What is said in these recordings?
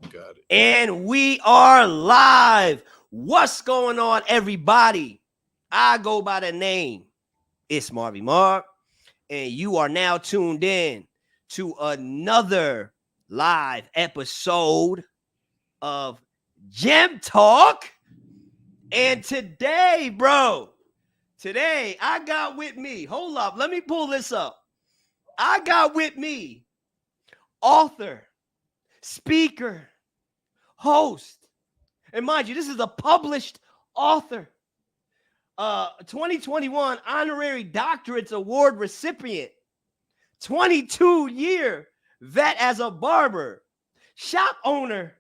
Got it. And we are live. What's going on, everybody? I go by the name, it's Marvy Marv, and you are now tuned in to another live episode of Gem Talk. And today, I got with me, hold up, let me pull this up. I got with me author, speaker, host, and mind you, this is a published author, 2021 honorary doctorates award recipient, 22-year vet as a barber, shop owner.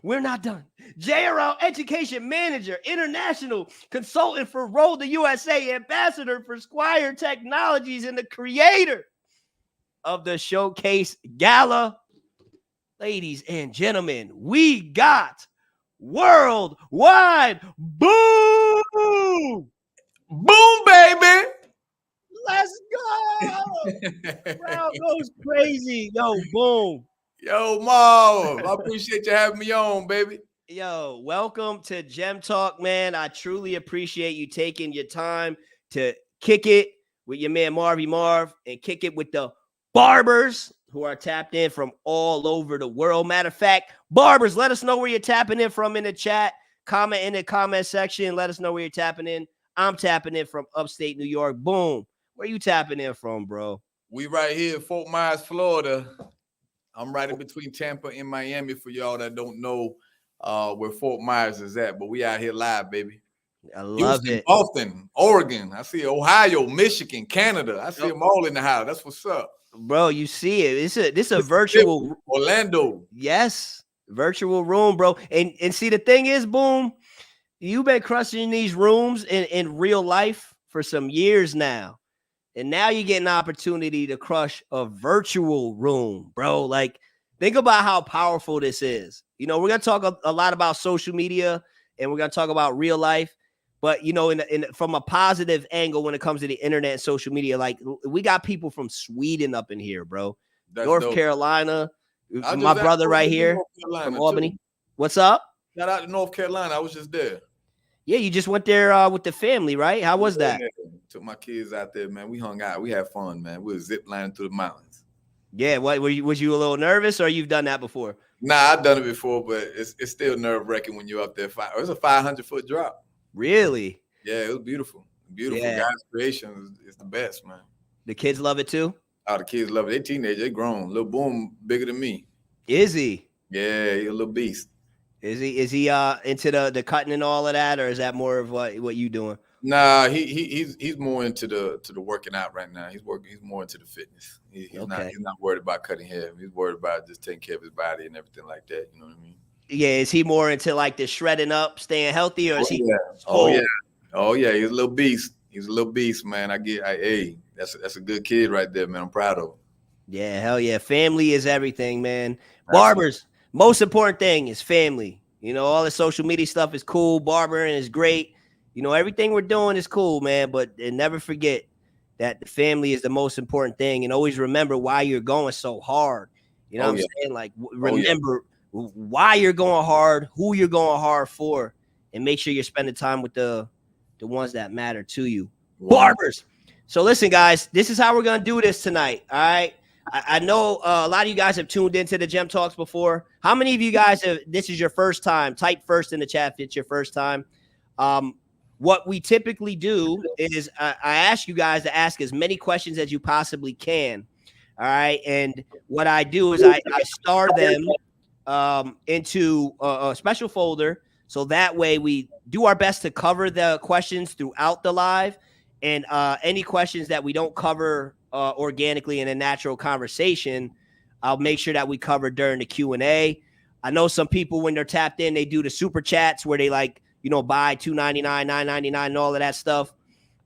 We're not done. JRL education manager, international consultant for Roll the USA, ambassador for Squire Technologies, and the creator of the Showcase Gala. Ladies and gentlemen, we got Worldwide Boom! Boom, baby. Let's go! Crowd goes crazy. Yo, Boom. Yo, Marv, I appreciate you having me on, baby. Yo, welcome to Gem Talk, man. I truly appreciate you taking your time to kick it with your man Marvy Marv and kick it with the Barbers who are tapped in from all over the world. Matter of fact, Barbers, let us know where you're tapping in from in the chat. Comment in the comment section. Let us know where you're tapping in. I'm tapping in from upstate New York. Boom. Where you tapping in from, bro? We right here in Fort Myers, Florida. I'm right in between Tampa and Miami for y'all that don't know where Fort Myers is at, but we out here live, baby. I love Houston, it. Boston, Oregon. I see Ohio, Michigan, Canada. I see them all in the house. That's what's up. Bro, you see it. This a virtual Orlando. Yes, virtual room, bro. And see, the thing is, Boom, you've been crushing these rooms in real life for some years now. And now you get an opportunity to crush a virtual room, bro. Like, think about how powerful this is. You know, we're going to talk a lot about social media and we're going to talk about real life. But, you know, from a positive angle when it comes to the internet and social media, like, we got people from Sweden up in here, bro. That's North dope. Carolina. My brother right here from Albany. Too. What's up? Shout out to North Carolina. I was just there. Yeah, you just went there with the family, right? How was that? Took my kids out there, man. We hung out. We had fun, man. We were zip lining through the mountains. Yeah, what was you a little nervous, or you've done that before? Nah, I've done it before, but it's still nerve-wracking when you're up there. It was a 500-foot drop. Really? Yeah, it was beautiful. Beautiful. Yeah. God's creation is the best, man. The kids love it too? Oh, the kids love it. They're teenagers. They're grown. Little Boom bigger than me. Is he? Yeah, he's a little beast. Is he into the cutting and all of that, or is that more of what you doing? Nah, he's more into the working out right now. He's more into the fitness. He's not worried about cutting hair. He's worried about just taking care of his body and everything like that. You know what I mean? Yeah, is he more into like the shredding up, staying healthy, or is he? Yeah. Oh yeah, he's a little beast. He's a little beast, man. Hey, that's a good kid right there, man. I'm proud of him. Yeah, hell yeah. Family is everything, man. Barbers, most important thing is family. You know, all the social media stuff is cool. Barbering is great. You know, everything we're doing is cool, man. But never forget that the family is the most important thing. And always remember why you're going so hard. You know what I'm saying? Like, remember why you're going hard, who you're going hard for, and make sure you're spending time with the ones that matter to you. Wow. Barbers. So listen, guys, this is how we're going to do this tonight. All right. I know a lot of you guys have tuned into the Gem Talks before. How many of you guys this is your first time? Type first in the chat if it's your first time. What we typically do is I ask you guys to ask as many questions as you possibly can. All right. And what I do is I star them into a special folder. So that way we do our best to cover the questions throughout the live, and any questions that we don't cover organically in a natural conversation, I'll make sure that we cover during the Q&A. I know some people, when they're tapped in, they do the super chats where they buy $2.99, $9.99 and all of that stuff.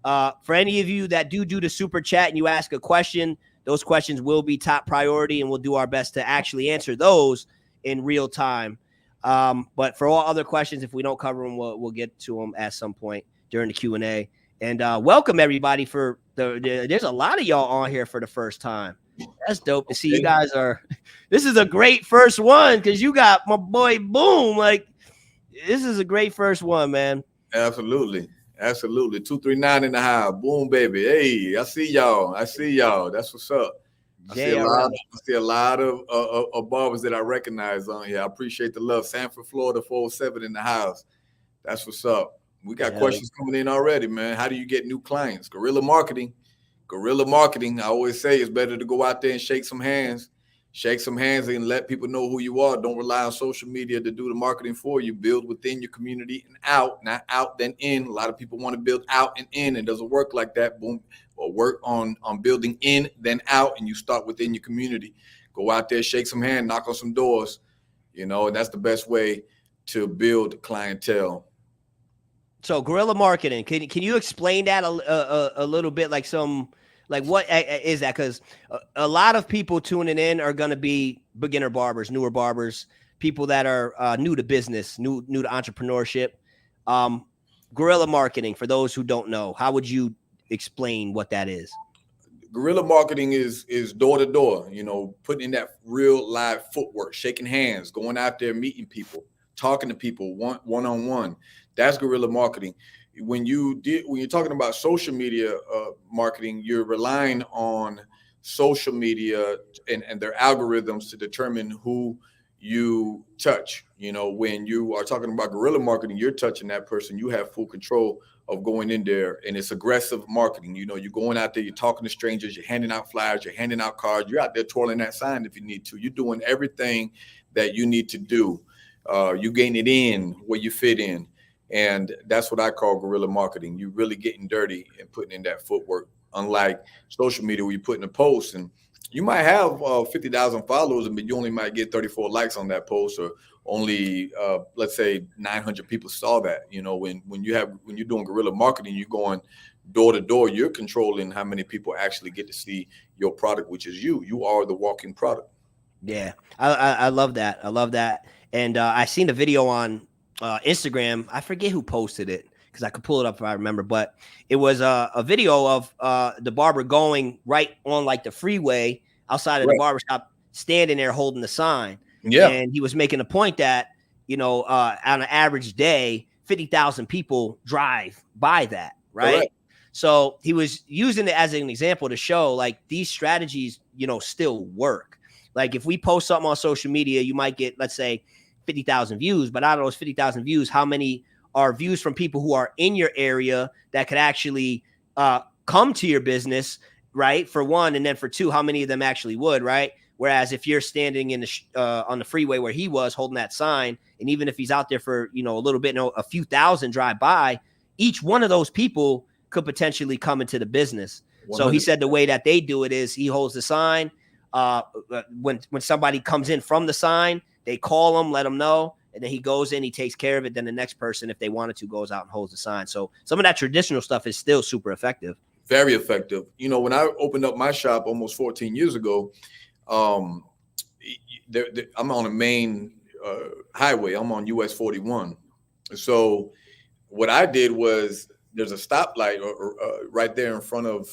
For any of you that do the super chat and you ask a question, those questions will be top priority, and we'll do our best to actually answer those in real time. But for all other questions, if we don't cover them, we'll get to them at some point during the Q&A. And welcome everybody there's a lot of y'all on here for the first time. That's dope to see. You guys are. This is a great first one because you got my boy Boom. Like, this is a great first one, man. Absolutely. 239 in the house. Boom, baby. Hey, I see y'all. That's what's up. I see a lot of barbers that I recognize on here. I appreciate the love. Sanford, Florida, 407 in the house. That's what's up. We got questions coming in already, man. How do you get new clients? Guerrilla marketing. I always say it's better to go out there and shake some hands and let people know who you are. Don't rely on social media to do the marketing for you. Build within your community and out, not out then in. A lot of people want to build out and in. It doesn't work like that. Boom. Or work on building in then out, and you start within your community. Go out there, shake some hands, knock on some doors. And that's the best way to build clientele. So guerrilla marketing, can you explain that a little bit? Like what is that? Because a lot of people tuning in are going to be beginner barbers, newer barbers, people that are new to business, new to entrepreneurship. Guerrilla marketing, for those who don't know, how would you explain what that is? Guerrilla marketing is door to door, putting in that real live footwork, shaking hands, going out there, meeting people, talking to people one-on-one. That's guerrilla marketing. When you're talking about social media marketing, you're relying on social media and their algorithms to determine who you touch. When you are talking about guerrilla marketing, you're touching that person. You have full control of going in there, and it's aggressive marketing. You're going out there, you're talking to strangers, you're handing out flyers, you're handing out cards, you're out there twirling that sign if you need to. You're doing everything that you need to do. You gain it in where you fit in. And that's what I call guerrilla marketing. You're really getting dirty and putting in that footwork. Unlike social media where you put in a post and you might have 50,000 followers, but you only might get 34 likes on that post, or only let's say 900 people saw that. When you're doing guerrilla marketing, you're going door to door. You're controlling how many people actually get to see your product, which is you. You are the walking product. Yeah, I love that. I love that. And I seen the video on Instagram. I forget who posted it because I could pull it up if I remember, but it was a video of the barber going right on like the freeway outside of the barbershop, standing there holding the sign. Yeah. And he was making a point that, on an average day, 50,000 people drive by that. Right. Correct. So he was using it as an example to show like these strategies, still work. Like if we post something on social media, you might get, let's say, 50,000 views, but out of those 50,000 views, how many are views from people who are in your area that could actually come to your business, right? For one, and then for two, how many of them actually would, right? Whereas if you're standing in the on the freeway where he was holding that sign, and even if he's out there for a little bit, a few thousand drive by, each one of those people could potentially come into the business. 100%. So he said the way that they do it is he holds the sign. When somebody comes in from the sign, they call him, let him know, and then he goes in, he takes care of it. Then the next person, if they wanted to, goes out and holds the sign. So some of that traditional stuff is still super effective. Very effective. When I opened up my shop almost 14 years ago, I'm on a main highway. I'm on US 41. So what I did was there's a stoplight right there in front of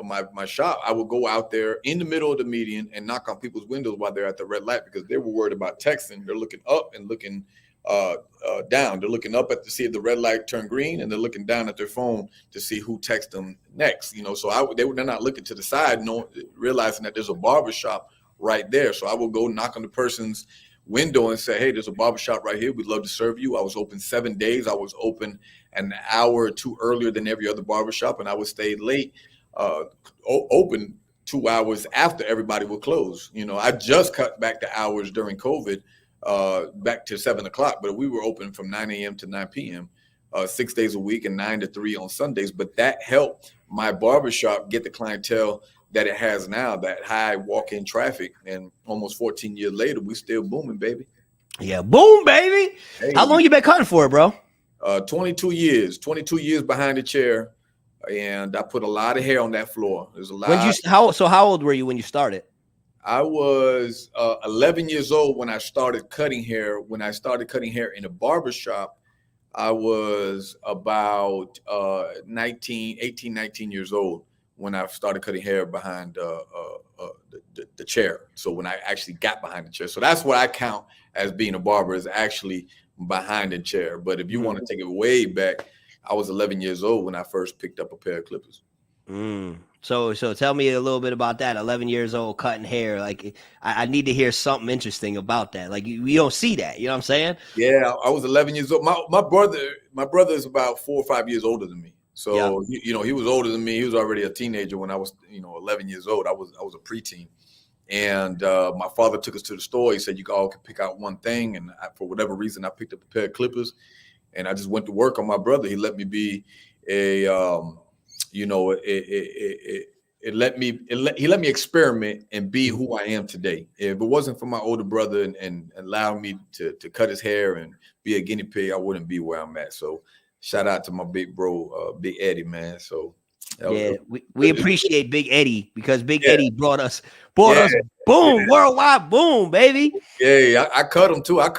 my shop. I would go out there in the middle of the median and knock on people's windows while they're at the red light, because they were worried about texting. They're looking up and looking down. They're looking up to see if the red light turned green, and they're looking down at their phone to see who texts them next. So they're not looking to the side, realizing that there's a barber shop right there. So I will go knock on the person's window and say, hey, there's a barbershop right here. We'd love to serve you. I was open 7 days. I was open an hour or two earlier than every other barbershop, and I would stay late, open 2 hours after everybody would close. I just cut back the hours during COVID back to 7 o'clock, but we were open from 9 a.m. to 9 p.m. 6 days a week and 9 to 3 on Sundays. But that helped my barbershop get the clientele that it has now, that high walk-in traffic. And almost 14 years later, we still booming, baby. Yeah, boom, baby. Hey. How long you been cutting for, bro? 22 years behind the chair. And I put a lot of hair on that floor. There's a lot. How old were you when you started? I was 11 years old when I started cutting hair. When I started cutting hair in a barbershop, I was about 18, 19 years old when I started cutting hair behind a the chair. So when I actually got behind the chair, so that's what I count as being a barber, is actually behind the chair. But if you want to take it way back, I was 11 years old when I first picked up a pair of clippers. So tell me a little bit about that. 11 years old, cutting hair. Like I need to hear something interesting about that. Like we don't see that. You know what I'm saying? Yeah, I was 11 years old. My brother is about 4 or 5 years older than me. So he was older than me. He was already a teenager when I was 11 years old. I was a preteen, and my father took us to the store. He said you all could pick out one thing, and for whatever reason, I picked up a pair of clippers, and I just went to work on my brother. He let me be he let me experiment and be who I am today. If it wasn't for my older brother and allowing me to cut his hair and be a guinea pig, I wouldn't be where I'm at. So shout out to my big bro, Big Eddie, man. So we appreciate Big Eddie, because Big Eddie brought us boom, worldwide boom, baby. Yeah, I cut him too. I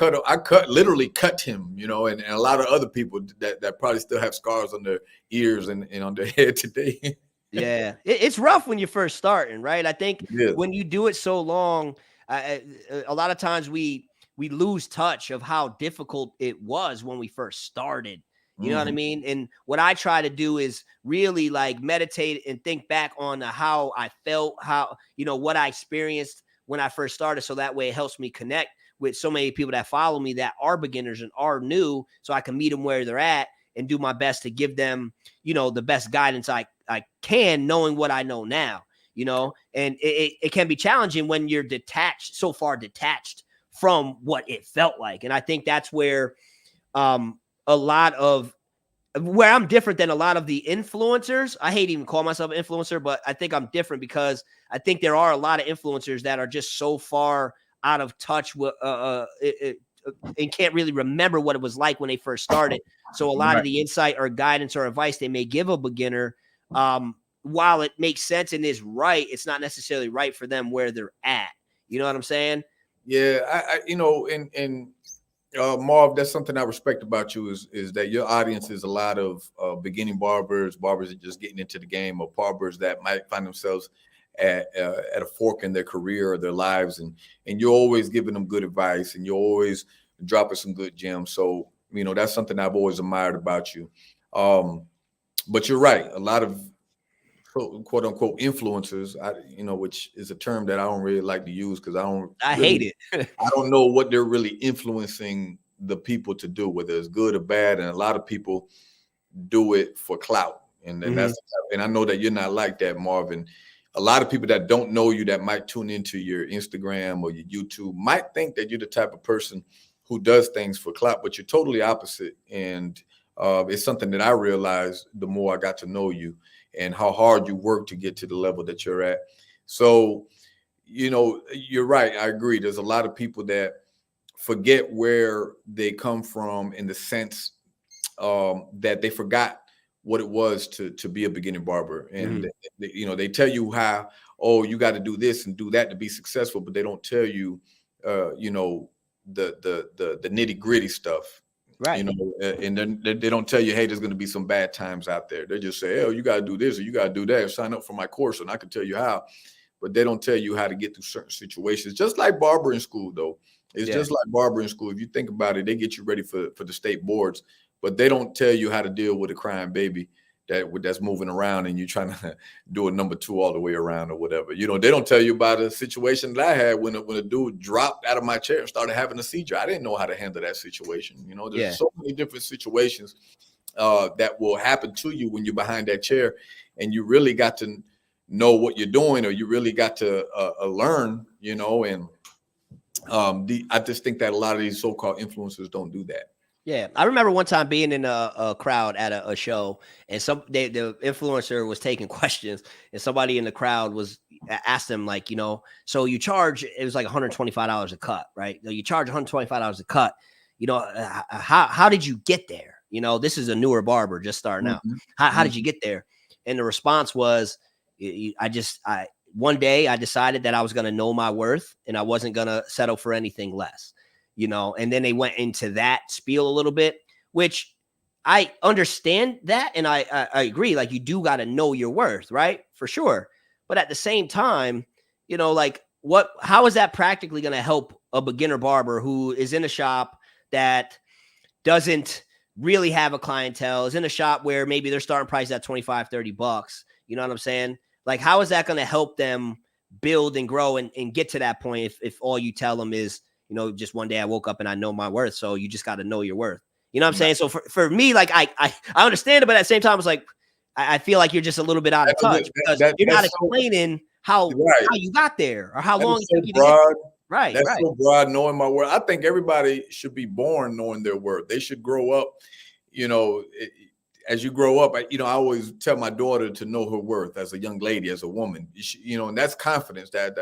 literally cut him, and a lot of other people that probably still have scars on their ears and on their head today. Yeah, it's rough when you're first starting, right? I think when you do it so long, a lot of times we lose touch of how difficult it was when we first started. You know what I mean? And what I try to do is really like meditate and think back on how I felt, what I experienced when I first started. So that way it helps me connect with so many people that follow me that are beginners and are new, so I can meet them where they're at and do my best to give them, the best guidance I can, knowing what I know now, and it can be challenging when you're so far detached from what it felt like. And I think that's where, a lot of where I'm different than a lot of the influencers. I hate even call myself an influencer, but I think I'm different because I think there are a lot of influencers that are just so far out of touch with, and can't really remember what it was like when they first started. So a lot of the insight or guidance or advice they may give a beginner, while it makes sense and is right, it's not necessarily right for them where they're at. You know what I'm saying? Yeah, Marv, that's something I respect about you is that your audience is a lot of beginning barbers that just getting into the game, or barbers that might find themselves at a fork in their career or their lives, and you're always giving them good advice, and you're always dropping some good gems. So that's something I've always admired about you. But you're right, a lot of quote unquote influencers, which is a term that I don't really like to use because I hate it. I don't know what they're really influencing the people to do, whether it's good or bad. And a lot of people do it for clout. And and I know that you're not like that, Marvin. A lot of people that don't know you, that might tune into your Instagram or your YouTube, might think that you're the type of person who does things for clout, but you're totally opposite. And it's something that I realized the more I got to know you and how hard you work to get to the level that you're at. So, you're right. I agree. There's a lot of people that forget where they come from, in the sense that they forgot what it was to be a beginning barber. And they tell you how, you got to do this and do that to be successful, but they don't tell you, the nitty gritty stuff. Right. And then they don't tell you, hey, there's going to be some bad times out there. They just say, you got to do this or you got to do that. Sign up for my course and I can tell you how. But they don't tell you how to get through certain situations. Just like barbering school, though. It's just like barbering school. If you think about it, they get you ready for the state boards, but they don't tell you how to deal with a crying baby that's moving around and you're trying to do a number 2 all the way around or whatever. They don't tell you about a situation that I had when a dude dropped out of my chair and started having a seizure. I didn't know how to handle that situation. There's so many different situations that will happen to you when you're behind that chair, and you really got to know what you're doing, or you really got to learn, and I just think that a lot of these so-called influencers don't do that. Yeah, I remember one time being in a crowd at a show, and the influencer was taking questions, and somebody in the crowd was asked them, like, so you charge, it was like $125 a cut, right? You charge $125 a cut. How did you get there? This is a newer barber just starting out. How did you get there? And the response was, one day I decided that I was going to know my worth and I wasn't going to settle for anything less. And then they went into that spiel a little bit, which I understand that. And I agree. Like, you do got to know your worth, right? For sure. But at the same time, you know, like how is that practically going to help a beginner barber who is in a shop that doesn't really have a clientele, is in a shop where maybe their starting price is at $25-$30? You know what I'm saying? Like, how is that going to help them build and grow and get to that point if all you tell them is, you know, just one day I woke up and I know my worth. So you just got to know your worth. You know what I'm saying? So for me, like, I understand it, but at the same time, it's like, I feel like you're just a little bit out of touch because you're not explaining how you got there or how long it took you to get there. Right. That's so broad, knowing my worth. I think everybody should be born knowing their worth. They should grow up, you know, as you grow up, I always tell my daughter to know her worth as a young lady, as a woman, you know, and that's confidence that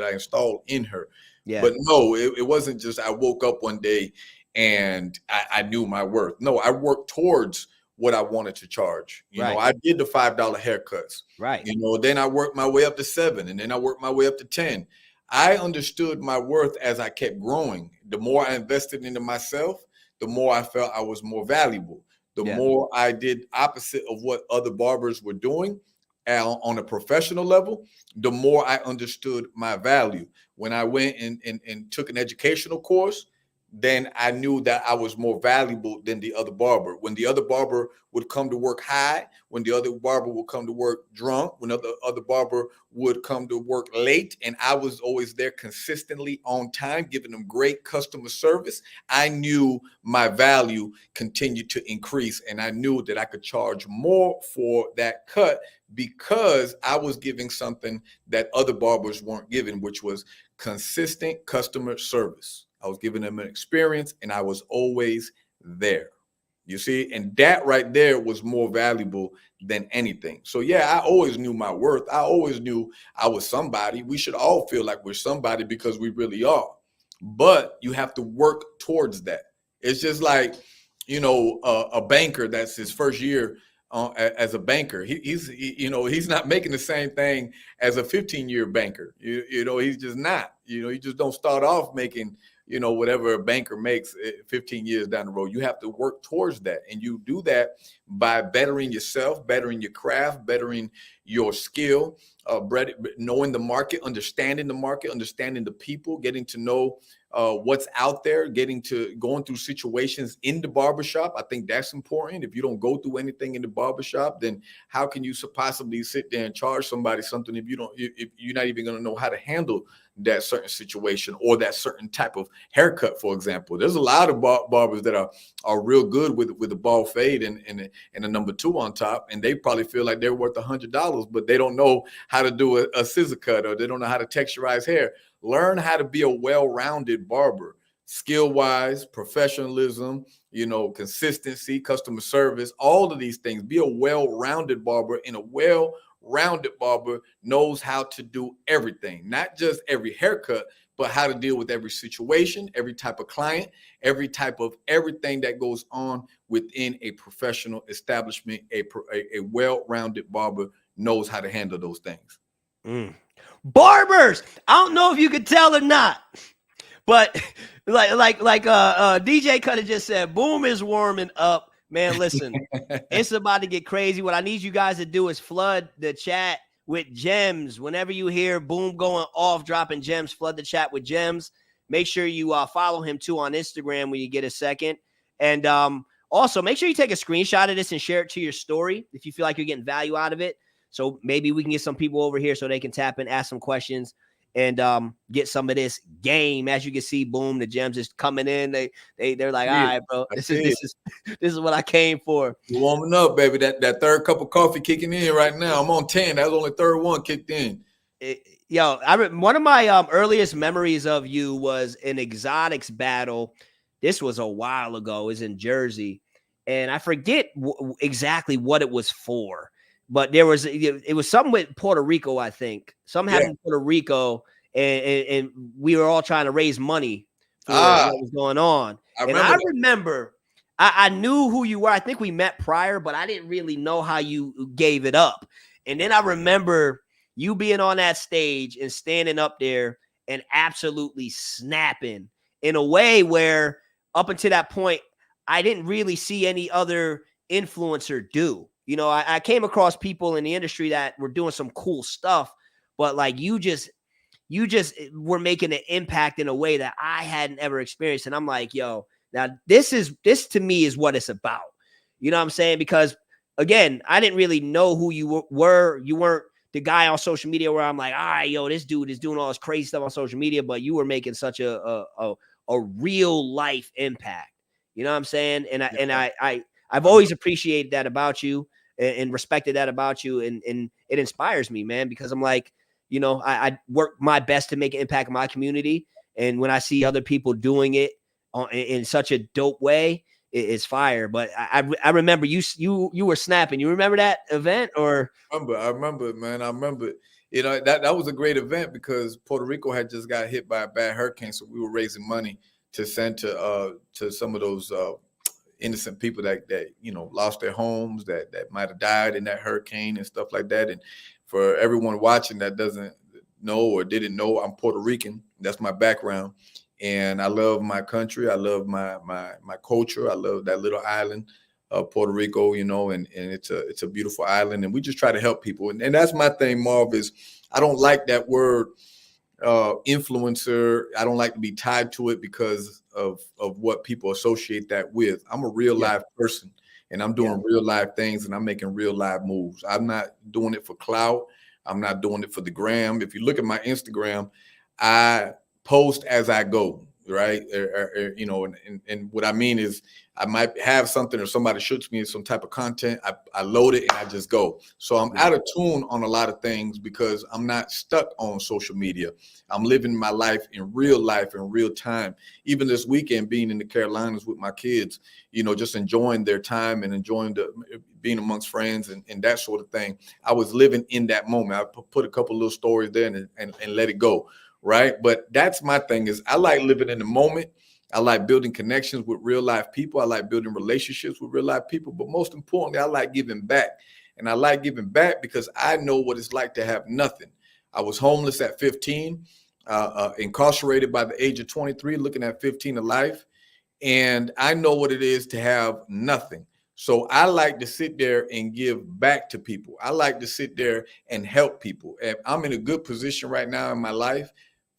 I installed in her. Yeah. But no, it wasn't just I woke up one day and I knew my worth. No, I worked towards what I wanted to charge. You know, I did the $5 haircuts. Right. You know, then I worked my way up to $7, and then I worked my way up to 10. I understood my worth as I kept growing. The more I invested into myself, the more I felt I was more valuable. The more I did opposite of what other barbers were doing on a professional level, the more I understood my value. When I went and took an educational course, then I knew that I was more valuable than the other barber. When the other barber would come to work high, when the other barber would come to work drunk, when other barber would come to work late, and I was always there consistently on time, giving them great customer service, I knew my value continued to increase, and I knew that I could charge more for that cut because I was giving something that other barbers weren't giving, which was consistent customer service. I was giving them an experience, and I was always there. You see, and that right there was more valuable than anything. So yeah, I always knew my worth. I always knew I was somebody. We should all feel like we're somebody because we really are. But you have to work towards that. It's just like, you know, a banker that's his first year as a banker. He's not making the same thing as a 15-year banker. You know, he's just not. You know, you just don't start off making, you know, whatever a banker makes 15 years down the road. You have to work towards that. And you do that by bettering yourself, bettering your craft, bettering your skill, knowing the market, understanding the people, getting to know what's out there, going through situations in the barbershop. I think that's important. If you don't go through anything in the barbershop, then how can you possibly sit there and charge somebody something if you're not even going to know how to handle that certain situation or that certain type of haircut, for example? There's a lot of barbers that are real good with a bald fade and a number 2 on top, and they probably feel like they're worth $100, but they don't know how to do a scissor cut, or they don't know how to texturize hair. Learn how to be a well-rounded barber, skill-wise, professionalism, you know, consistency, customer service, all of these things. Be a well-rounded barber, and a well-rounded barber knows how to do everything, not just every haircut, but how to deal with every situation, every type of client, every type of everything that goes on within a professional establishment. A well-rounded barber knows how to handle those things. Barbers, I don't know if you could tell or not, but like DJ Cutter just said, Boom is warming up. Man, listen, it's about to get crazy. What I need you guys to do is flood the chat with gems. Whenever you hear Boom going off, dropping gems, flood the chat with gems. Make sure you follow him too on Instagram when you get a second. And also make sure you take a screenshot of this and share it to your story if you feel like you're getting value out of it. So maybe we can get some people over here so they can tap in, ask some questions, and get some of this game. As you can see, Boom, the gems is coming in. They're like, all right, bro, this is what I came for. You're warming up, baby. That third cup of coffee kicking in right now. I'm on 10. That was only third one kicked in. One of my earliest memories of you was an exotics battle. This was a while ago. It was in Jersey, and I forget exactly what it was for. But it was something with Puerto Rico, I think. Something happened in Puerto Rico, and we were all trying to raise money for what was going on. I remember I knew who you were. I think we met prior, but I didn't really know how you gave it up. And then I remember you being on that stage and standing up there and absolutely snapping in a way where up until that point, I didn't really see any other influencer do. You know, I came across people in the industry that were doing some cool stuff, but like you just were making an impact in a way that I hadn't ever experienced. And I'm like, yo, now this to me is what it's about. You know what I'm saying? Because again, I didn't really know who you were. You weren't the guy on social media where I'm like, all right, yo, this dude is doing all this crazy stuff on social media, but you were making such a real life impact. You know what I'm saying? I've always appreciated that about you and respected that about you. And it inspires me, man, because I'm like, you know, I work my best to make an impact in my community. And when I see other people doing it in such a dope way, it's fire. But I remember you were snapping. You remember that event? Or I remember it, man. I remember it. You know, that was a great event because Puerto Rico had just got hit by a bad hurricane. So we were raising money to send to some of those innocent people that you know lost their homes, that might have died in that hurricane and stuff like that. And for everyone watching that doesn't know or didn't know, I'm Puerto Rican. That's my background, and I love my country. I love my culture. I love that little island, Puerto Rico. You know, and it's a beautiful island, and we just try to help people. And that's my thing, Marv. Is I don't like that word influencer. I don't like to be tied to it because of what people associate that with. I'm a real live person, and I'm doing real live things, and I'm making real live moves. I'm not doing it for clout. I'm not doing it for the gram. If you look at my Instagram, I post as I go, right? You know, and what I mean is I might have something or somebody shoots me some type of content. I load it and I just go. So I'm out of tune on a lot of things because I'm not stuck on social media. I'm living my life in real time. Even this weekend, being in the Carolinas with my kids, you know, just enjoying their time and enjoying being amongst friends and that sort of thing. I was living in that moment. I put a couple little stories there and let it go. Right. But that's my thing is I like living in the moment. I like building connections with real life people. I like building relationships with real life people. But most importantly, I like giving back. And I like giving back because I know what it's like to have nothing. I was homeless at 15, incarcerated by the age of 23, looking at 15 of life. And I know what it is to have nothing. So I like to sit there and give back to people. I like to sit there and help people. And I'm in a good position right now in my life,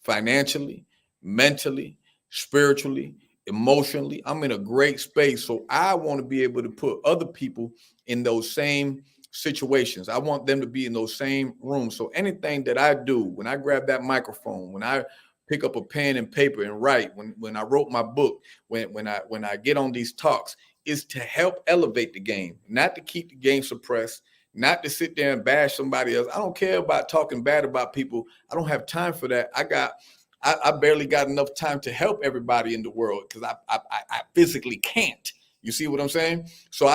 financially, mentally, spiritually, emotionally. I'm in a great space. So I want to be able to put other people in those same situations. I want them to be in those same rooms. So anything that I do, when I grab that microphone, when I pick up a pen and paper and write, when I wrote my book, when I get on these talks, is to help elevate the game, not to keep the game suppressed, not to sit there and bash somebody else. I don't care about talking bad about people. I don't have time for that. I barely got enough time to help everybody in the world because I physically can't. You see what I'm saying? So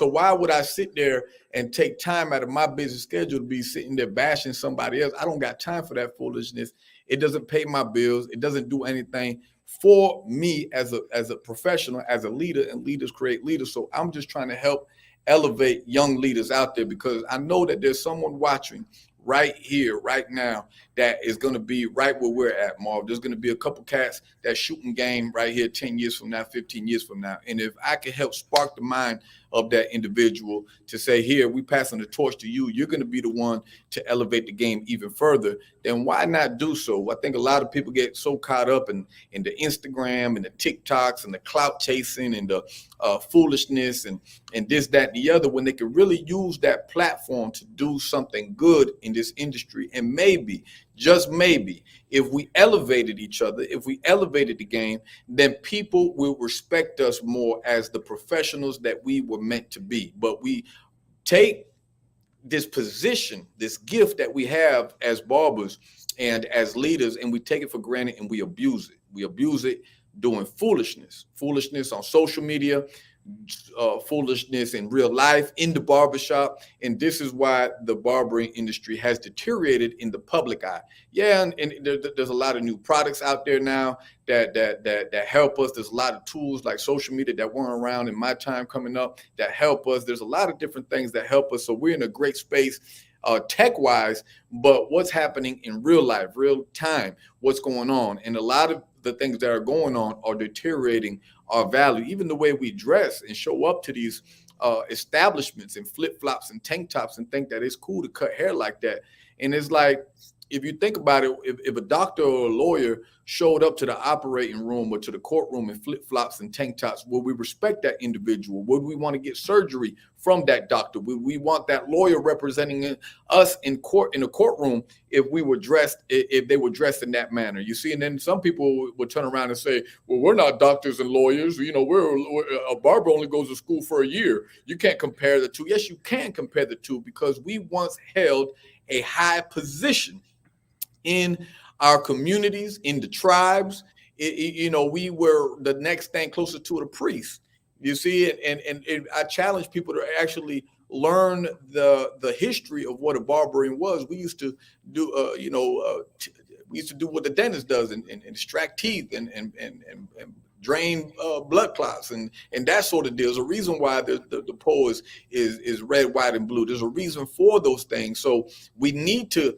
why would I sit there and take time out of my busy schedule to be sitting there bashing somebody else? I don't got time for that foolishness. It doesn't pay my bills. It doesn't do anything for me as a professional, as a leader, and leaders create leaders. So I'm just trying to help elevate young leaders out there because I know that there's someone watching right here, right now, that is going to be right where we're at, Marv. There's going to be a couple cats that shooting game right here 10 years from now, 15 years from now. And if I can help spark the mind of that individual to say, here, we passing the torch to you, you're going to be the one to elevate the game even further, then why not do so? I think a lot of people get so caught up in the Instagram and the TikToks and the clout chasing and the foolishness and this, that, and the other, when they can really use that platform to do something good in this industry. And maybe, just maybe, if we elevated each other, if we elevated the game, then people will respect us more as the professionals that we were meant to be. But we take this position, this gift that we have as barbers and as leaders, and we take it for granted and we abuse it. We abuse it doing foolishness on social media, foolishness in real life, in the barbershop. And this is why the barbering industry has deteriorated in the public eye. Yeah, and there's a lot of new products out there now that help us. There's a lot of tools like social media that weren't around in my time coming up that help us. There's a lot of different things that help us. So we're in a great space tech-wise, but what's happening in real life, real time, what's going on? And a lot of the things that are going on are deteriorating our value. Even the way we dress and show up to these establishments in flip-flops and tank tops and think that it's cool to cut hair like that. And it's like, if you think about it, if a doctor or a lawyer showed up to the operating room or to the courtroom in flip-flops and tank tops, would we respect that individual? Would we want to get surgery from that doctor? Would we want that lawyer representing us in court, in the courtroom, if they were dressed in that manner? You see, and then some people would turn around and say, well, we're not doctors and lawyers. You know, we're a barber only goes to school for a year. You can't compare the two. Yes, you can compare the two, because we once held a high position in our communities, in the tribes. We were the next thing closer to the priest. You see, and I challenge people to actually learn the history of what a barbering was. We used to do, we used to do what the dentist does and extract teeth and drain blood clots and that sort of deal. There's a reason why the pole is red, white, and blue. There's a reason for those things. So we need to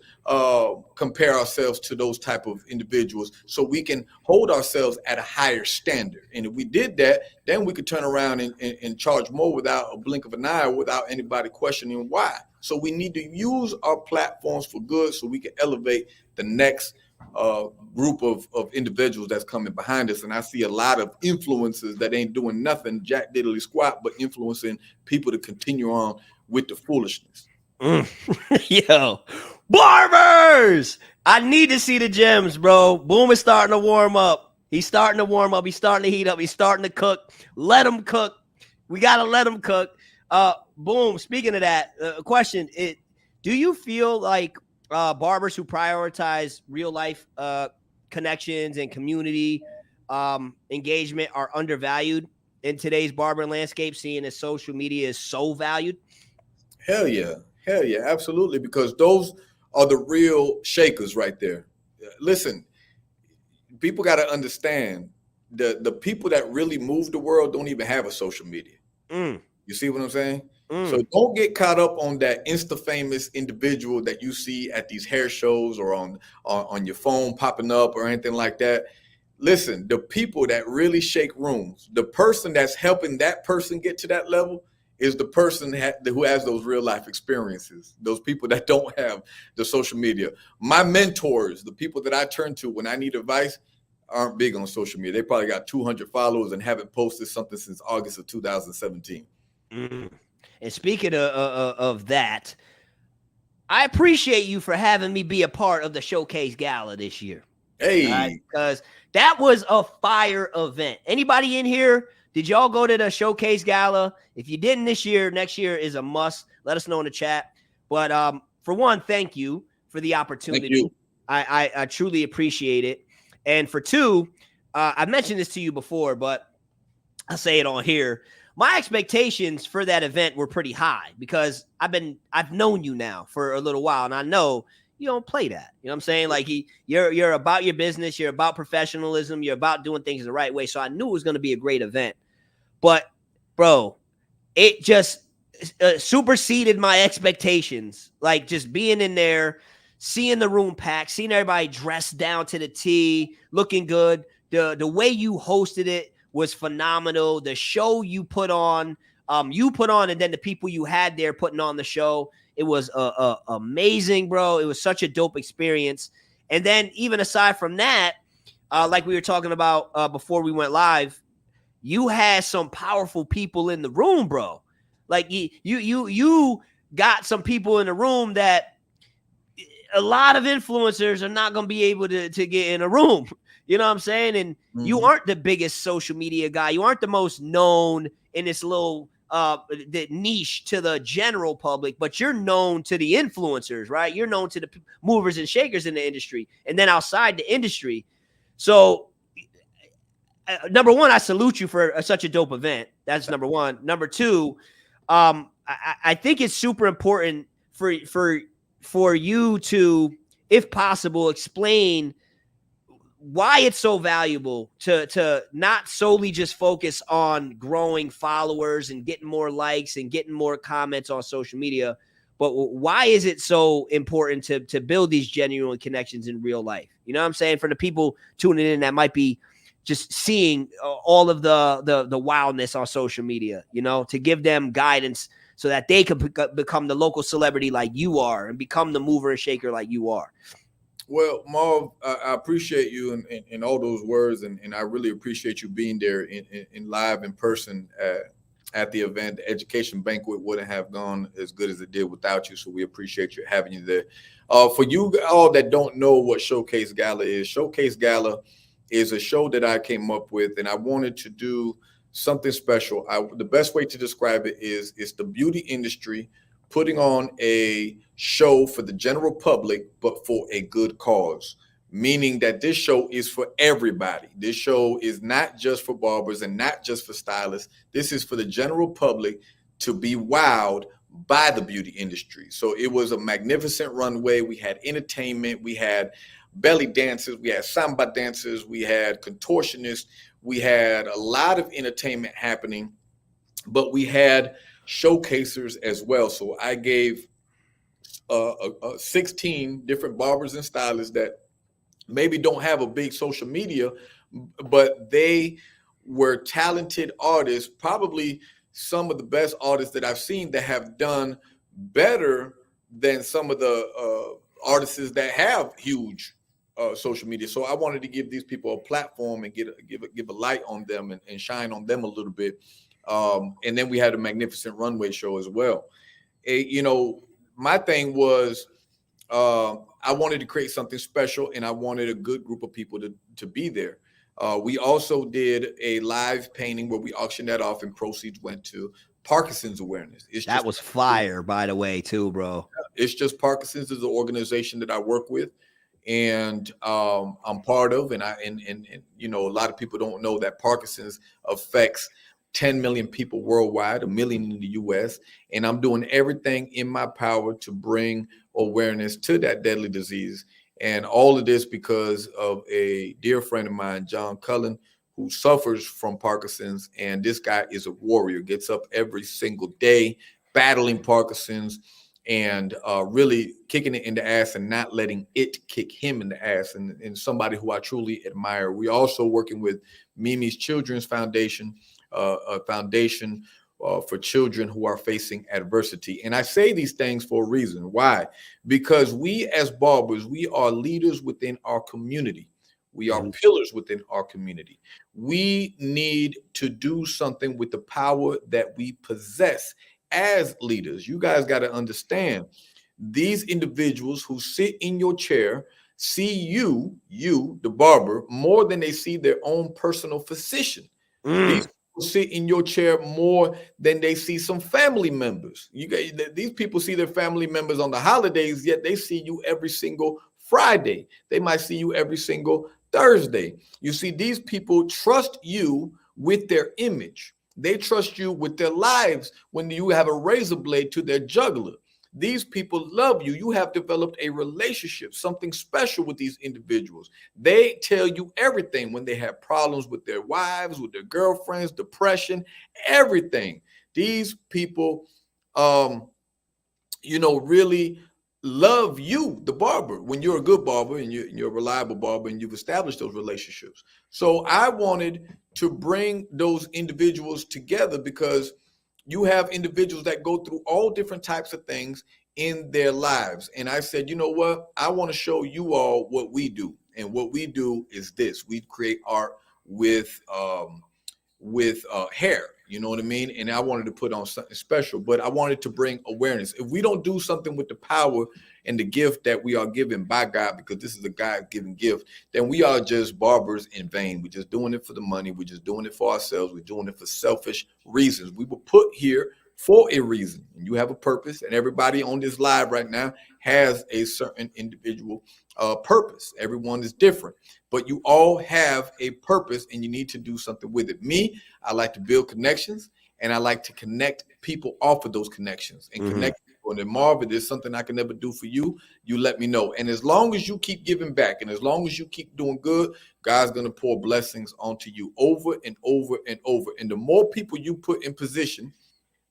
compare ourselves to those type of individuals so we can hold ourselves at a higher standard. And if we did that, then we could turn around and charge more without a blink of an eye, without anybody questioning why. So we need to use our platforms for good so we can elevate the next group of individuals that's coming behind us. And I see a lot of influencers that ain't doing nothing, jack diddly squat, but influencing people to continue on with the foolishness. Yo, Barbers! I need to see the gems, bro. Boom is starting to warm up. He's starting to warm up. He's starting to heat up. He's starting to cook. Let him cook. We got to let him cook. Boom, speaking of that, question, do you feel like barbers who prioritize real life connections and community engagement are undervalued in today's barbering landscape, seeing as social media is so valued? Hell yeah, absolutely, because those are the real shakers right there. Listen, people got to understand the people that really move the world don't even have a social media. You see what I'm saying? So don't get caught up on that Insta famous individual that you see at these hair shows or on your phone popping up or anything like that. Listen, the people that really shake rooms, the person that's helping that person get to that level is the person who has those real life experiences, those people that don't have the social media. My mentors, the people that I turn to when I need advice, aren't big on social media. They probably got 200 followers and haven't posted something since August of 2017. And speaking of that, I appreciate you for having me be a part of the Showcase Gala this year. Hey, because that was a fire event. Anybody in here, did y'all go to the Showcase Gala? If you didn't this year, next year is a must. Let us know in the chat. But for one, thank you for the opportunity. Thank you. I truly appreciate it. And for two, I mentioned this to you before, but I'll say it on here. My expectations for that event were pretty high because I've known you now for a little while, and I know you don't play that. You know what I'm saying? Like you're about your business, you're about professionalism, you're about doing things the right way. So I knew it was going to be a great event. But bro, it just superseded my expectations. Like just being in there, seeing the room packed, seeing everybody dressed down to the T, looking good. The way you hosted it was phenomenal. The show you put on, and then the people you had there putting on the show, it was amazing, bro. It was such a dope experience. And then even aside from that, like we were talking about before we went live, you had some powerful people in the room, bro. Like you got some people in the room that a lot of influencers are not going to be able to get in a room. You know what I'm saying? And you aren't the biggest social media guy. You aren't the most known in this little the niche to the general public, but you're known to the influencers, right? You're known to the movers and shakers in the industry and then outside the industry. So number one, I salute you for such a dope event. That's number one. Number two, I think it's super important for you to, if possible, explain why it's so valuable to not solely just focus on growing followers and getting more likes and getting more comments on social media, but why is it so important to build these genuine connections in real life? You know what I'm saying? For the people tuning in that might be just seeing all of the wildness on social media, you know, to give them guidance so that they can become the local celebrity like you are and become the mover and shaker like you are. Well, Marv, I appreciate you and all those words, and I really appreciate you being there in live in person at the event. The education banquet wouldn't have gone as good as it did without you, so we appreciate you having you there. For you all that don't know what Showcase Gala is a show that I came up with, and I wanted to do something special. The best way to describe it is it's the beauty industry putting on a show for the general public, but for a good cause. Meaning that this show is for everybody. This show is not just for barbers and not just for stylists. This is for the general public to be wowed by the beauty industry. So it was a magnificent runway. We had entertainment, we had belly dancers, we had samba dancers, we had contortionists, we had a lot of entertainment happening, but we had showcasers as well. So I gave 16 different barbers and stylists that maybe don't have a big social media, but they were talented artists, probably some of the best artists that I've seen that have done better than some of the artists that have huge social media. So I wanted to give these people a platform and give a light on them and shine on them a little bit. And then we had a magnificent runway show as well. My thing was I wanted to create something special, and I wanted a good group of people to be there. We also did a live painting where we auctioned that off, and proceeds went to Parkinson's awareness. That was fire, by the way, too, bro. It's just Parkinson's is the organization that I work with, and I'm part of, and a lot of people don't know that Parkinson's affects 10 million people worldwide, 1 million in the US, and I'm doing everything in my power to bring awareness to that deadly disease. And all of this because of a dear friend of mine, John Cullen, who suffers from Parkinson's. And this guy is a warrior, gets up every single day battling Parkinson's and really kicking it in the ass and not letting it kick him in the ass. And somebody who I truly admire. We also working with Mimi's Children's Foundation, a foundation for children who are facing adversity. And I say these things for a reason. Why? Because we as barbers, we are leaders within our community. We are pillars within our community. We need to do something with the power that we possess as leaders. You guys got to understand, these individuals who sit in your chair see you, the barber, more than they see their own personal physician. These people sit in your chair more than they see some family members. These people see their family members on the holidays, yet they see you every single Friday. They might see you every single Thursday. You see, these people trust you with their image. They trust you with their lives when you have a razor blade to their jugular. These people love you. You have developed a relationship, something special with these individuals. They tell you everything when they have problems with their wives, with their girlfriends, depression, everything. These people, really love you, the barber, when you're a good barber and you're a reliable barber and you've established those relationships. So I wanted to bring those individuals together because you have individuals that go through all different types of things in their lives. And I said, you know what? I want to show you all what we do. And what we do is this. We create art with hair. You know what I mean? And I wanted to put on something special, but I wanted to bring awareness. If we don't do something with the power and the gift that we are given by God, because this is a God-given gift, then we are just barbers in vain. We're just doing it for the money. We're just doing it for ourselves. We're doing it for selfish reasons. We were put here for a reason, and you have a purpose, and everybody on this live right now has a certain individual purpose. Everyone is different, but you all have a purpose, and you need to do something with it. Me, I like to build connections, and I like to connect people off of those connections and connect people. And then, Marv, if there's something I can never do for you, you let me know. And as long as you keep giving back, and as long as you keep doing good, God's going to pour blessings onto you over and over and over. And the more people you put in position,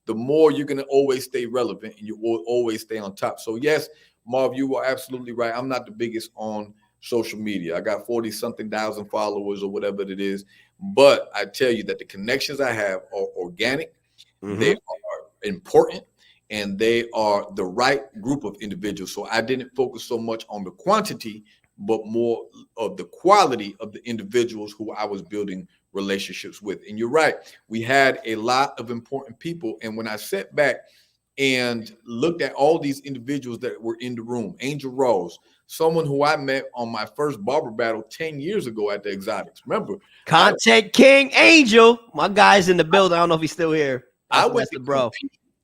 the more you're going to always stay relevant and you will always stay on top. So yes, Marv, you are absolutely right. I'm not the biggest on social media. I got 40-something thousand followers or whatever it is. But I tell you that the connections I have are organic. They are important, and they are the right group of individuals. So I didn't focus so much on the quantity, but more of the quality of the individuals who I was building relationships with. And you're right, we had a lot of important people. And when I sat back and looked at all these individuals that were in the room, Angel Rose, someone who I met on my first barber battle 10 years ago at the Exotics. Remember, Content King Angel, my guy's in the building. I don't know if he's still here. That's the bro.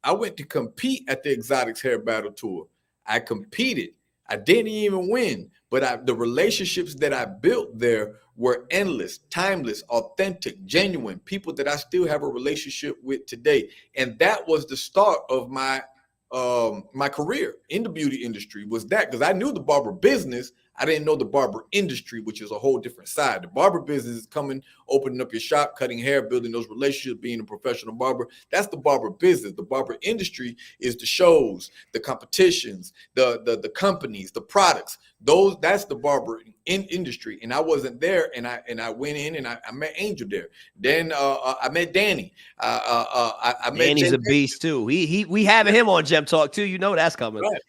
I went to compete at the Exotics Hair Battle Tour. I competed. I didn't even win, but the relationships that I built there were endless, timeless, authentic, genuine, people that I still have a relationship with today. And that was the start of my career in the beauty industry, was that, because I knew the barber business. I didn't know the barber industry, which is a whole different side. The barber business is coming, opening up your shop, cutting hair, building those relationships, being a professional barber. That's the barber business. The barber industry is the shows, the competitions, the companies, the products. That's the barber industry. And I wasn't there, and I went in and I met Angel there. Then I met Danny. I met Danny's a beast too. We having him on Gem Talk too. You know that's coming. Right.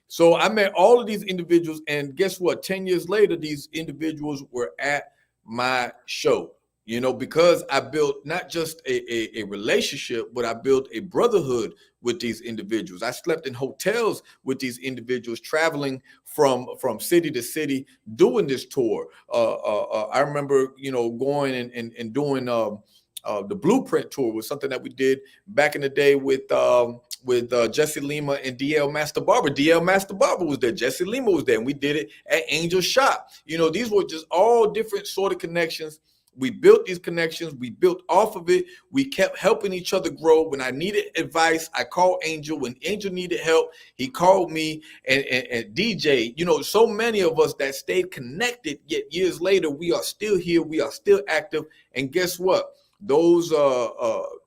So I met all of these individuals, and guess what? 10 years later, these individuals were at my show, because I built not just a relationship, but I built a brotherhood with these individuals. I slept in hotels with these individuals, traveling from city to city, doing this tour. I remember, going and doing the Blueprint tour was something that we did back in the day with Jesse Lima and DL Master Barber. DL Master Barber was there. Jesse Lima was there. And we did it at Angel's shop. These were just all different sort of connections. We built these connections. We built off of it. We kept helping each other grow. When I needed advice, I called Angel. When Angel needed help, he called me and DJ. So many of us that stayed connected, yet years later, we are still here. We are still active. And guess what? Those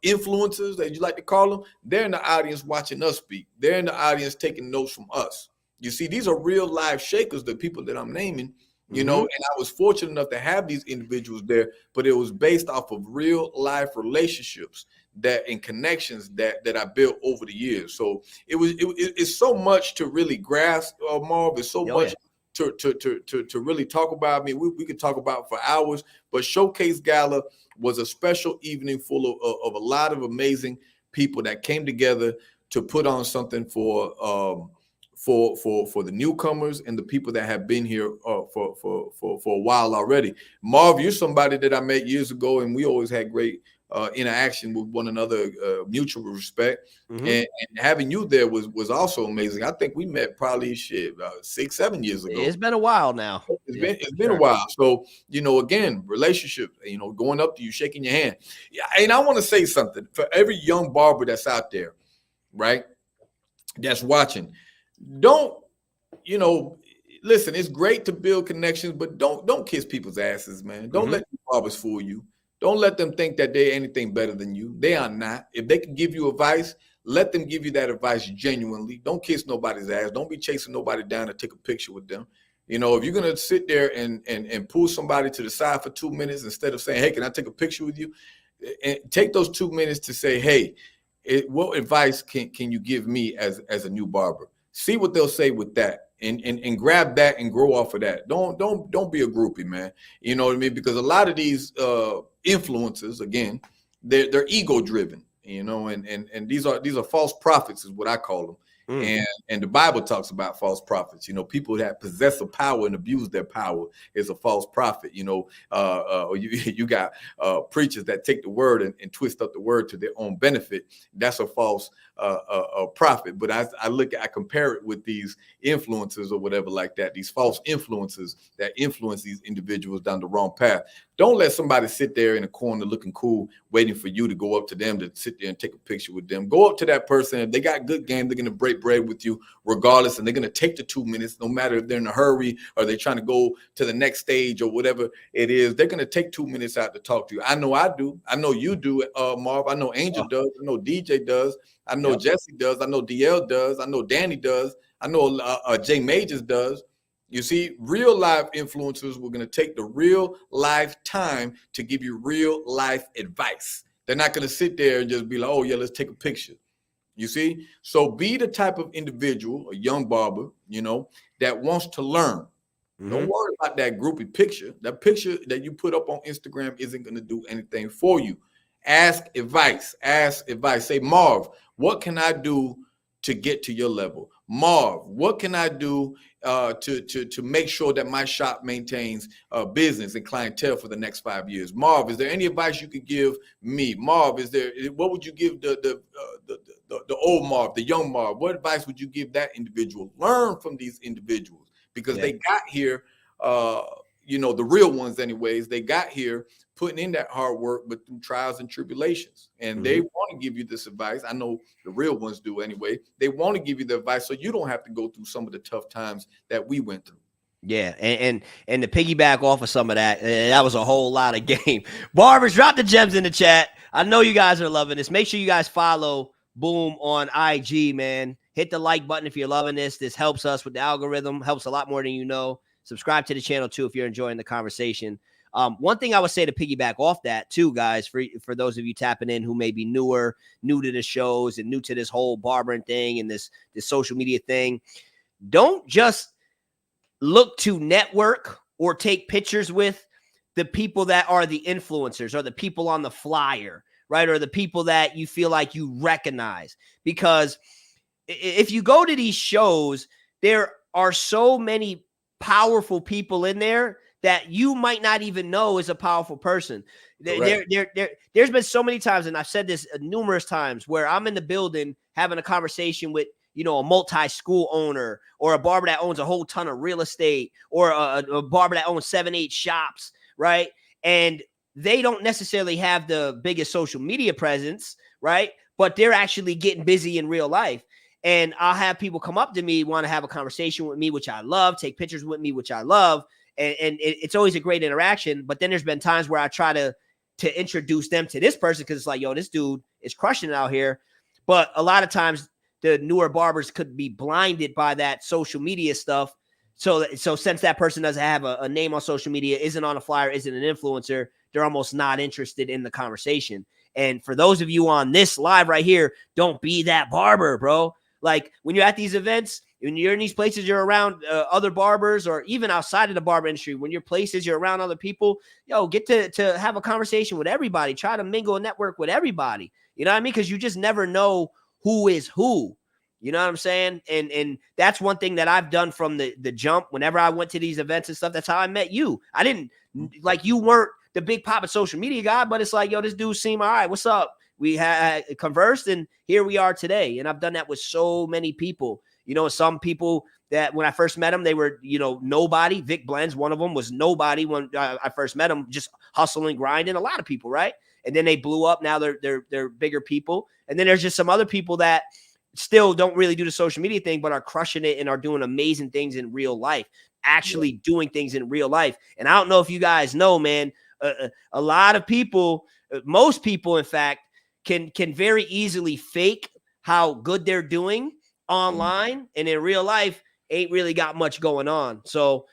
influencers, that you like to call them, they're in the audience watching us speak. They're in the audience taking notes from us. You see, these are real live shakers, the people that I'm naming, and I was fortunate enough to have these individuals there, but it was based off of real life relationships and connections that I built over the years. So it's so much to really grasp, Marv. It's so much to really talk about. I mean, we could talk about for hours, but Showcase Gala was a special evening full of a lot of amazing people that came together to put on something for the newcomers and the people that have been here for a while already. Marv, you're somebody that I met years ago, and we always had great interaction with one another, mutual respect. And having you there was also amazing. I think we met probably 6-7 years ago. It's been a while now. It's been a while. So, again, relationship, going up to you, shaking your hand. Yeah, and I want to say something for every young barber that's out there, right, that's watching. Don't, listen, it's great to build connections, but don't kiss people's asses, man. Don't let the barbers fool you. Don't let them think that they're anything better than you. They are not. If they can give you advice, let them give you that advice genuinely. Don't kiss nobody's ass. Don't be chasing nobody down to take a picture with them. If you're going to sit there and pull somebody to the side for 2 minutes instead of saying, hey, can I take a picture with you? And take those 2 minutes to say, hey, what advice can you give me as a new barber? See what they'll say with that. And grab that and grow off of that. Don't be a groupie, man. You know what I mean? Because a lot of these influencers, again, they're ego driven, and these are false prophets is what I call them. And the Bible talks about false prophets. People that possess a power and abuse their power is a false prophet. You got preachers that take the word and twist up the word to their own benefit. That's a false prophet. But I compare it with these influencers or whatever like that. These false influencers that influence these individuals down the wrong path. Don't let somebody sit there in a corner looking cool, waiting for you to go up to them to sit there and take a picture with them. Go up to that person. If they got good game, they're going to break bread with you regardless, and they're going to take the 2 minutes, no matter if they're in a hurry or they're trying to go to the next stage or whatever it is. They're going to take 2 minutes out to talk to you. I know I do. I know you do, Marv. I know Angel does. I know DJ does. I know Jesse does. I know DL does. I know Danny does. I know Jay Majors does. You see, real life influencers were going to take the real life time to give you real life advice. They're not going to sit there and just be like, oh, yeah, let's take a picture. You see? So be the type of individual, a young barber, that wants to learn. Don't worry about that groupie picture. That picture that you put up on Instagram isn't going to do anything for you. Ask advice. Ask advice. Say, Marv, what can I do to get to your level? Marv, what can I do to make sure that my shop maintains business and clientele for the next 5 years? Marv, is there any advice you could give me? Marv, what would you give the old Marv, the young Marv? What advice would you give that individual? Learn from these individuals because they got here, the real ones anyways, they got here putting in that hard work, but through trials and tribulations. And they want to give you this advice. I know the real ones do anyway. They want to give you the advice so you don't have to go through some of the tough times that we went through. Yeah, and to piggyback off of some of that, that was a whole lot of game. Barbers, drop the gems in the chat. I know you guys are loving this. Make sure you guys follow Boom on IG, man. Hit the like button if you're loving this. This helps us with the algorithm, helps a lot more than you know. Subscribe to the channel, too, if you're enjoying the conversation. One thing I would say to piggyback off that, too, guys, for those of you tapping in who may be new to the shows and new to this whole barbering thing and this social media thing, don't just look to network or take pictures with the people that are the influencers or the people on the flyer, right? Or the people that you feel like you recognize. Because if you go to these shows, there are so many powerful people in there that you might not even know is a powerful person. There's been so many times, and I've said this numerous times, where I'm in the building having a conversation with, a multi-school owner or a barber that owns a whole ton of real estate or a barber that owns 7-8 shops, right? And they don't necessarily have the biggest social media presence, right? But they're actually getting busy in real life. And I'll have people come up to me, want to have a conversation with me, which I love, take pictures with me, which I love. And it's always a great interaction. But then there's been times where I try to introduce them to this person because it's like, yo, this dude is crushing it out here. But a lot of times the newer barbers could be blinded by that social media stuff. So since that person doesn't have a name on social media, isn't on a flyer, isn't an influencer, they're almost not interested in the conversation. And for those of you on this live right here, don't be that barber, bro. Like when you're at these events, when you're in these places, you're around other barbers or even outside of the barber industry, when you're places, you're around other people, get to have a conversation with everybody, try to mingle and network with everybody. You know what I mean? Because you just never know who is who. You know what I'm saying? And that's one thing that I've done from the jump. Whenever I went to these events and stuff, that's how I met you. I didn't like you weren't the big poppin' social media guy, but it's like, yo, this dude seemed all right. What's up? We had conversed and here we are today. And I've done that with so many people. Some people that when I first met them, they were, nobody. Vic Blends, one of them, was nobody when I first met him, just hustling, grinding. A lot of people, right? And then they blew up. Now they're bigger people. And then there's just some other people that still don't really do the social media thing, but are crushing it and are doing amazing things in real life, actually doing things in real life. And I don't know if you guys know, man, a lot of people, most people, in fact, can very easily fake how good they're doing online, and in real life ain't really got much going on. So,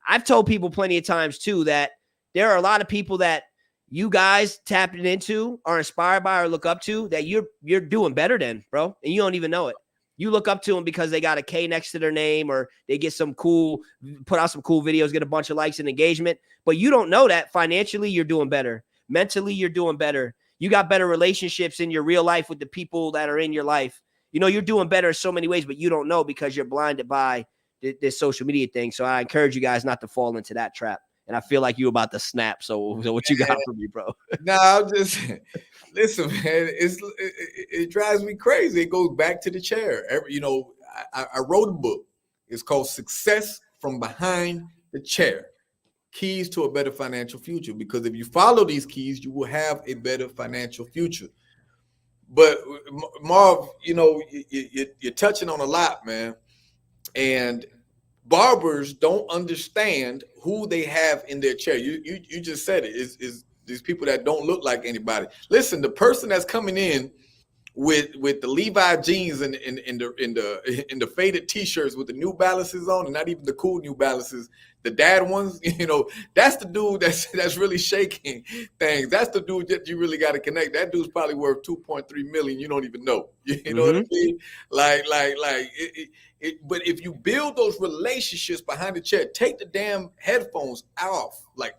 I've told people plenty of times too that there are a lot of people that you guys tapping into, are inspired by, or look up to, that you're doing better than, bro, and you don't even know it. You look up to them because they got a K next to their name, or they get put out some cool videos, get a bunch of likes and engagement, but you don't know that financially you're doing better. Mentally, you're doing better. You got better relationships in your real life with the people that are in your life. You're doing better in so many ways, but you don't know because you're blinded by this social media thing. So I encourage you guys not to fall into that trap. And I feel like you about to snap. So what you got for me, bro? No, I'm just listen, man. It drives me crazy. It goes back to the chair. I wrote a book. It's called Success from Behind the Chair: Keys to a Better Financial Future. Because if you follow these keys, you will have a better financial future. But Marv, you're touching on a lot, man. And barbers don't understand who they have in their chair. You just said it. Is these people that don't look like anybody. Listen, the person that's coming in with the Levi jeans and in the faded t-shirts with the New Balances on, and not even the cool New Balances, the dad ones, that's the dude that's really shaking things. That's the dude that you really got to connect. That dude's probably worth 2.3 million. You don't even know. You know what I mean? But if you build those relationships behind the chair, take the damn headphones off. Like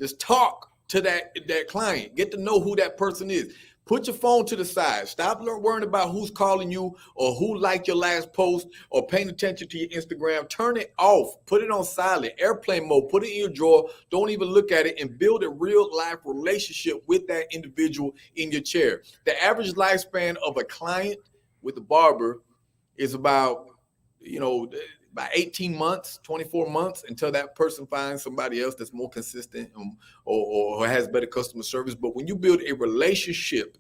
just talk to that client. Get to know who that person is. Put your phone to the side. Stop worrying about who's calling you or who liked your last post or paying attention to your Instagram. Turn it off. Put it on silent, airplane mode. Put it in your drawer. Don't even look at it, and build a real life relationship with that individual in your chair. The average lifespan of a client with a barber is about 18 months, 24 months until that person finds somebody else that's more consistent or has better customer service. But when you build a relationship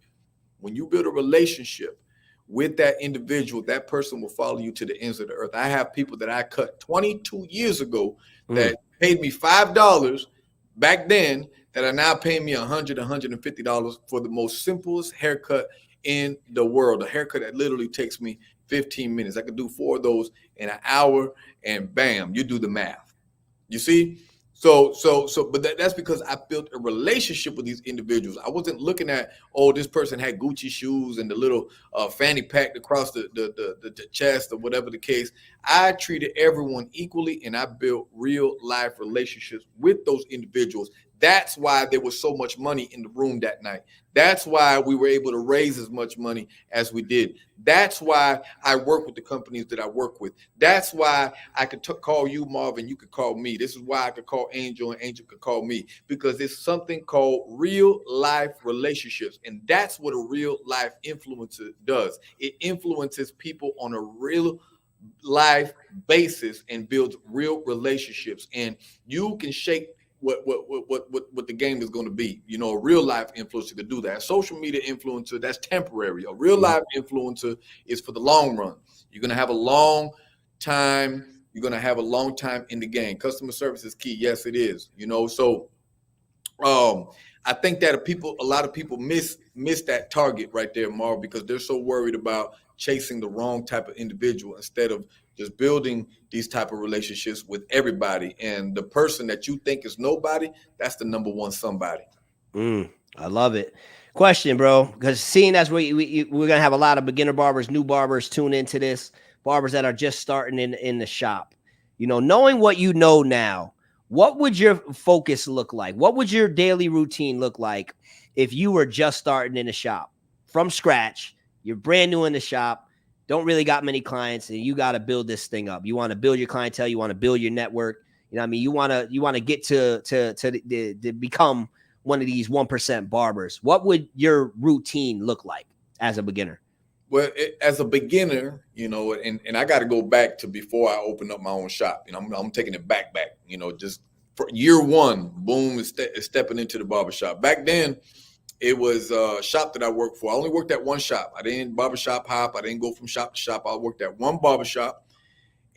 with that individual, that person will follow you to the ends of the earth. I have people that I cut 22 years ago that paid me $5 back then that are now paying me $100, $150 for the most simplest haircut in the world. A haircut that literally takes me 15 minutes. I could do 4 of those in an hour, and bam, you do the math. You see? But that's because I built a relationship with these individuals. I wasn't looking at, this person had Gucci shoes and the little fanny pack across the chest or whatever the case. I treated everyone equally, and I built real life relationships with those individuals. That's why there was so much money in the room that night. That's why we were able to raise as much money as we did. That's why I work with the companies that I work with. That's why I could call you, Marvin, you could call me. This is why I could call Angel, and Angel could call me, because it's something called real life relationships. And that's what a real life influencer does. It influences people on a real life basis and builds real relationships. And you can shake what the game is going to be. A real life influencer could do that. A social media influencer, that's temporary. A real life influencer is for the long run. You're going to have a long time. You're going to have a long time in the game. Customer service is key. Yes, it is. So I think that a lot of people miss that target right there, Marv, because they're so worried about chasing the wrong type of individual instead of just building these type of relationships with everybody. And the person that you think is nobody, that's the number one somebody. I love it. Question, bro, because seeing as we're going to have a lot of beginner barbers, new barbers tune into this, barbers that are just starting in the shop, knowing what you know now, what would your focus look like? What would your daily routine look like if you were just starting in the shop from scratch? You're brand new in the shop, don't really got many clients, and you got to build this thing up. You want to build your clientele. You want to build your network. You want to get to become one of these 1% barbers. What would your routine look like as a beginner? Well, as a beginner, and I got to go back to before I opened up my own shop. I'm taking it back. Just for year one, boom, is stepping into the barbershop. Back then, it was a shop that I worked for. I only worked at one shop. I didn't barbershop hop. I didn't go from shop to shop. I worked at one barbershop,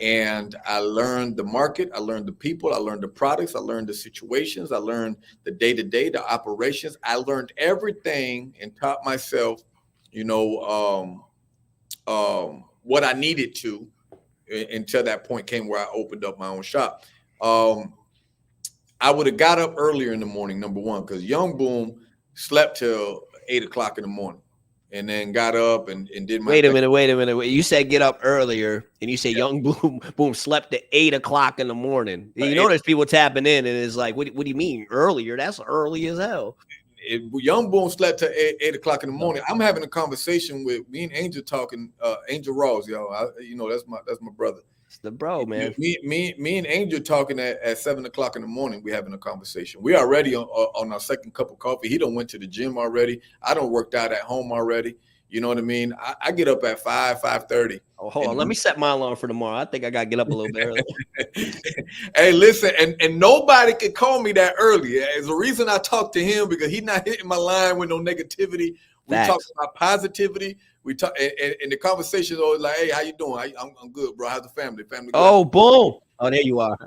and I learned the market. I learned the people. I learned the products. I learned the situations. I learned the day-to-day, the operations. I learned everything and taught myself, what I needed to until that point came where I opened up my own shop. I would have got up earlier in the morning, number one, because Young Boom slept till 8 o'clock in the morning and then got up and did my Wait a minute. You said get up earlier, and you say Young Boom slept at 8 o'clock in the morning. There's people tapping in, and it's like, what do you mean earlier? That's early as hell. Young Boom slept till 8 o'clock in the morning. I'm having a conversation with me and Angel talking, Angel Rawls, that's my brother. It's the bro, man. Me and Angel talking at 7 o'clock in the morning. We having a conversation. We already on our second cup of coffee. He done went to the gym already. I done worked out at home already. You know what I mean? I get up at 5:30. Oh, hold on. Let me set my alarm for tomorrow. I think I gotta get up a little bit early. Hey, listen, and nobody could call me that early. There's a reason I talk to him, because he's not hitting my line with no negativity. We talk about positivity. We talk, and the conversation is always like, "Hey, how you doing? I'm good, bro. How's the family? Family good?" Oh, boom! Oh, there you are.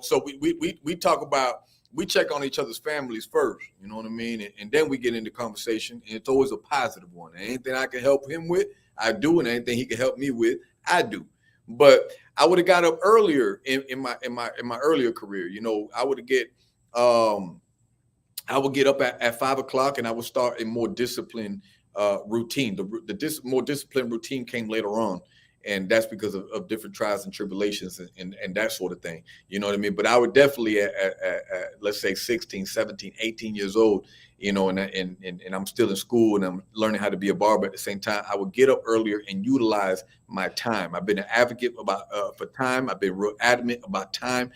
So we talk about we check on each other's families first, you know what I mean? And then we get into conversation, and it's always a positive one. Anything I can help him with, I do, and anything he can help me with, I do. But I would have got up earlier in my earlier career. You know, I would get up at 5 o'clock, and I would start a more disciplined routine. The more disciplined routine came later on. And that's because of different trials and tribulations and that sort of thing. You know what I mean? But I would definitely at let's say 16, 17, 18 years old, you know, and I'm still in school and I'm learning how to be a barber at the same time, I would get up earlier and utilize my time. I've been an advocate for time. I've been real adamant about time.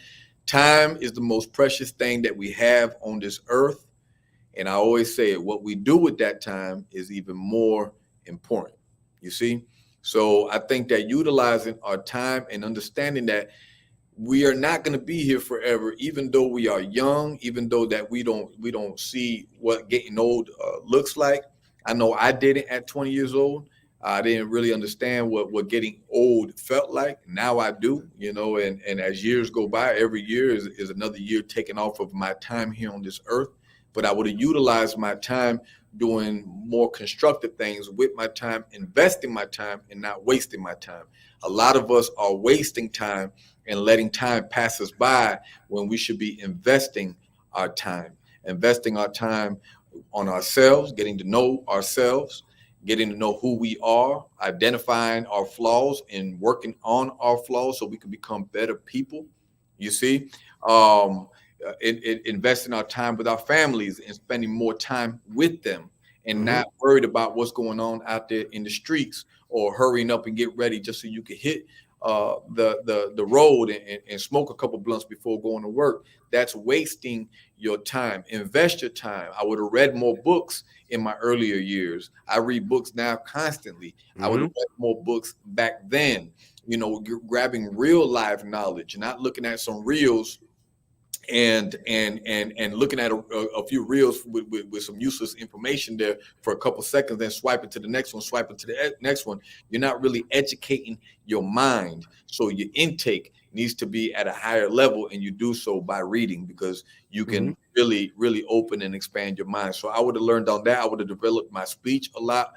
Time is the most precious thing that we have on this earth. And I always say it, what we do with that time is even more important. You see? So I think that utilizing our time and understanding that we are not going to be here forever, even though we are young, even though that we don't see what getting old looks like. I know I didn't at 20 years old. I didn't really understand what getting old felt like. Now I do, you know, and as years go by, every year is another year taken off of my time here on this earth. But I would have utilized my time doing more constructive things with my time, investing my time and not wasting my time. A lot of us are wasting time and letting time pass us by when we should be investing our time on ourselves, getting to know ourselves, getting to know who we are, identifying our flaws and working on our flaws so we can become better people. You see, investing our time with our families and spending more time with them and not worried about what's going on out there in the streets or hurrying up and get ready just so you can hit the road and smoke a couple blunts before going to work. That's wasting your time. Invest your time. I would have read more books in my earlier years. I read books now constantly. I would have read more books back then, you know, grabbing real life knowledge, not looking at some reels and looking at a few reels with some useless information there for a couple seconds, then swiping to the next one. You're not really educating your mind. So your intake needs to be at a higher level, and you do so by reading, because you can really, really open and expand your mind. So I would have learned on that. I would have developed my speech a lot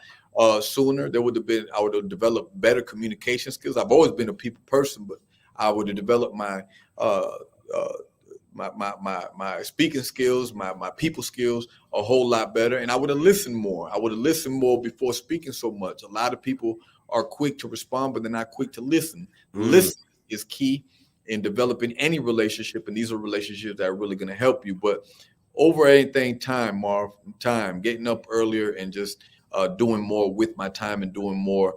sooner. I would have developed better communication skills. I've always been a people person, but I would have developed my speaking skills, my people skills a whole lot better. And I would have listened more. I would have listened more before speaking so much. A lot of people are quick to respond, but they're not quick to listen. Listen is key in developing any relationship. And these are relationships that are really going to help you. But over anything, time, getting up earlier and just doing more with my time and doing more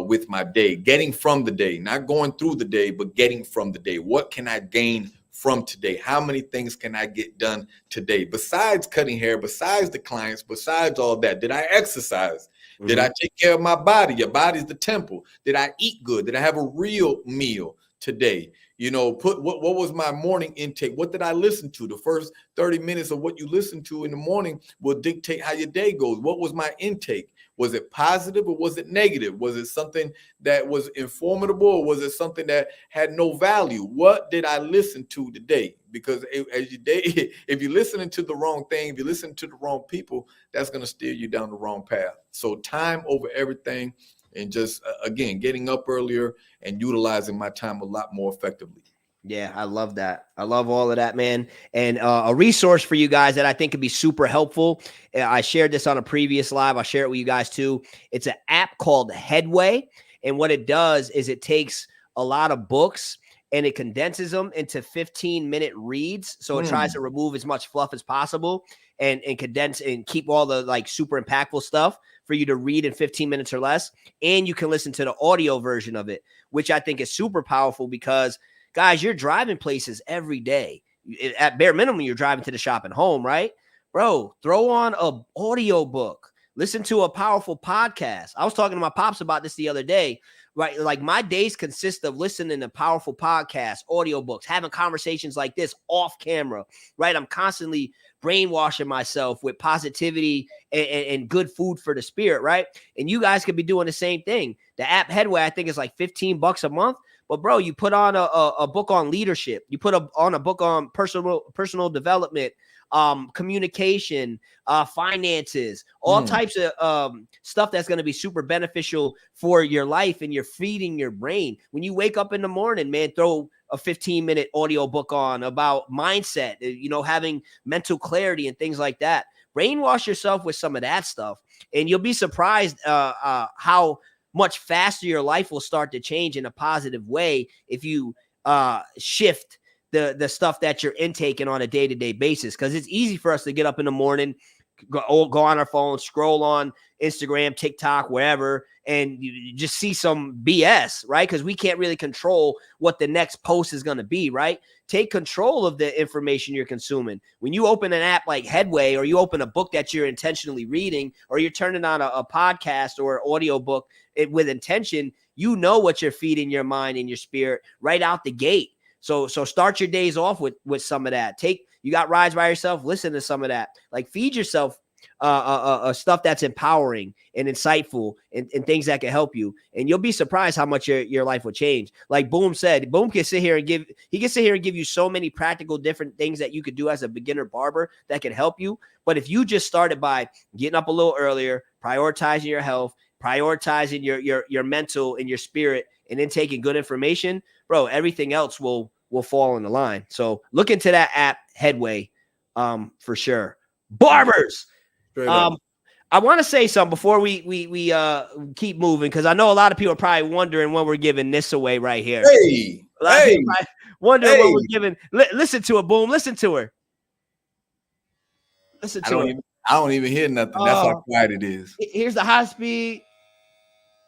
with my day, getting from the day, not going through the day, but getting from the day. What can I gain from today? How many things can I get done today? Besides cutting hair, besides the clients, besides all that, did I exercise? Did I take care of my body? Your body's the temple. Did I eat good? Did I have a real meal today? You know, what was my morning intake? What did I listen to? The first 30 minutes of what you listen to in the morning will dictate how your day goes. What was my intake? Was it positive or was it negative? Was it something that was informative, or was it something that had no value? What did I listen to today? Because if you're listening to the wrong thing, if you listen to the wrong people, that's going to steer you down the wrong path. So time over everything, and just, again, getting up earlier and utilizing my time a lot more effectively. Yeah, I love that. I love all of that, man. And a resource for you guys that I think could be super helpful. I shared this on a previous live. I'll share it with you guys too. It's an app called Headway. And what it does is it takes a lot of books and it condenses them into 15-minute reads. So it tries to remove as much fluff as possible and condense and keep all the like super impactful stuff for you to read in 15 minutes or less. And you can listen to the audio version of it, which I think is super powerful because, guys, you're driving places every day. At bare minimum, you're driving to the shop and home, right? Bro, throw on a audio book. Listen to a powerful podcast. I was talking to my pops about this the other day, right? Like my days consist of listening to powerful podcasts, audiobooks, having conversations like this off camera, right? I'm constantly brainwashing myself with positivity and good food for the spirit, right? And you guys could be doing the same thing. The app Headway, I think, is like $15 a month. But bro, you put on a book on leadership. You put on a book on personal development, communication, finances, all types of stuff that's going to be super beneficial for your life, and you're feeding your brain. When you wake up in the morning, man, throw a 15-minute audio book on about mindset, having mental clarity and things like that. Brainwash yourself with some of that stuff, and you'll be surprised how much faster your life will start to change in a positive way if you shift the stuff that you're intaking on a day-to-day basis. Because it's easy for us to get up in the morning, go on our phone, scroll on Instagram, TikTok, wherever, and you just see some BS, right? Because we can't really control what the next post is going to be, right? Take control of the information you're consuming. When you open an app like Headway, or you open a book that you're intentionally reading, or you're turning on a podcast or audio book with intention, you know what you're feeding your mind and your spirit right out the gate. So start your days off with some of that. You got rides by yourself, listen to some of that. Like, feed yourself stuff that's empowering and insightful and things that can help you. And you'll be surprised how much your life will change. Like Boom said, Boom can sit here and give you so many practical different things that you could do as a beginner barber that can help you. But if you just started by getting up a little earlier, prioritizing your health, prioritizing your mental and your spirit, and then taking good information, bro, everything else will fall in the line. So look into that app, Headway, for sure. Barbers. I want to say something before we keep moving, because I know a lot of people are probably wondering when we're giving this away right here. Hey, a lot of people wondering when we're giving. Listen to it, Boom. Listen to her. Listen to her. I don't even hear nothing. That's how quiet it is. Here's the high speed.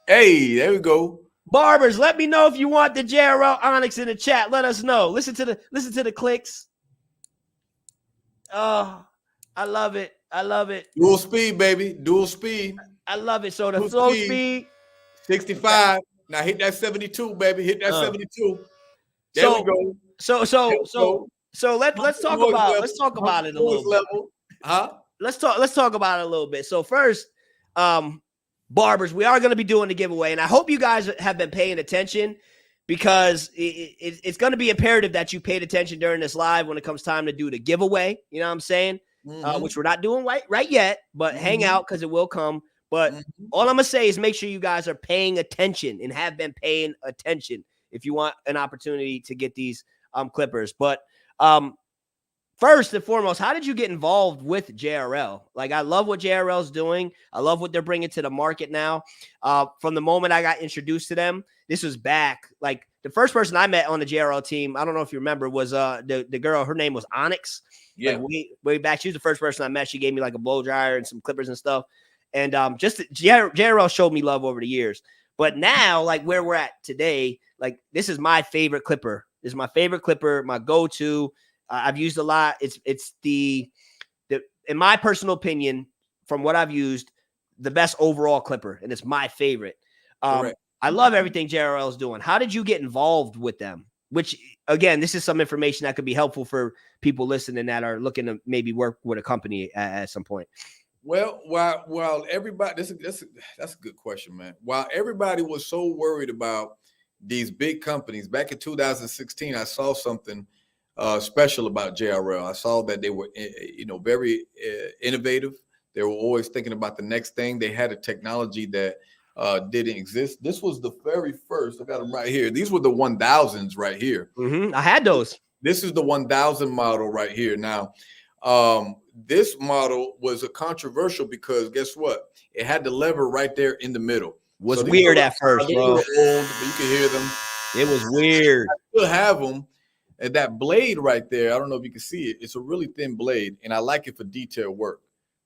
Hey, there we go. Barbers, let me know if you want the JRL Onyx in the chat. Let us know. Listen to the clicks. Oh, I love it. I love it. Dual speed, baby. Dual speed. I love it. So the flow speed. 65. Now hit that 72, baby. Hit that 72. There we go. So let's talk about it a little bit. Huh? Let's talk about it a little bit. So first, Barbers, we are going to be doing the giveaway, and I hope you guys have been paying attention, because it's going to be imperative that you paid attention during this live when it comes time to do the giveaway. You know what I'm saying? Which we're not doing right yet, but hang out, because it will come. But all I'm going to say is make sure you guys are paying attention and have been paying attention if you want an opportunity to get these clippers. But first and foremost, how did you get involved with JRL? Like, I love what JRL is doing. I love what they're bringing to the market now. From the moment I got introduced to them, this was back. Like, the first person I met on the JRL team, I don't know if you remember, was the girl. Her name was Onyx. Yeah. Like, way back. She was the first person I met. She gave me like a blow dryer and some clippers and stuff. And JRL showed me love over the years. But now, like, where we're at today, like, this is my favorite clipper. This is my favorite clipper, my go-to. I've used a lot. It's the in my personal opinion, from what I've used, the best overall clipper, and it's my favorite. I love everything JRL is doing. How did you get involved with them? Which, again, this is some information that could be helpful for people listening that are looking to maybe work with a company at some point. Well, while everybody, that's a good question, man. While everybody was so worried about these big companies, back in 2016, I saw something special about JRL. I saw that they were, very innovative. They were always thinking about the next thing. They had a technology that didn't exist. This was the very first. I got them right here. These were the 1000s right here. I had those. This is the 1000 model right here. Now, this model was a controversial because guess what? It had the lever right there in the middle. Was weird at first, bro. Old, but you can hear them. It was weird. I still have them. And that blade right there, I don't know if you can see it. It's a really thin blade, and I like it for detail work.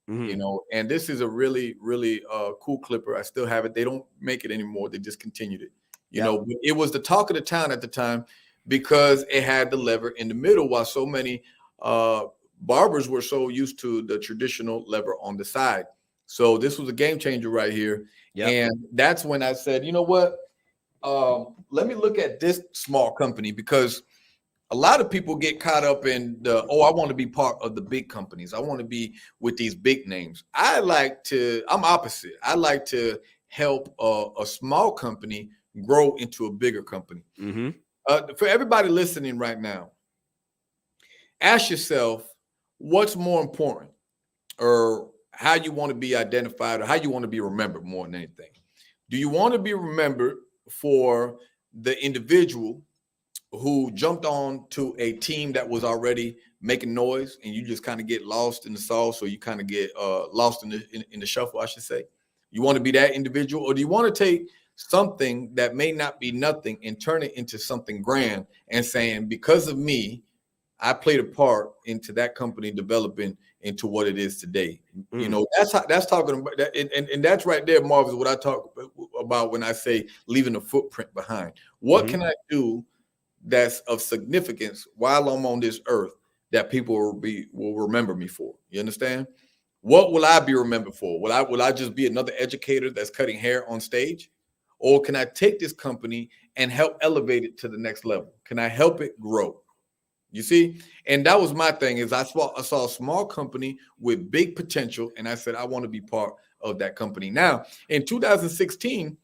And this is a really, really cool clipper. I still have it. They don't make it anymore. They discontinued it. But it was the talk of the town at the time because it had the lever in the middle, while so many barbers were so used to the traditional lever on the side. So this was a game changer right here. And that's when I said, you know what? Let me look at this small company, because a lot of people get caught up in I want to be part of the big companies. I want to be with these big names. I'm opposite. I like to help a small company grow into a bigger company. For everybody listening right now, ask yourself what's more important, or how you want to be identified, or how you want to be remembered more than anything. Do you want to be remembered for the individual who jumped on to a team that was already making noise, and you just kind of get lost in the sauce, or you kind of get lost in the shuffle, I should say? You want to be that individual, or do you want to take something that may not be nothing and turn it into something grand and saying, because of me, I played a part into that company developing into what it is today? You know, that's talking about that, and that's right there, Marv, is what I talk about when I say leaving a footprint behind. What can I do that's of significance while I'm on this earth that people will remember me for? You understand? What will I be remembered for? Will I just be another educator that's cutting hair on stage? Or can I take this company and help elevate it to the next level? Can I help it grow? You see? And that was my thing, is I saw a small company with big potential, and I said, I want to be part of that company. Now, in 2016,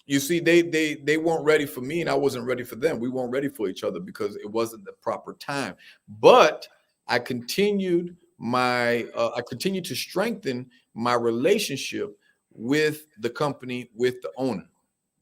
you see, they weren't ready for me, and I wasn't ready for them. We weren't ready for each other because it wasn't the proper time. But I continued to strengthen my relationship with the company, with the owner.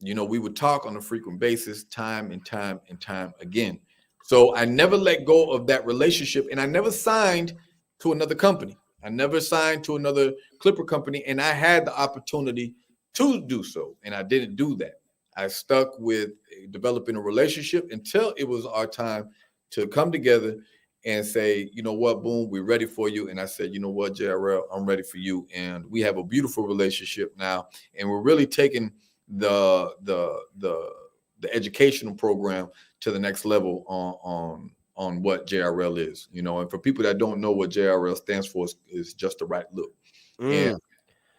You know, we would talk on a frequent basis, time and time and time again. So I never let go of that relationship, and I never signed to another company. I never signed to another clipper company, and I had the opportunity to do so, and I didn't do that. I stuck with developing a relationship until it was our time to come together and say, you know what, boom, we're ready for you. And I said, you know what, JRL, I'm ready for you. And we have a beautiful relationship now, and we're really taking the educational program to the next level on what JRL is. You know, and for people that don't know what JRL stands for, is just the right look. And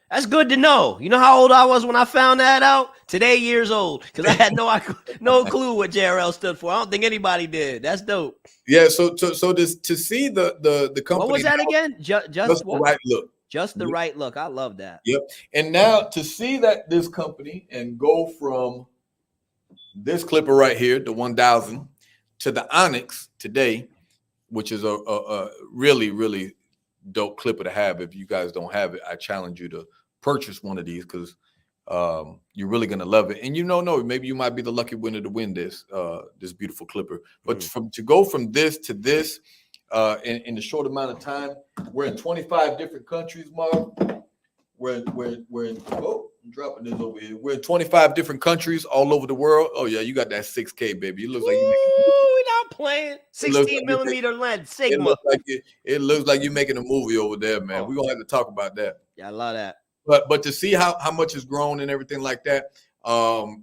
that's good to know. You know how old I was when I found that out? Today, years old, because I had no clue what JRL stood for. I don't think anybody did. That's dope. Yeah. So this, to see the company. What was that again? Just the right look. Just the right look. I love that. Yep. And now to see that this company and go from this clipper right here, the 1000, to the Onyx today, which is a really, really dope clipper to have. If you guys don't have it, I challenge you to purchase one of these, because you're really gonna love it. And you don't know, maybe you might be the lucky winner to win this beautiful clipper. But to go from this to this in the short amount of time, we're in 25 different countries, Mark. We're in, I'm dropping this over here. We're in 25 different countries all over the world. Oh yeah, you got that 6K, baby. It looks like we're not playing 16 millimeter lens Sigma. It looks like you're making a movie over there, man. We're gonna have to talk about that. Yeah, I love that. But to see how much has grown and everything like that,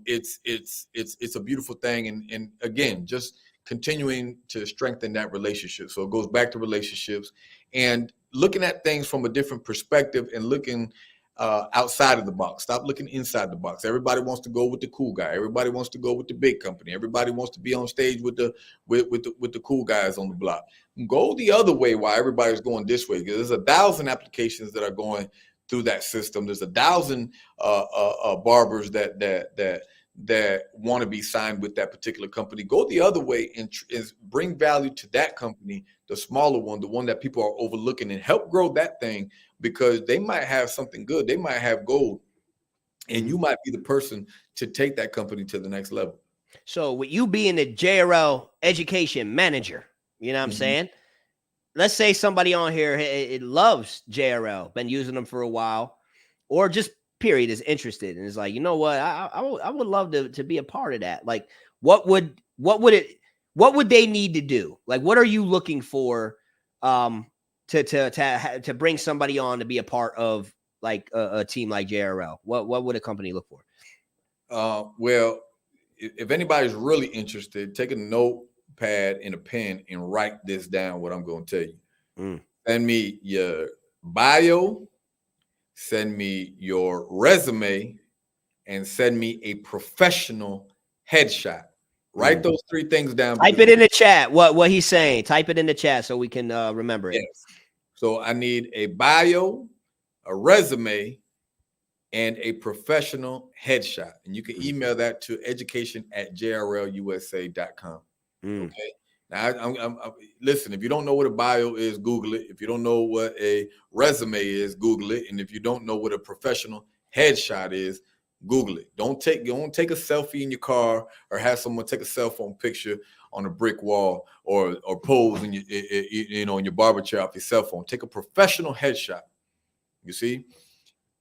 it's a beautiful thing. And again, just continuing to strengthen that relationship. So it goes back to relationships and looking at things from a different perspective, and looking outside of the box. Stop looking inside the box. Everybody wants to go with the cool guy. Everybody wants to go with the big company. Everybody wants to be on stage with the cool guys on the block. Go the other way while everybody's going this way, because there's 1,000 applications that are going through that system. There's 1,000 barbers that want to be signed with that particular company. Go the other way and bring value to that company, the smaller one, the one that people are overlooking, and help grow that thing, because they might have something good. They might have gold, and you might be the person to take that company to the next level. So with you being the JRL education manager, you know what I'm saying? Let's say somebody on here, it loves JRL, been using them for a while, or just period is interested, and is like, you know what, I would love to be a part of that. Like, what would they need to do? Like, what are you looking for to bring somebody on to be a part of like a team like JRL? What would a company look for? Well, if anybody's really interested, take a notepad and a pen and write this down, what I'm going to tell you. Send me your bio, send me your resume, and send me a professional headshot. Write those 3 things down. Type it in the chat. What he's saying. Type it in the chat so we can remember it. Yes. So I need a bio, a resume, and a professional headshot. And you can email that to education@jrlusa.com. Okay. Now, listen, if you don't know what a bio is, Google it. If you don't know what a resume is, Google it. And if you don't know what a professional headshot is, Google it. Don't take a selfie in your car or have someone take a cell phone picture on a brick wall or pose in your, in your barber chair off your cell phone. Take a professional headshot. You see?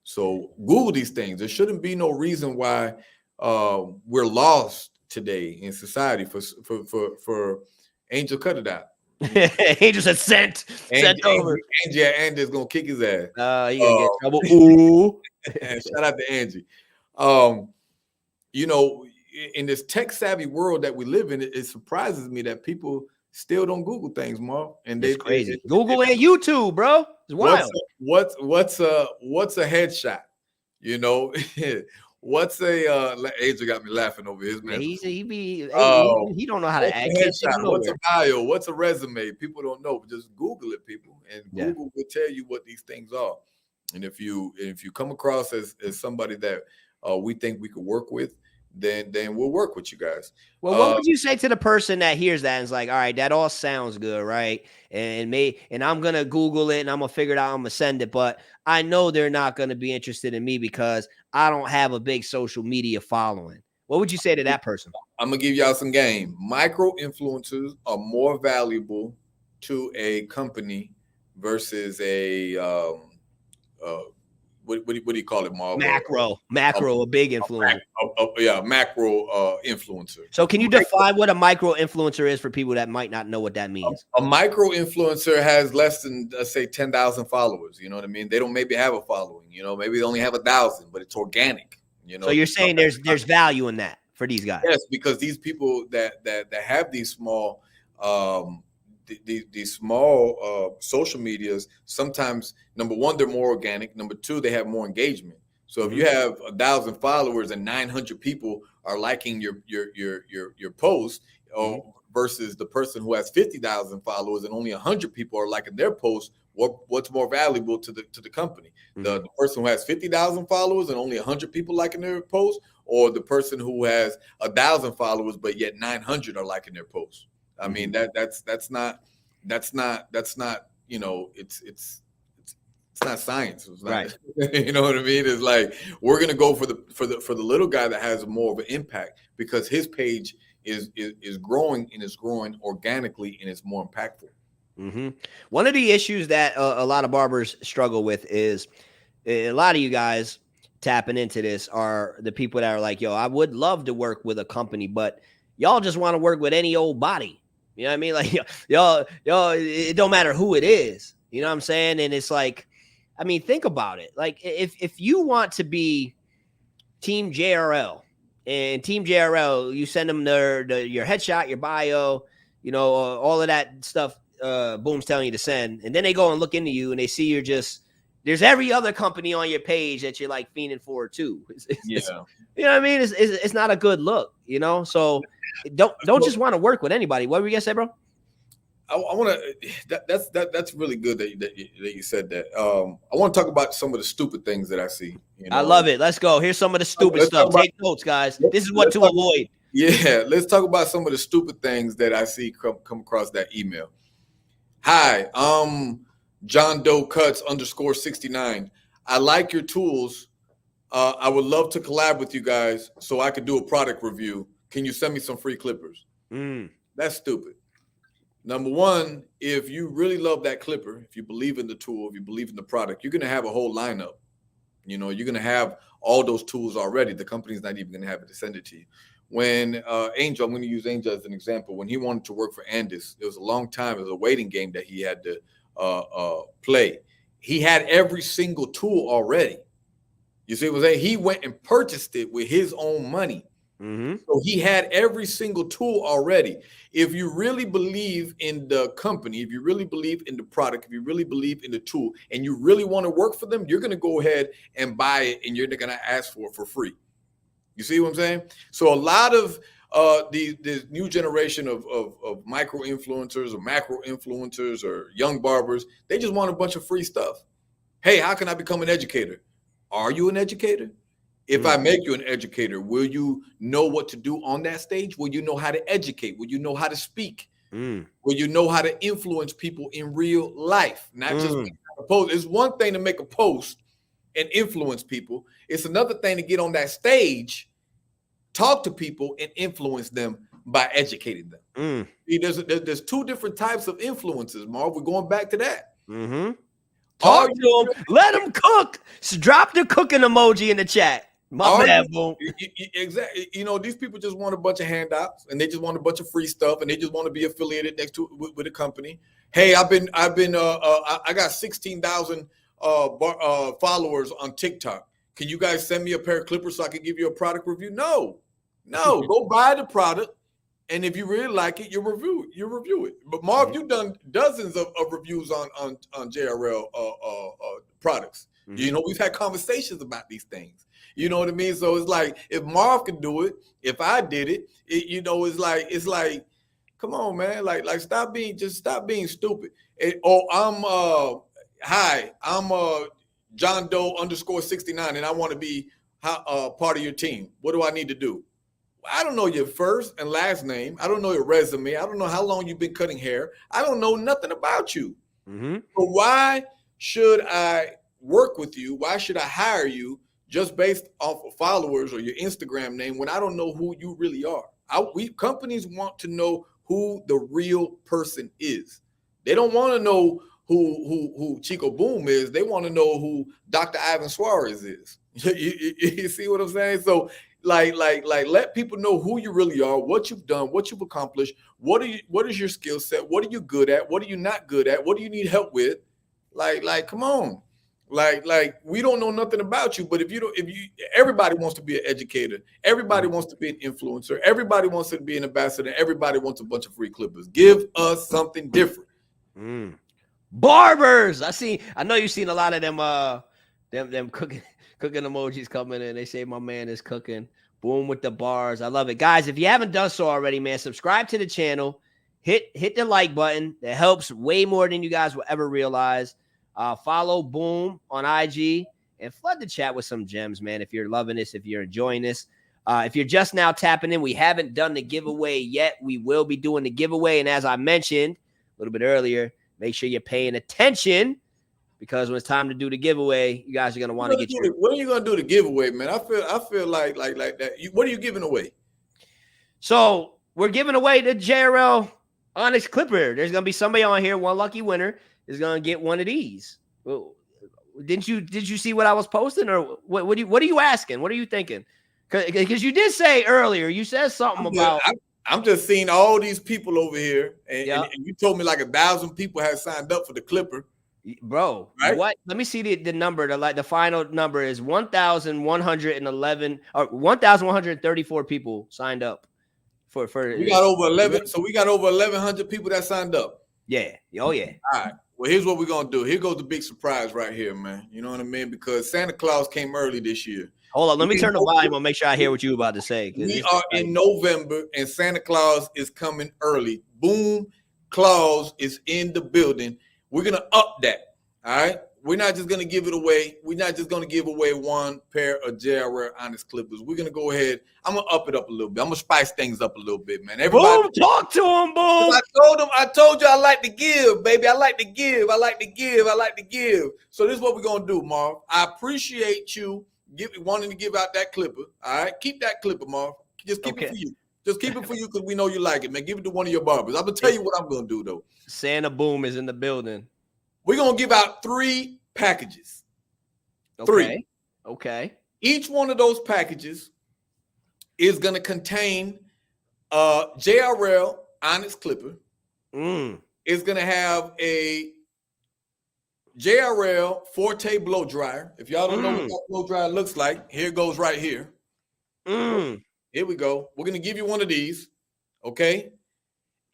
So Google these things. There shouldn't be no reason why we're lost today in society for Angel. Cut it out. Angel said sent over. Angie's gonna kick his ass. He gonna get in trouble. Ooh. Shout out to Angie. In this tech savvy world that we live in, it surprises me that people still don't Google things, Marv. And it's crazy. Google and YouTube, bro. It's wild. What's a headshot? What's a Angel got me laughing over his man. He don't know how to act. What's a bio? What's a resume? People don't know, but just Google it, people, and Google will tell you what these things are. And if you come across as somebody that we think we could work with, then we'll work with you guys. Well, what would you say to the person that hears that and is like, all right, that all sounds good, right? And I'm gonna Google it and I'm gonna figure it out, I'm gonna send it, but I know they're not gonna be interested in me because I don't have a big social media following. What would you say to that person? I'm gonna give y'all some game. Micro influencers are more valuable to a company versus a what do you call it, Marv? Macro, a big influencer. Macro influencer. So can you define what a micro influencer is for people that might not know what that means? A micro influencer has less than, let's say, 10,000 followers. You know what I mean? They don't maybe have a following. Maybe they only have 1,000, but it's organic. So you're saying there's value in that for these guys? Yes, because these people that have these small these small social medias, sometimes, number one, they're more organic. Number two, they have more engagement. So if you have 1,000 followers and 900 people are liking your post, versus the person who has 50,000 followers and only 100 people are liking their post, what's more valuable to the company? The person who has 50,000 followers and only 100 people liking their post, or the person who has 1,000 followers but yet 900 are liking their post? I mean, that's not it's not science. It's not, right. You know what I mean? It's like we're gonna go for the little guy that has more of an impact because his page is growing and is growing organically and it's more impactful. One of the issues that a lot of barbers struggle with is a lot of you guys tapping into this are the people that are like, yo, I would love to work with a company, but y'all just want to work with any old body. You know what I mean? Like y'all, it don't matter who it is. You know what I'm saying? And it's like, I mean, think about it. Like if you want to be Team JRL and Team JRL, you send them your headshot, your bio, all of that stuff. Boom's telling you to send, and then they go and look into you and they see there's every other company on your page that you're like fiending for too. You know what I mean? It's not a good look, So don't just want to work with anybody. What were you gonna say, bro? I want to. That's really good that you said that. I want to talk about some of the stupid things that I see. I love it. Let's go. Here's some of the stupid stuff. Take notes, guys. This is what to avoid. Yeah, let's talk about some of the stupid things that I see come across that email. Hi, John Doe Cuts _69. I like your tools. I would love to collab with you guys so I could do a product review. Can you send me some free clippers? That's stupid. Number one, if you really love that clipper, if you believe in the tool, if you believe in the product, you're going to have a whole lineup. You're going to have all those tools already. The company's not even going to have it to send it to you. When Angel, I'm going to use Angel as an example. When he wanted to work for Andis, it was a long time. It was a waiting game that he had to play. He had every single tool already. You see what I'm saying? He went and purchased it with his own money. So he had every single tool already. If you really believe in the company, if you really believe in the product, if you really believe in the tool, and you really want to work for them, you're going to go ahead and buy it, and you're going to ask for it for free. You see what I'm saying? So a lot of the new generation of micro influencers or macro influencers or young barbers, they just want a bunch of free stuff. Hey, how can I become an educator? Are you an educator? If I make you an educator, will you know what to do on that stage? Will you know how to educate? Will you know how to speak? Will you know how to influence people in real life? Not just make a post. It's one thing to make a post and influence people. It's another thing to get on that stage, talk to people, and influence them by educating them. See, there's two different types of influences, Marv. We're going back to that. Talk to them. Let them cook. Drop the cooking emoji in the chat. My bad, Boom. Exactly. You know, these people just want a bunch of handouts, and they just want a bunch of free stuff, and they just want to be affiliated next to with a company. Hey, I got 16,000 followers on TikTok. Can you guys send me a pair of clippers so I can give you a product review? No. Go buy the product, and if you really like it, you review it. But Marv, you've done dozens of reviews on JRL products. You know, we've had conversations about these things. You know what I mean? So it's like, if Marv can do it, if I did it, you know, it's like, come on, man, like stop being stupid. I'm John Doe _69, and I want to be part of your team. What do I need to do? I don't know your first and last name. I don't know your resume. I don't know how long you've been cutting hair. I don't know nothing about you. So why should I work with you? Why should I hire you just based off of followers or your Instagram name when I don't know who you really are? Companies want to know who the real person is. They don't want to know who Chico Boom is. They want to know who Dr. Ivan Suarez is. You see what I'm saying? So like let people know who you really are, what you've done, what you've accomplished, what is your skill set, what are you good at, what are you not good at, what do you need help with? Like come on. Like we don't know nothing about you, but everybody wants to be an educator, everybody wants to be an influencer, everybody wants to be an ambassador, everybody wants a bunch of free clippers. Give us something different. Barbers. I know you've seen a lot of them cooking emojis coming in. They say my man is cooking. Boom with the bars. I love it. Guys, if you haven't done so already, man, subscribe to the channel. Hit the like button. That helps way more than you guys will ever realize. Follow Boom on IG and flood the chat with some gems, man. If you're loving this, if you're enjoying this, if you're just now tapping in, we haven't done the giveaway yet. We will be doing the giveaway. And as I mentioned a little bit earlier, make sure you're paying attention, because when it's time to do the giveaway, you guys are going to want to get your... When are you going to do the giveaway, man? I feel like that. What are you giving away? So we're giving away the JRL Onyx Clipper. There's going to be somebody on here. One lucky winner is going to get one of these. Well, did you see what I was posting, or what are you asking? What are you thinking? Because you did say earlier, you said something about... I'm just seeing all these people over here, and you told me like 1,000 people have signed up for the Clipper. Bro, right? What? Let me see the number. The final number is 1,111 or 1,134 people signed up for. We got over 11, so we got over 1,100 people that signed up. Yeah. Oh yeah. All right. Well, here's what we're gonna do. Here goes the big surprise right here, man. You know what I mean? Because Santa Claus came early this year. Hold on, let me turn the volume on. Make sure I hear what you're about to say. We are in November, and Santa Claus is coming early. Boom, Claus is in the building. We're gonna up that. All right. We're not just gonna give it away. We're not just gonna give away one pair of JRL Honest Clippers. We're gonna go ahead. I'm gonna up it up a little bit. I'm gonna spice things up a little bit, man. Everybody, Boom, talk to him, Boom. I told you I like to give, baby. I like to give. So this is what we're gonna do, Marv. I appreciate you wanting to give out that clipper. All right. Keep that clipper, Marv. Just keep it for you. Just keep it for you, because we know you like it, man. Give it to one of your barbers. I'm gonna tell you what I'm gonna do though. Santa Boom is in the building. We're going to give out 3 packages. Okay. 3. Okay. Each one of those packages is going to contain JRL Honest Clipper. It's going to have a JRL Forte blow dryer. If y'all don't know what that blow dryer looks like, here it goes right here. Here we go. We're going to give you one of these. Okay.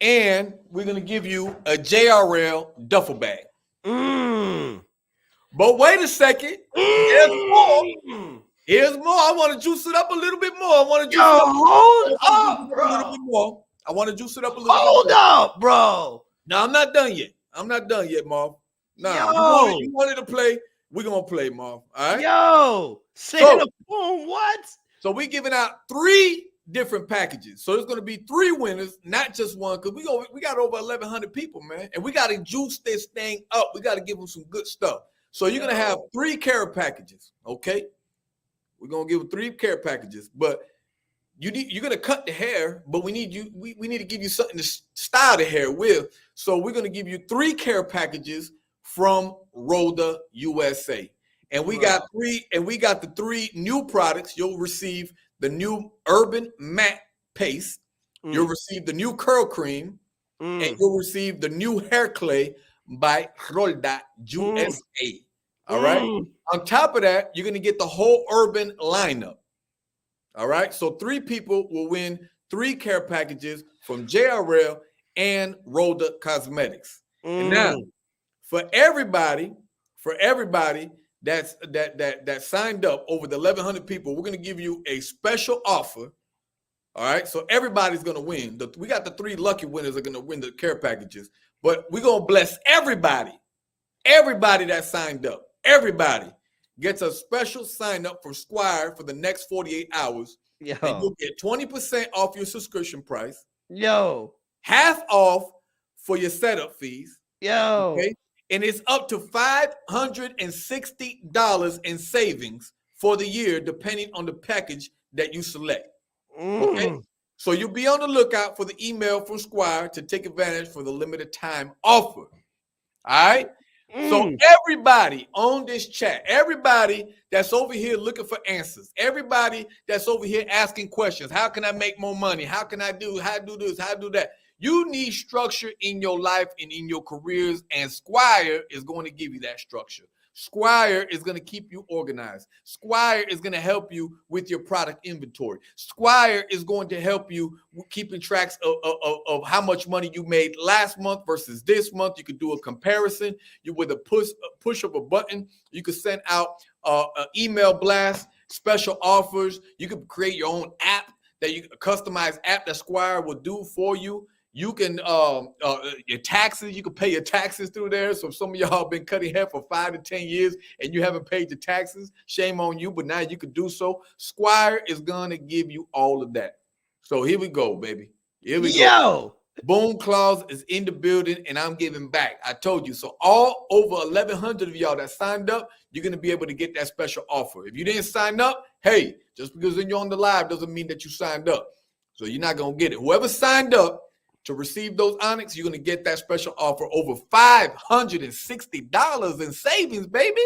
And we're going to give you a JRL duffel bag. But wait a second. There's more. Here's more. I want to juice it up a little bit more. I want to juice it up. Hold up, bro. A little bit more. I want to juice it up a little Hold bit more. up, bro. No, I'm not done yet. I'm not done yet, Marv. Nah, you wanted to play. We're gonna play, Marv. All right. Yo, Santa Boom, what? So we're giving out 3 different packages. So there's gonna be 3 winners, not just one, because we got over 1,100 people, man, and we gotta juice this thing up. We gotta give them some good stuff. So you're gonna have 3 care packages, okay? We're gonna give them 3 care packages, but you're gonna cut the hair, but we need to give you something to style the hair with. So we're gonna give you 3 care packages from Rhoda USA. And we got the 3 new products. You'll receive the new Urban Matte Paste. You'll receive the new Curl Cream. And you'll receive the new Hair Clay by Rhoda USA. All right. On top of that, you're going to get the whole Urban lineup. All right. So 3 people will win 3 care packages from JRL and Rhoda Cosmetics. And now, for everybody that signed up, over the 1,100 people, we're going to give you a special offer. All right. So everybody's going to win. We got the 3 lucky winners are going to win the care packages, but we're going to bless everybody that signed up. Everybody gets a special sign up for Squire for the next 48 hours. Yo. And you'll get 20% off your subscription price. Yo. Half off for your setup fees. Yo. Okay. And it's up to $560 in savings for the year, depending on the package that you select. Okay. So you'll be on the lookout for the email from Squire to take advantage for the limited time offer. All right. So everybody on this chat, everybody that's over here looking for answers, everybody that's over here asking questions, how can I make more money? How can I do this? How I do that? You need structure in your life and in your careers, and Squire is going to give you that structure. Squire is going to keep you organized. Squire is going to help you with your product inventory. Squire is going to help you keeping tracks of how much money you made last month versus this month. You could do a comparison. With a push of a button, you could send out an email blast, special offers. You could create your own app, a customized app that Squire will do for you. You can your taxes, you can pay your taxes through there. So some of y'all been cutting hair for 5 to 10 years and you haven't paid your taxes. Shame on you, but now you can do so. Squire is gonna give you all of that. So here we go, baby. Here we go. Boom Clause is in the building, and I'm giving back. I told you. So all over 1,100 of y'all that signed up, you're gonna be able to get that special offer. If you didn't sign up, hey, just because you're on the live doesn't mean that you signed up. So you're not gonna get it. Whoever signed up to receive those Onyx, you're going to get that special offer, over $560 in savings, baby.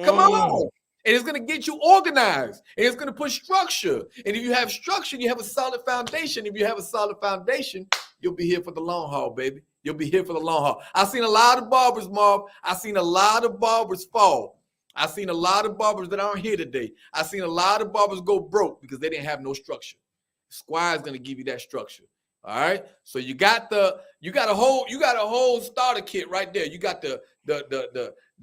Come on. And it's going to get you organized. And it's going to put structure. And if you have structure, you have a solid foundation. If you have a solid foundation, you'll be here for the long haul, baby. You'll be here for the long haul. I've seen a lot of barbers, Marv. I've seen a lot of barbers fall. I've seen a lot of barbers that aren't here today. I've seen a lot of barbers go broke because they didn't have no structure. Squire's going to give you that structure. All right. So you got a whole starter kit right there. You got the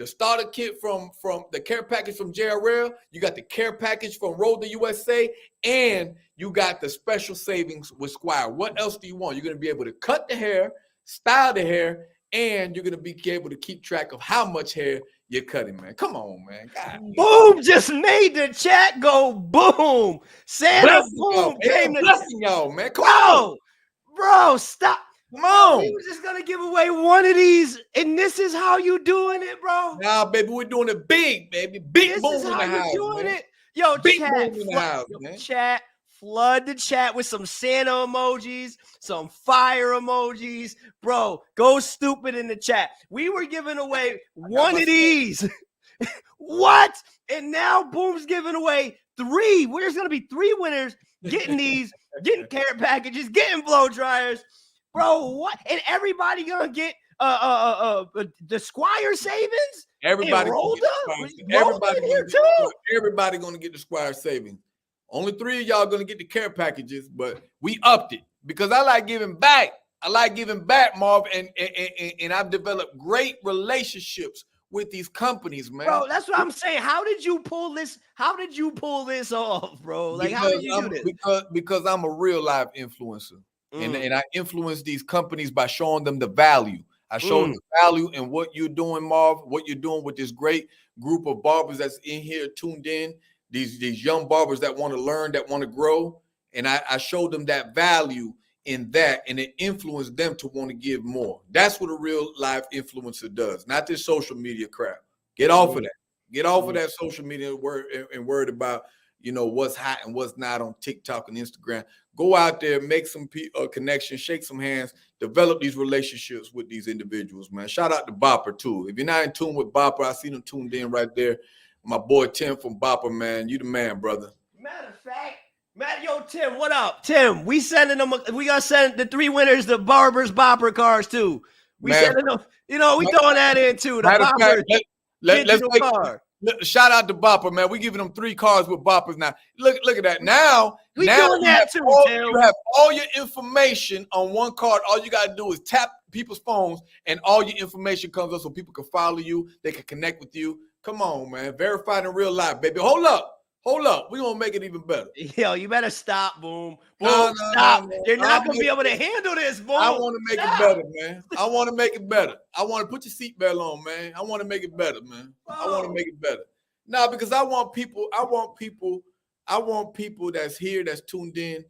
starter kit from the care package from JRL. You got the care package from Rhoda USA, and you got the special savings with Squire. What else do you want? You're going to be able to cut the hair, style the hair, and you're going to be able to keep track of how much hair you're cutting, man. Come on, man. God, boom just made the chat go boom. Santa Boom came to blessing y'all, man. Come on. Bro, stop. Come on. We were just going to give away one of these, and this is how you doing it, bro? Nah, baby, we're doing it big, baby. Big boom in the house, doing man. it. Yo, big boom in the house, man. Chat, flood the chat with some Santa emojis, some fire emojis. Bro, go stupid in the chat. We were giving away one of these. What? And now Boom's giving away 3. There's going to be 3 winners getting these, getting care packages, getting blow dryers. Bro, what? And everybody going to get the Squire savings? Everybody Everybody going to get the Squire savings. Only 3 of y'all going to get the care packages, but we upped it because I like giving back. I like giving back, Marv, and I've developed great relationships with these companies, man. Bro, that's what I'm saying. How did you pull this? How did you pull this off, bro? Like, how did you do this? Because I'm a real live influencer, and I influence these companies by showing them the value. I showed them the value in what you're doing, Marv, what you're doing with this great group of barbers that's in here tuned in, these young barbers that want to learn, that want to grow. And I showed them that value in that, and it influenced them to want to give more. That's what a real life influencer does, not this social media crap. Get off of that. Get off of that social media and worried about, what's hot and what's not on TikTok and Instagram. Go out there, make some connections, shake some hands, develop these relationships with these individuals, man. Shout out to Bopper, too. If you're not in tune with Bopper, I see them tuned in right there. My boy Tim from Bopper, man. You the man, brother. Matter of fact, yo, Tim, what up? Tim, we gonna send the 3 winners the Barbers Bopper cards, too. We sending them, we throwing that in, too. The Boppers. Let's shout out to Bopper, man. We giving them 3 cards with Boppers now. Look at that. Now doing that too, Tim. You have all your information on one card. All you gotta do is tap people's phones, and all your information comes up so people can follow you. They can connect with you. Come on, man. Verified in real life, baby. Hold up. We're gonna make it even better. Yo, you better stop, Boom. Boom, stop. No. You're not gonna be able to handle this, Boom. I want to make it better, man. I want to make it better. I want to put your seatbelt on, man. I want to make it better, man. I want to make it better. Now, because I want people that's here, that's tuned in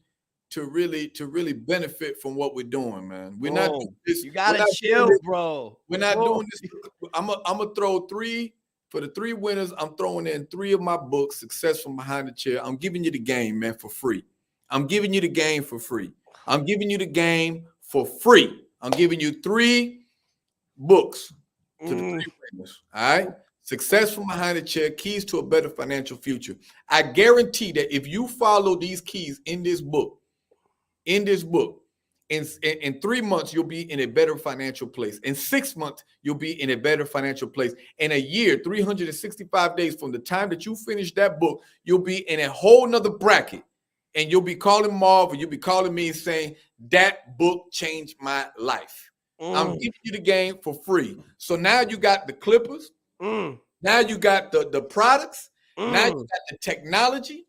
to really benefit from what we're doing, man. We're not doing this. You gotta chill, bro. We're not doing this. I'm gonna throw 3. For the 3 winners, I'm throwing in 3 of my books, Success from Behind the Chair. I'm giving you the game, man, for free. I'm giving you the game for free. I'm giving you the game for free. I'm giving you 3 books to the 3 winners. All right? Success from Behind the Chair, Keys to a Better Financial Future. I guarantee that if you follow these keys in this book, in 3 months, you'll be in a better financial place. In 6 months, you'll be in a better financial place. In a year, 365 days from the time that you finish that book, you'll be in a whole nother bracket. And you'll be calling Marv, or you'll be calling me and saying, that book changed my life. I'm giving you the game for free. So now you got the clippers. Now you got the products. Now you got the technology.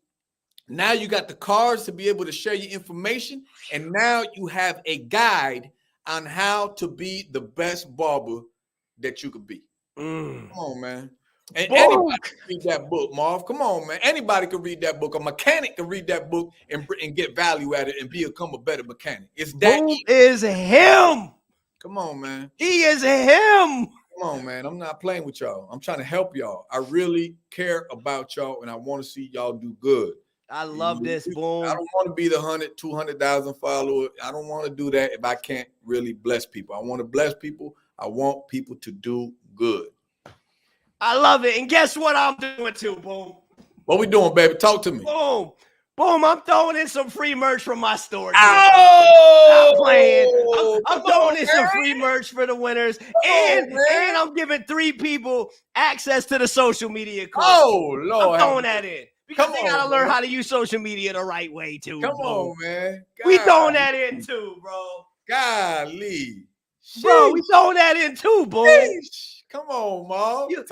Now you got the cards to be able to share your information. And now you have a guide on how to be the best barber that you could be. Come on, man. And anybody can read that book, Marv. Come on, man. Anybody can read that book. A mechanic can read that book and get value at it and become a better mechanic. It's that Boom is him. Come on, man. He is him. Come on, man. I'm not playing with y'all. I'm trying to help y'all. I really care about y'all, and I want to see y'all do good. I love this, Boom. I don't want to be the 100, 200,000 followers. I don't want to do that if I can't really bless people. I want to bless people. I want people to do good. I love it. And guess what I'm doing too, Boom? What we doing, baby? Talk to me. Boom. I'm throwing in some free merch from my store. Oh! Stop playing. I'm throwing in some free merch for the winners. And I'm giving 3 people access to the social media course. Oh, Lord. I'm throwing that in. Because they got to learn how to use social media the right way, too. Come on, man. We throwing that in, too, bro. Golly. Bro, we throwing that in, too, boy. Come on, Marv. You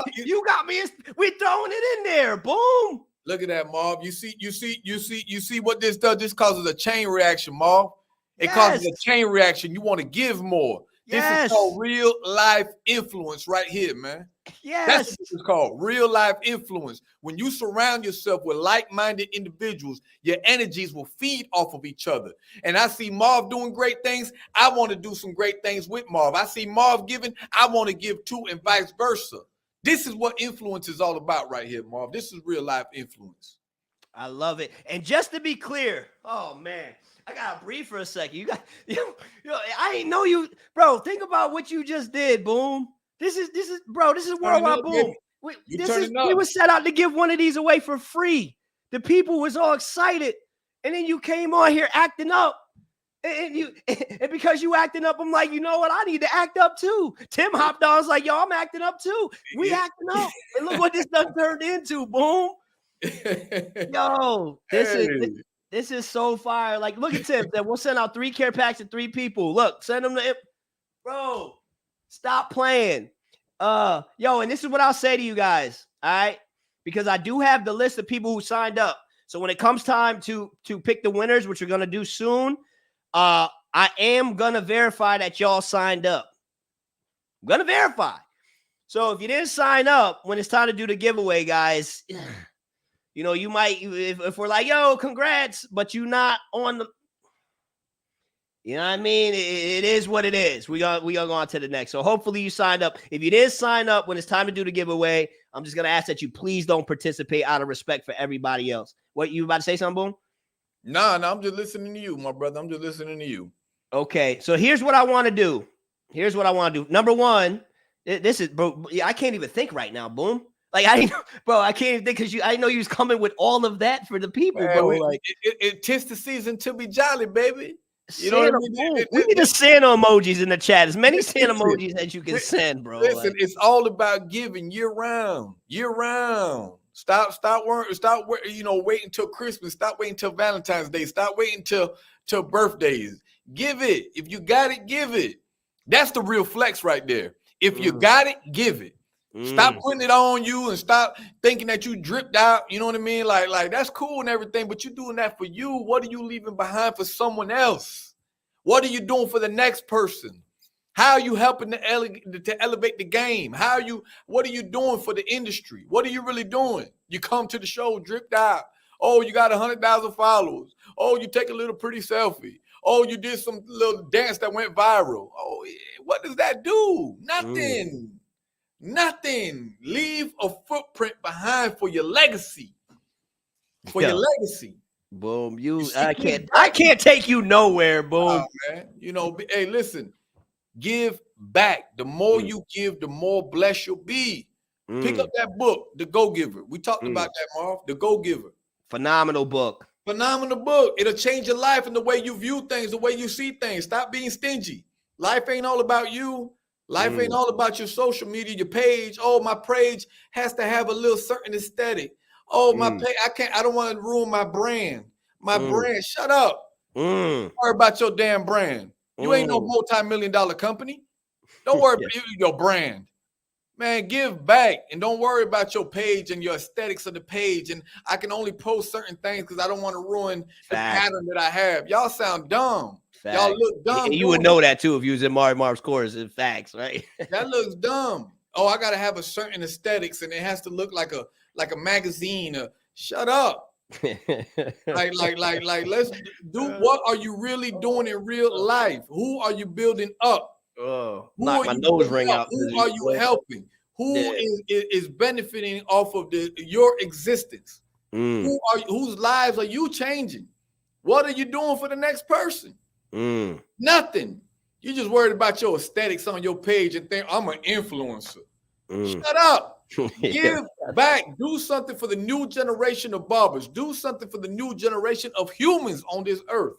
got me. We throwing it in there. Boom. Look at that, Marv. You see what this does? This causes a chain reaction, Marv. It causes a chain reaction. You want to give more. This is called real life influence right here, man. Yes. That's what this is called, real life influence. When you surround yourself with like-minded individuals, your energies will feed off of each other. And I see Marv doing great things. I want to do some great things with Marv. I see Marv giving. I want to give too, and vice versa. This is what influence is all about right here, Marv. This is real life influence. I love it. And just to be clear, oh, man. I gotta breathe for a second. I ain't know you, bro. Think about what you just did, Boom. This is worldwide, Boom. We was set out to give one of these away for free. The people was all excited, and then you came on here acting up, and because you acting up, I'm like, you know what? I need to act up too. Tim hopped on, was like, yo, I'm acting up too. We acting up, and look what this done turned into, Boom. Yo, This is so fire. Like, look at Tim. We'll send out 3 care packs to 3 people. Look, send them to bro. Stop playing. Yo, and this is what I'll say to you guys. All right. Because I do have the list of people who signed up. So when it comes time to pick the winners, which we're gonna do soon, I am gonna verify that y'all signed up. I'm going to verify. So if you didn't sign up when it's time to do the giveaway, guys, you know, you might, if we're like, yo, congrats, but you're not on the, you know what I mean? It is what it is. We are go on to the next. So hopefully you signed up. If you didn't sign up when it's time to do the giveaway, I'm just going to ask that you please don't participate out of respect for everybody else. What, you about to say something, Boom? No, I'm just listening to you, my brother. I'm just listening to you. Okay, so here's what I want to do. Number one, this is, bro, I can't even think right now, Boom. Like, I can't even think because I know you was coming with all of that for the people, Man, bro. Like, it 'tis the season to be jolly, baby. You know what I mean? We need the Santa emojis in the chat. As many Santa emojis as you can send, bro. Listen, it's all about giving year round. Stop waiting till Christmas. Stop waiting till Valentine's Day. Stop waiting till birthdays. Give it. If you got it, give it. That's the real flex right there. If you got it, give it. Stop putting it on you and stop thinking that you dripped out. You know what I mean? Like that's cool and everything, but you're doing that for you. What are you leaving behind for someone else? What are you doing for the next person? How are you helping to elevate the game? What are you doing for the industry? What are you really doing? You come to the show dripped out. Oh, you got 100,000 followers. Oh, you take a little pretty selfie. Oh, you did some little dance that went viral. Oh, what does that do? Nothing. Nothing. Leave a footprint behind for your legacy. Your legacy. Boom. I can't take you nowhere, Boom. Oh, man. You know, hey, listen. Give back. The more you give, the more blessed you'll be. Pick up that book, The Go-Giver. We talked about that, Marv. The Go-Giver. Phenomenal book. It'll change your life and the way you view things, the way you see things. Stop being stingy. Life ain't all about you. Life ain't all about your social media, your page. Oh, my page has to have a little certain aesthetic. Oh, my page, I don't want to ruin my brand. My brand, shut up. Don't worry about your damn brand. You ain't no multi-million-dollar company. Don't worry about your brand. Man, give back and don't worry about your page and your aesthetics of the page. And I can only post certain things because I don't want to ruin the pattern that I have. Y'all sound dumb. Y'all look dumb. You would know that too if you was in Marv's course. In facts, right? That looks dumb. Oh, I gotta have a certain aesthetics and it has to look like a magazine. Shut up. like let's do what are you really doing in real life? Who are you building up? Oh, knock my nose ring out. Who are you helping? Who is benefiting off of your existence? Whose lives are you changing? What are you doing for the next person? Nothing. You just worried about your aesthetics on your page and think I'm an influencer. Shut up. Give back. Do something for the new generation of barbers. Do something for the new generation of humans on this earth.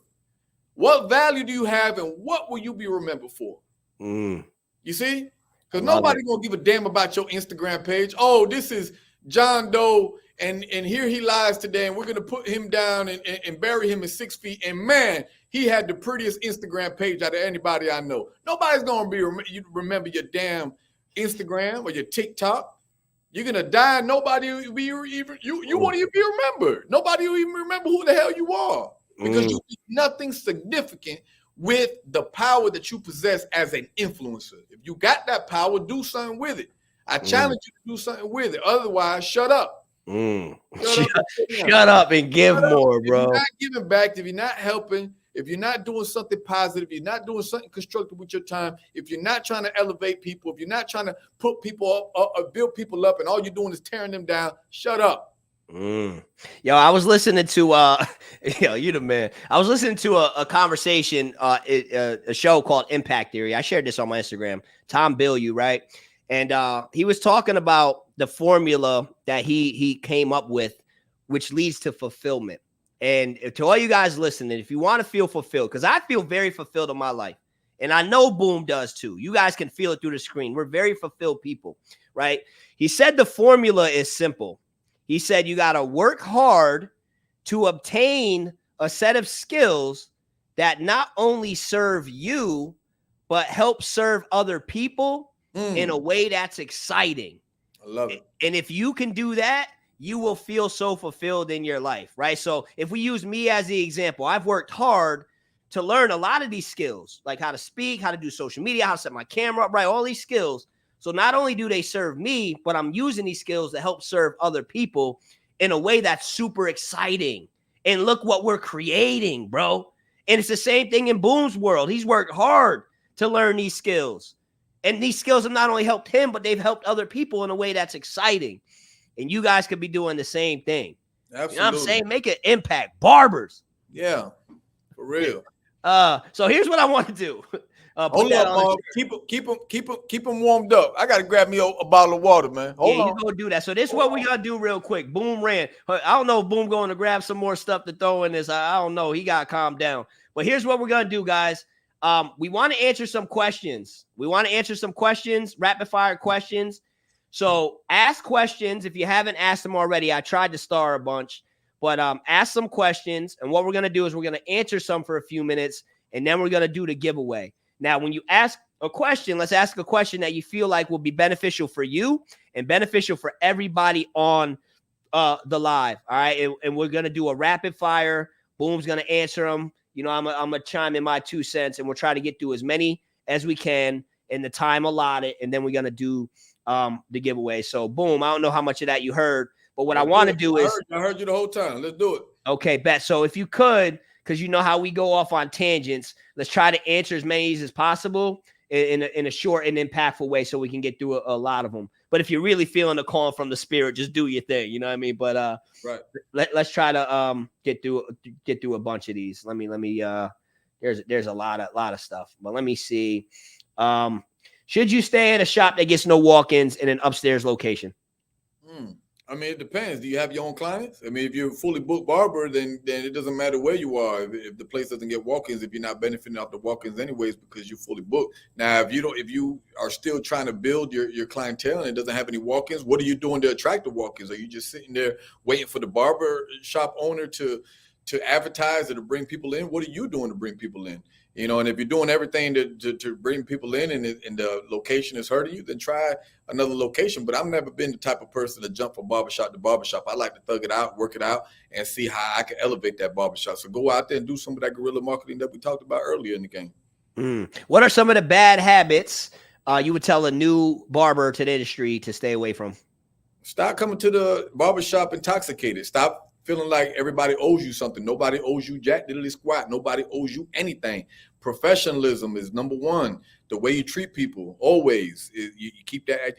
What value do you have and what will you be remembered for? You see? Because nobody's going to give a damn about your Instagram page. Oh, this is John Doe, and here he lies today, and we're going to put him down and bury him in 6 feet. And, man, he had the prettiest Instagram page out of anybody I know. Nobody's going to remember your damn Instagram or your TikTok. You're going to die, and nobody will be you won't even be remembered. Nobody will even remember who the hell you are because you did nothing significant with the power that you possess as an influencer. If you got that power, do something with it. I challenge you to do something with it. Otherwise, shut up. Shut up and give more, bro. If you're not giving back, if you're not helping, if you're not doing something positive, if you're not doing something constructive with your time, if you're not trying to elevate people, if you're not trying to put people up or build people up and all you're doing is tearing them down, shut up. Yo, I was listening to you the man. I was listening to a conversation, a show called Impact Theory. I shared this on my Instagram. Tom Bilyeu, right? And he was talking about the formula that he came up with, which leads to fulfillment. And to all you guys listening, if you want to feel fulfilled, because I feel very fulfilled in my life, and I know Boom does too. You guys can feel it through the screen. We're very fulfilled people, right? He said the formula is simple. He said you got to work hard to obtain a set of skills that not only serve you, but help serve other people in a way that's exciting. I love it. And if you can do that, you will feel so fulfilled in your life, right? So if we use me as the example, I've worked hard to learn a lot of these skills, like how to speak, how to do social media, how to set my camera up right, all these skills. So not only do they serve me, but I'm using these skills to help serve other people in a way that's super exciting. And look what we're creating, bro. And it's the same thing in Boom's world. He's worked hard to learn these skills. And these skills have not only helped him, but they've helped other people in a way that's exciting. And you guys could be doing the same thing. Absolutely. You know what I'm saying? Make an impact. Barbers. Yeah, for real. So here's what I want to do. Hold up, Bob. Keep them warmed up. I gotta grab me a bottle of water, man. Hold on. You go do that. So this is what we gotta do real quick. Boom ran. I don't know if Boom going to grab some more stuff to throw in this. I don't know. He got calmed down. But here's what we're gonna do, guys. We want to answer some questions. Rapid fire questions. So ask questions if you haven't asked them already. I tried to star a bunch, but ask some questions. And what we're gonna do is we're gonna answer some for a few minutes, and then we're gonna do the giveaway. Now, when you ask a question, let's ask a question that you feel like will be beneficial for you and beneficial for everybody on the live. All right. And we're going to do a rapid fire. Boom's going to answer them. You know, I'm going to chime in my 2 cents, and we'll try to get through as many as we can in the time allotted. And then we're going to do the giveaway. So, Boom, I don't know how much of that you heard, but what I want to do is. I heard you the whole time. Let's do it. Okay, bet. So if you could, because you know how we go off on tangents, let's try to answer as many as possible in a short and impactful way so we can get through a lot of them. But if you're really feeling the call from the spirit, just do your thing. You know what I mean? But right. Let's try to get through a bunch of these. Let me there's a lot of stuff. But let me see. Should you stay at a shop that gets no walk-ins in an upstairs location? I mean, it depends. Do you have your own clients? I mean, if you're a fully booked barber, then it doesn't matter where you are. If the place doesn't get walk-ins, if you're not benefiting off the walk-ins anyways because you're fully booked. Now, if you are still trying to build your clientele and it doesn't have any walk-ins, what are you doing to attract the walk-ins? Are you just sitting there waiting for the barber shop owner to advertise or to bring people in? What are you doing to bring people in? You know, and if you're doing everything to bring people in and the location is hurting you, then try another location. But I've never been the type of person to jump from barbershop to barbershop. I like to thug it out, work it out, and see how I can elevate that barbershop. So go out there and do some of that guerrilla marketing that we talked about earlier in the game. What are some of the bad habits you would tell a new barber to the industry to stay away from? Stop coming to the barbershop intoxicated. Stop feeling like everybody owes you something. Nobody owes you jack diddly squat. Nobody owes you anything. Professionalism is number one. The way you treat people, always. You keep that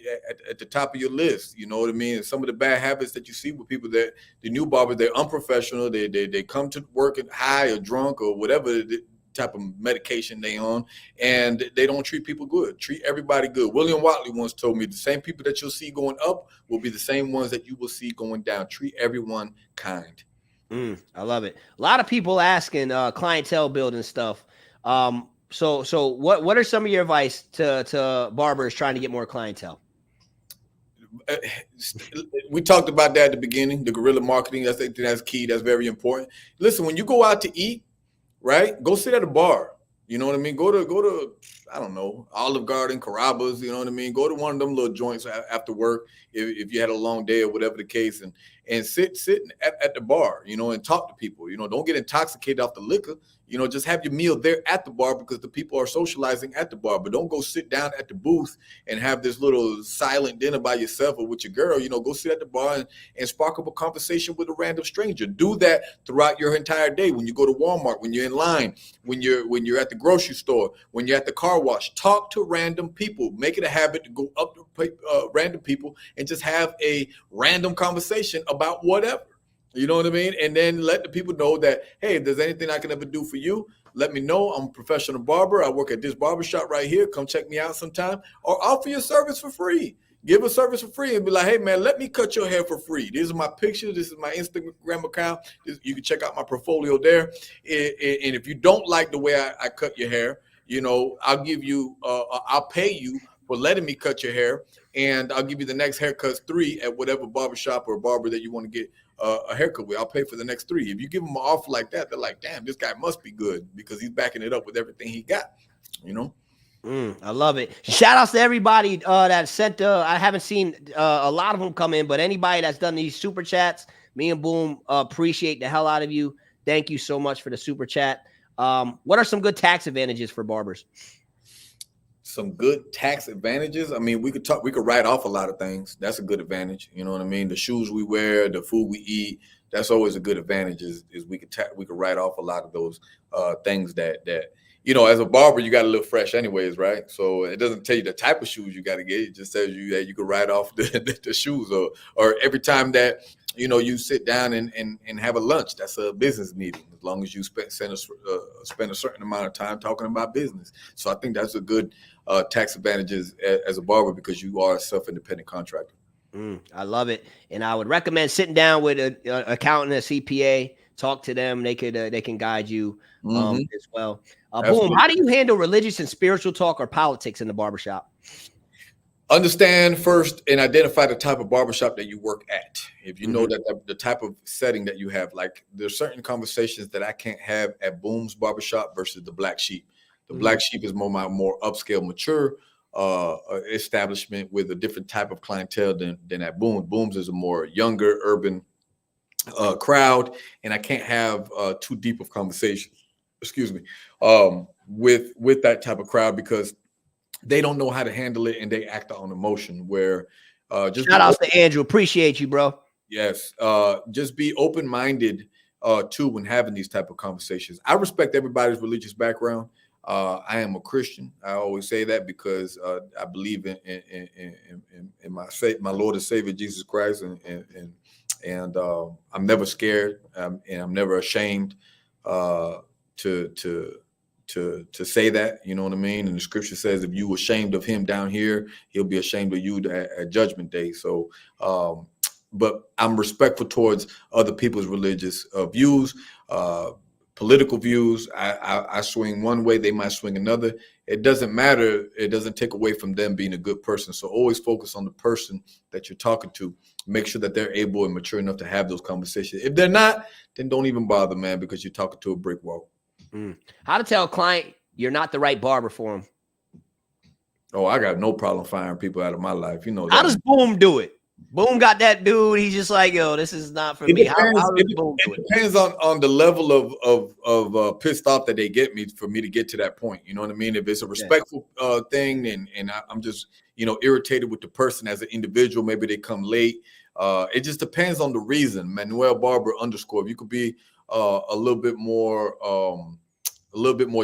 at the top of your list. You know what I mean? And some of the bad habits that you see with people, that the new barbers, they're unprofessional. They come to work high or drunk or whatever the type of medication they on, and they don't treat people good. Treat everybody good. William Watley once told me the same people that you'll see going up will be the same ones that you will see going down. Treat everyone kind. I love it. A lot of people asking clientele building stuff. So what are some of your advice to barbers trying to get more clientele? We talked about that at the beginning, the guerrilla marketing. I think that's key. That's very important. Listen, when you go out to eat, right, go sit at a bar. You know what I mean? Go to I don't know, Olive Garden, Carrabba's, you know what I mean? Go to one of them little joints after work if you had a long day or whatever the case, and sit at the bar, you know, and talk to people. You know, don't get intoxicated off the liquor. You know, just have your meal there at the bar because the people are socializing at the bar. But don't go sit down at the booth and have this little silent dinner by yourself or with your girl. You know, go sit at the bar and spark up a conversation with a random stranger. Do that throughout your entire day. When you go to Walmart, when you're in line, when you're at the grocery store, when you're at the car wash, talk to random people. Make it a habit to go up to random people and just have a random conversation about whatever. You know what I mean? And then let the people know that, hey, if there's anything I can ever do for you, let me know. I'm a professional barber. I work at this barbershop right here. Come check me out sometime. Or offer your service for free. Give a service for free and be like, hey, man, let me cut your hair for free. These are my pictures. This is my Instagram account. You can check out my portfolio there. And if you don't like the way I cut your hair, you know, I'll pay you for letting me cut your hair. And I'll give you the next haircuts 3 at whatever barbershop or barber that you want to get a haircut with. I'll pay for the next 3. If you give them an offer like that, they're like, damn, this guy must be good because he's backing it up with everything he got, you know? I love it. Shout outs to everybody that sent, I haven't seen a lot of them come in, but anybody that's done these super chats, me and Boom appreciate the hell out of you. Thank you so much for the super chat. What are some good tax advantages for barbers? Some good tax advantages. I mean, we could write off a lot of things. That's a good advantage. You know what I mean? The shoes we wear, the food we eat, that's always a good advantage is we could write off a lot of those things that as a barber, you got to look fresh anyways, right? So it doesn't tell you the type of shoes you got to get. It just tells you that you could write off the shoes or every time that, you sit down and have a lunch, that's a business meeting, as long as you spend a certain amount of time talking about business. So I think that's a good tax advantages as a barber because you are a self-independent contractor. I love it. And I would recommend sitting down with an accountant, a CPA, talk to them. They can guide you as well. Boom. How do you handle religious and spiritual talk or politics in the barbershop? Understand first and identify the type of barbershop that you work at. If you know that the type of setting that you have, like there's certain conversations that I can't have at Boom's barbershop versus the Black Sheep. The Black Sheep is more upscale, mature establishment with a different type of clientele than at Boom's. Boom's is a more younger, urban crowd, and I can't have too deep of conversation. Excuse me, with that type of crowd because they don't know how to handle it and they act on emotion. Where just shout out to Andrew, appreciate you, bro. Yes, just be open-minded too when having these type of conversations. I respect everybody's religious background. I am a Christian. I always say that because I believe in my Lord and Savior Jesus Christ, and I'm never scared, and I'm never ashamed to say that, you know what I mean? And the scripture says, if you ashamed of him down here, he'll be ashamed of you at judgment day. So, but I'm respectful towards other people's religious views, political views. I swing one way, they might swing another. It doesn't matter. It doesn't take away from them being a good person. So always focus on the person that you're talking to. Make sure that they're able and mature enough to have those conversations. If they're not, then don't even bother, man, because you're talking to a brick wall. How to tell a client you're not the right barber for him? Oh, I got no problem firing people out of my life. You know that. How does Boom do it? Boom got that dude. He's just like, yo, this is not for me. How does Boom do it? It depends on the level of pissed off that they get me for me to get to that point. You know what I mean? If it's a respectful thing and I'm just, irritated with the person as an individual, maybe they come late. It just depends on the reason. Manuel Barber _ if you could be a little bit more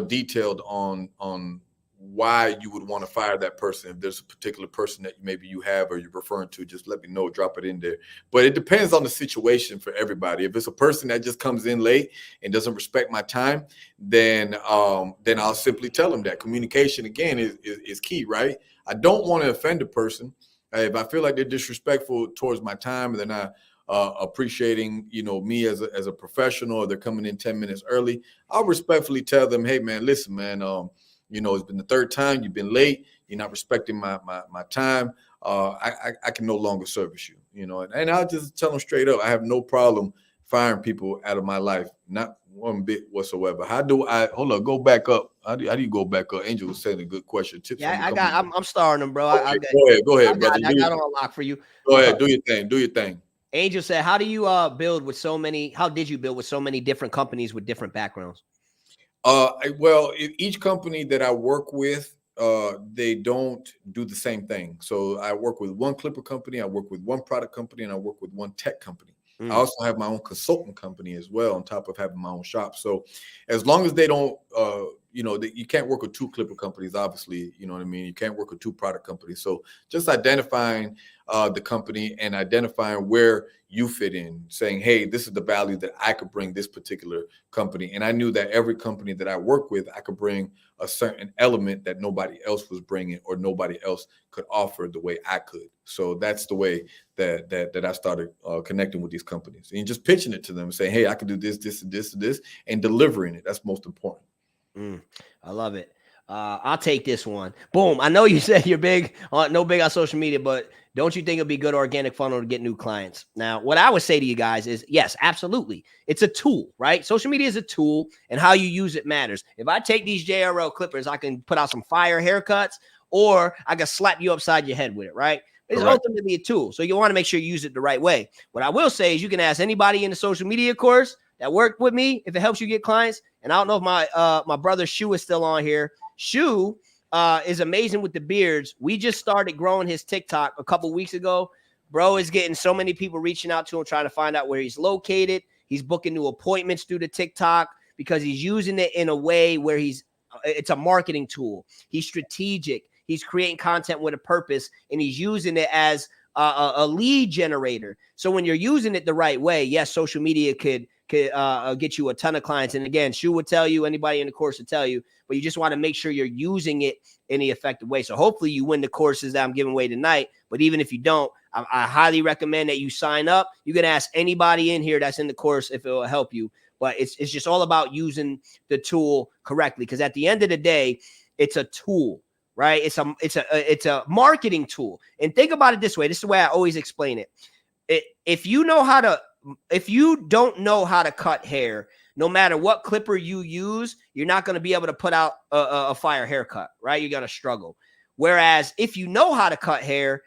detailed on why you would want to fire that person. If there's a particular person that maybe you have or you're referring to, just let me know, drop it in there. But it depends on the situation for everybody. If it's a person that just comes in late and doesn't respect my time, then I'll simply tell them that. Communication, again, is key, right? I don't want to offend a person. If I feel like they're disrespectful towards my time and they're not appreciating, me as a professional, or they're coming in 10 minutes early, I'll respectfully tell them, hey man, listen, man, it's been the third time you've been late. You're not respecting my time. I can no longer service you, and I'll just tell them straight up. I have no problem firing people out of my life. Not one bit whatsoever. How do I, go back up? How do you go back up? Angel was saying a good question. Tips. Yeah, I'm starring them, bro. Okay, go ahead, brother. I got on lock for you. Go ahead. Do your thing. Angel said, how did you build with so many different companies with different backgrounds? Well, each company that I work with, they don't do the same thing. So I work with one clipper company, I work with one product company, and I work with one tech company. I also have my own consultant company as well, on top of having my own shop. So as long as they don't, you can't work with two clipper companies, obviously, you know what I mean? You can't work with two product companies. So just identifying the company and identifying where you fit in, saying, hey, this is the value that I could bring this particular company. And I knew that every company that I work with, I could bring a certain element that nobody else was bringing or nobody else could offer the way I could. So that's the way that I started connecting with these companies and just pitching it to them, saying, hey, I can do this, this, and this, and this, and delivering it. That's most important. I love it. I'll take this one. Boom. I know you said you're big on social media, but don't you think it'd be good organic funnel to get new clients? Now, what I would say to you guys is, yes, absolutely. It's a tool, right? Social media is a tool, and how you use it matters. If I take these JRL clippers, I can put out some fire haircuts, or I can slap you upside your head with it, right? It's ultimately a tool. So you want to make sure you use it the right way. What I will say is you can ask anybody in the social media course, that worked with me, if it helps you get clients. And I don't know if my brother Shu is still on here. Shu is amazing with the beards. We just started growing his TikTok a couple weeks ago. Bro is getting so many people reaching out to him, trying to find out where he's located. He's booking new appointments through the TikTok because he's using it in a way where it's a marketing tool. He's strategic. He's creating content with a purpose, and he's using it as a lead generator. So when you're using it the right way, yes, social media could get you a ton of clients. And again, Shu would tell you, anybody in the course would tell you, but you just want to make sure you're using it in the effective way. So hopefully you win the courses that I'm giving away tonight. But even if you don't, I highly recommend that you sign up. You can ask anybody in here that's in the course if it will help you. But it's just all about using the tool correctly, because at the end of the day, it's a tool, right? It's a marketing tool. And think about it this way. This is the way I always explain it. If you don't know how to cut hair, no matter what clipper you use, you're not going to be able to put out a fire haircut, right? You're going to struggle. Whereas if you know how to cut hair,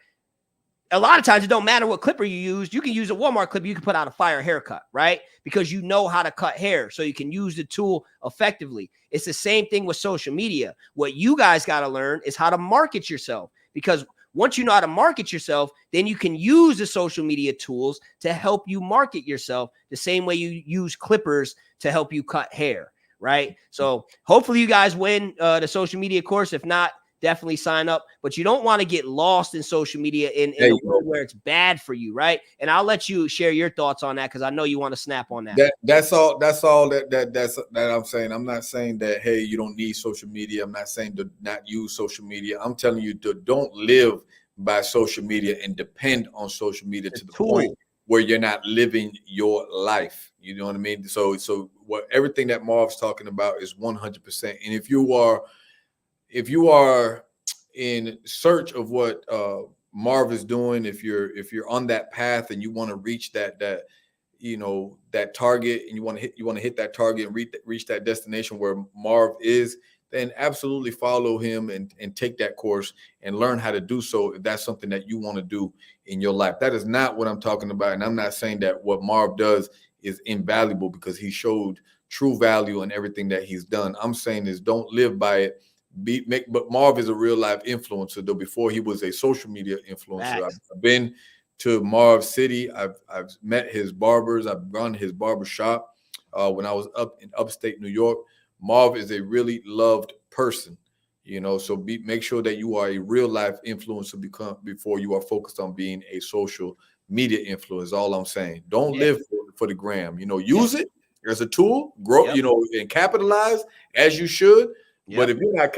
a lot of times it don't matter what clipper you use. You can use a Walmart clipper. You can put out a fire haircut, right? Because you know how to cut hair, so you can use the tool effectively. It's the same thing with social media. What you guys got to learn is how to market yourself, because once you know how to market yourself, then you can use the social media tools to help you market yourself the same way you use clippers to help you cut hair, right? So hopefully you guys win the social media course. If not, definitely sign up. But you don't want to get lost in social media in a world where it's bad for you, right? And I'll let you share your thoughts on that, because I know you want to snap on that. That's all that I'm saying. I'm not saying that, hey, you don't need social media. I'm not saying to not use social media. I'm telling you to don't live by social media and depend on social media to the point where you're not living your life. You know what I mean? So what everything that Marv's talking about is 100%. And if you are in search of what Marv is doing, if you're on that path and you want to reach that target, and you want to hit that target and reach that destination where Marv is, then absolutely follow him and take that course and learn how to do so if that's something that you want to do in your life. That is not what I'm talking about. And I'm not saying that what Marv does is invaluable, because he showed true value in everything that he's done. I'm saying is don't live by it. But Marv is a real life influencer, though. Before he was a social media influencer, I've been to Marv City. I've met his barbers. I've run his barber shop when I was up in upstate New York. Marv is a really loved person, So make sure that you are a real life influencer before you are focused on being a social media influencer. All I'm saying. Don't live for the gram. Use it as a tool, grow. And capitalize as you should. But if you're not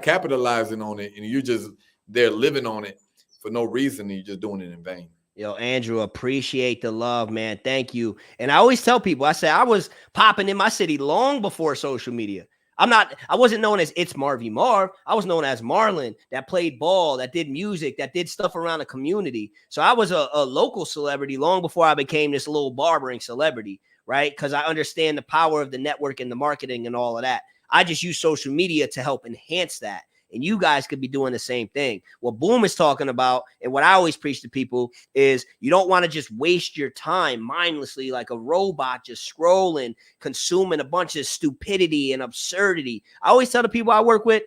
capitalizing on it and you're just there living on it for no reason, you're just doing it in vain. Yo, Andrew, appreciate the love, man. Thank you. And I always tell people, I say I was popping in my city long before social media. I wasn't known as It's Marvy Marv. I was known as Marlon, that played ball, that did music, that did stuff around the community. So I was a local celebrity long before I became this little barbering celebrity, right? Because I understand the power of the network and the marketing and all of that. I just use social media to help enhance that. And you guys could be doing the same thing. What Boom is talking about, and what I always preach to people, is you don't want to just waste your time mindlessly like a robot, just scrolling, consuming a bunch of stupidity and absurdity. I always tell the people I work with,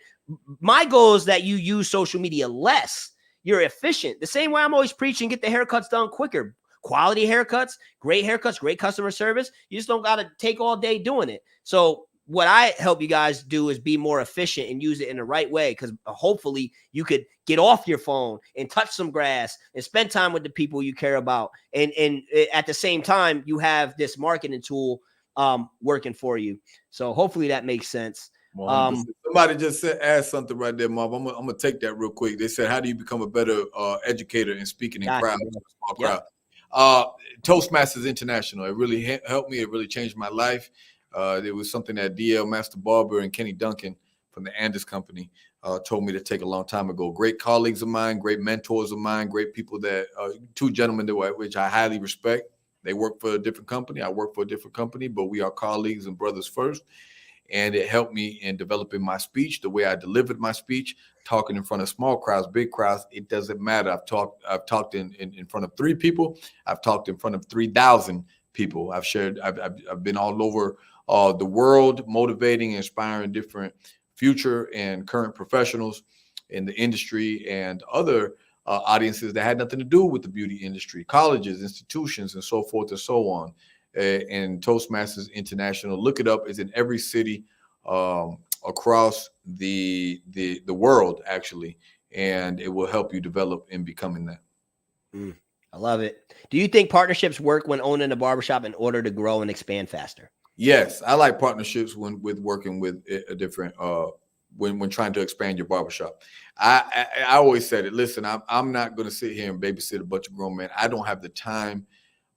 my goal is that you use social media less. You're efficient. The same way I'm always preaching, get the haircuts done quicker. Quality haircuts, great customer service. You just don't got to take all day doing it. So what I help you guys do is be more efficient and use it in the right way, because hopefully you could get off your phone and touch some grass and spend time with the people you care about. And at the same time, you have this marketing tool working for you. So hopefully that makes sense. Somebody just asked something right there, Marv. I'm gonna take that real quick. They said, how do you become a better educator in speaking in crowds? Small crowd. Toastmasters International. It really helped me. It really changed my life. It was something that DL Master Barber and Kenny Duncan from the Andes Company told me to take a long time ago. Great colleagues of mine, great mentors of mine, great people that two gentlemen which I highly respect. They work for a different company. I work for a different company, but we are colleagues and brothers first. And it helped me in developing my speech, the way I delivered my speech, talking in front of small crowds, big crowds. It doesn't matter. I've talked in front of 3 people. I've talked in front of 3,000 people. I've been all over the world, motivating, inspiring different future and current professionals in the industry and other audiences that had nothing to do with the beauty industry, colleges, institutions, and so forth and so on. And Toastmasters International, look it up. It's in every city across the world, actually, and it will help you develop in becoming that. I love it. Do you think partnerships work when owning a barbershop in order to grow and expand faster? Yes, I like partnerships when with working with a different when trying to expand your barbershop. I always said it. Listen, I'm not going to sit here and babysit a bunch of grown men. I don't have the time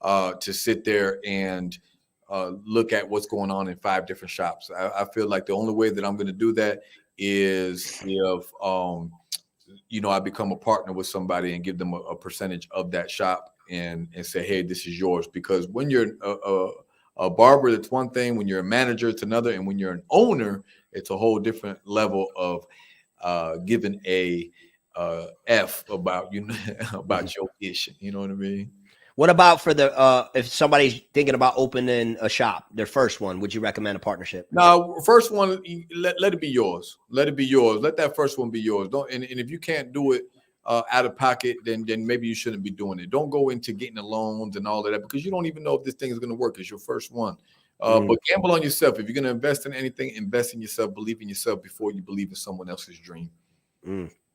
to sit there and look at what's going on in 5 different shops. I feel like the only way that I'm going to do that is if I become a partner with somebody and give them a percentage of that shop and say, hey, this is yours. Because when you're a barber, it's one thing. When you're a manager, it's another. And when you're an owner, it's a whole different level of giving a F about about your ish. You know what I mean? What about for the if somebody's thinking about opening a shop, their first one, would you recommend a partnership? No, first one, let it be yours. Let it be yours. Let that first one be yours. Don't and if you can't do it out of pocket, then maybe you shouldn't be doing it. Don't go into getting the loans and all of that because you don't even know if this thing is going to work. It's your first one. But gamble on yourself. If you're going to invest in anything, invest in yourself. Believe in yourself before you believe in someone else's dream.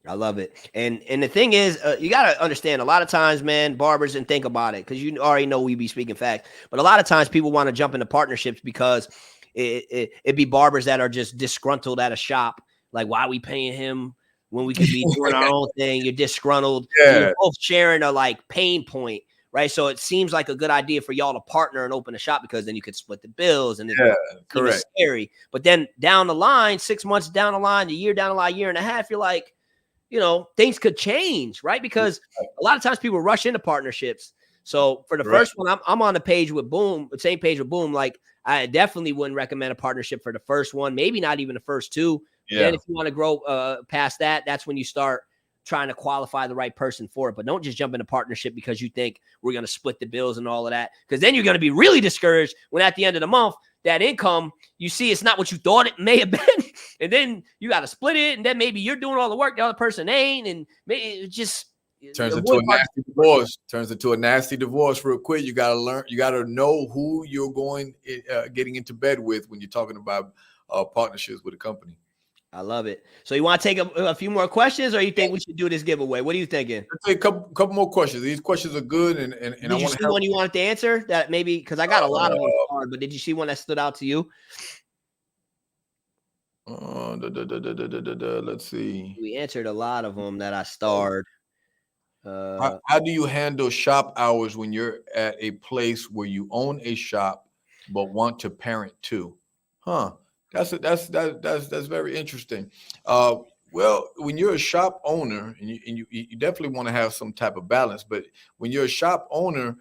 I love it. And the thing is, you got to understand a lot of times, man, barbers, and think about it, because you already know we be speaking facts. But a lot of times people want to jump into partnerships because it be barbers that are just disgruntled at a shop. Like, why are we paying him when we could be doing our own thing? You're disgruntled. Yeah. You're both sharing a like pain point, right? So it seems like a good idea for y'all to partner and open a shop because then you could split the bills and it's correct. Scary. But then down the line, 6 months down the line, a year down the line, year and a half, you're like, things could change, right? Because a lot of times people rush into partnerships. So for the first one, I'm on the page with Boom, the same page with Boom. Like, I definitely wouldn't recommend a partnership for the first one, maybe not even the first 2. Yeah. Then if you want to grow past that, that's when you start trying to qualify the right person for it. But don't just jump into partnership because you think we're going to split the bills and all of that, because then you're going to be really discouraged when at the end of the month, that income, you see it's not what you thought it may have been. And then you got to split it. And then maybe you're doing all the work, the other person ain't. And maybe it just turns into a nasty divorce. Turns into a nasty divorce real quick. You got to learn. You got to know who you're getting into bed with when you're talking about partnerships with a company. I love it. So you want to take a few more questions, or you think we should do this giveaway? What are you thinking? Let's take a couple more questions. These questions are good, and did you see one you wanted to answer? That maybe because I got a lot of them hard, but did you see one that stood out to you? Let's see. We answered a lot of them that I starred. How do you handle shop hours when you're at a place where you own a shop but want to parent too? That's very interesting. Well, when you're a shop owner, and you definitely want to have some type of balance, but when you're a shop owner,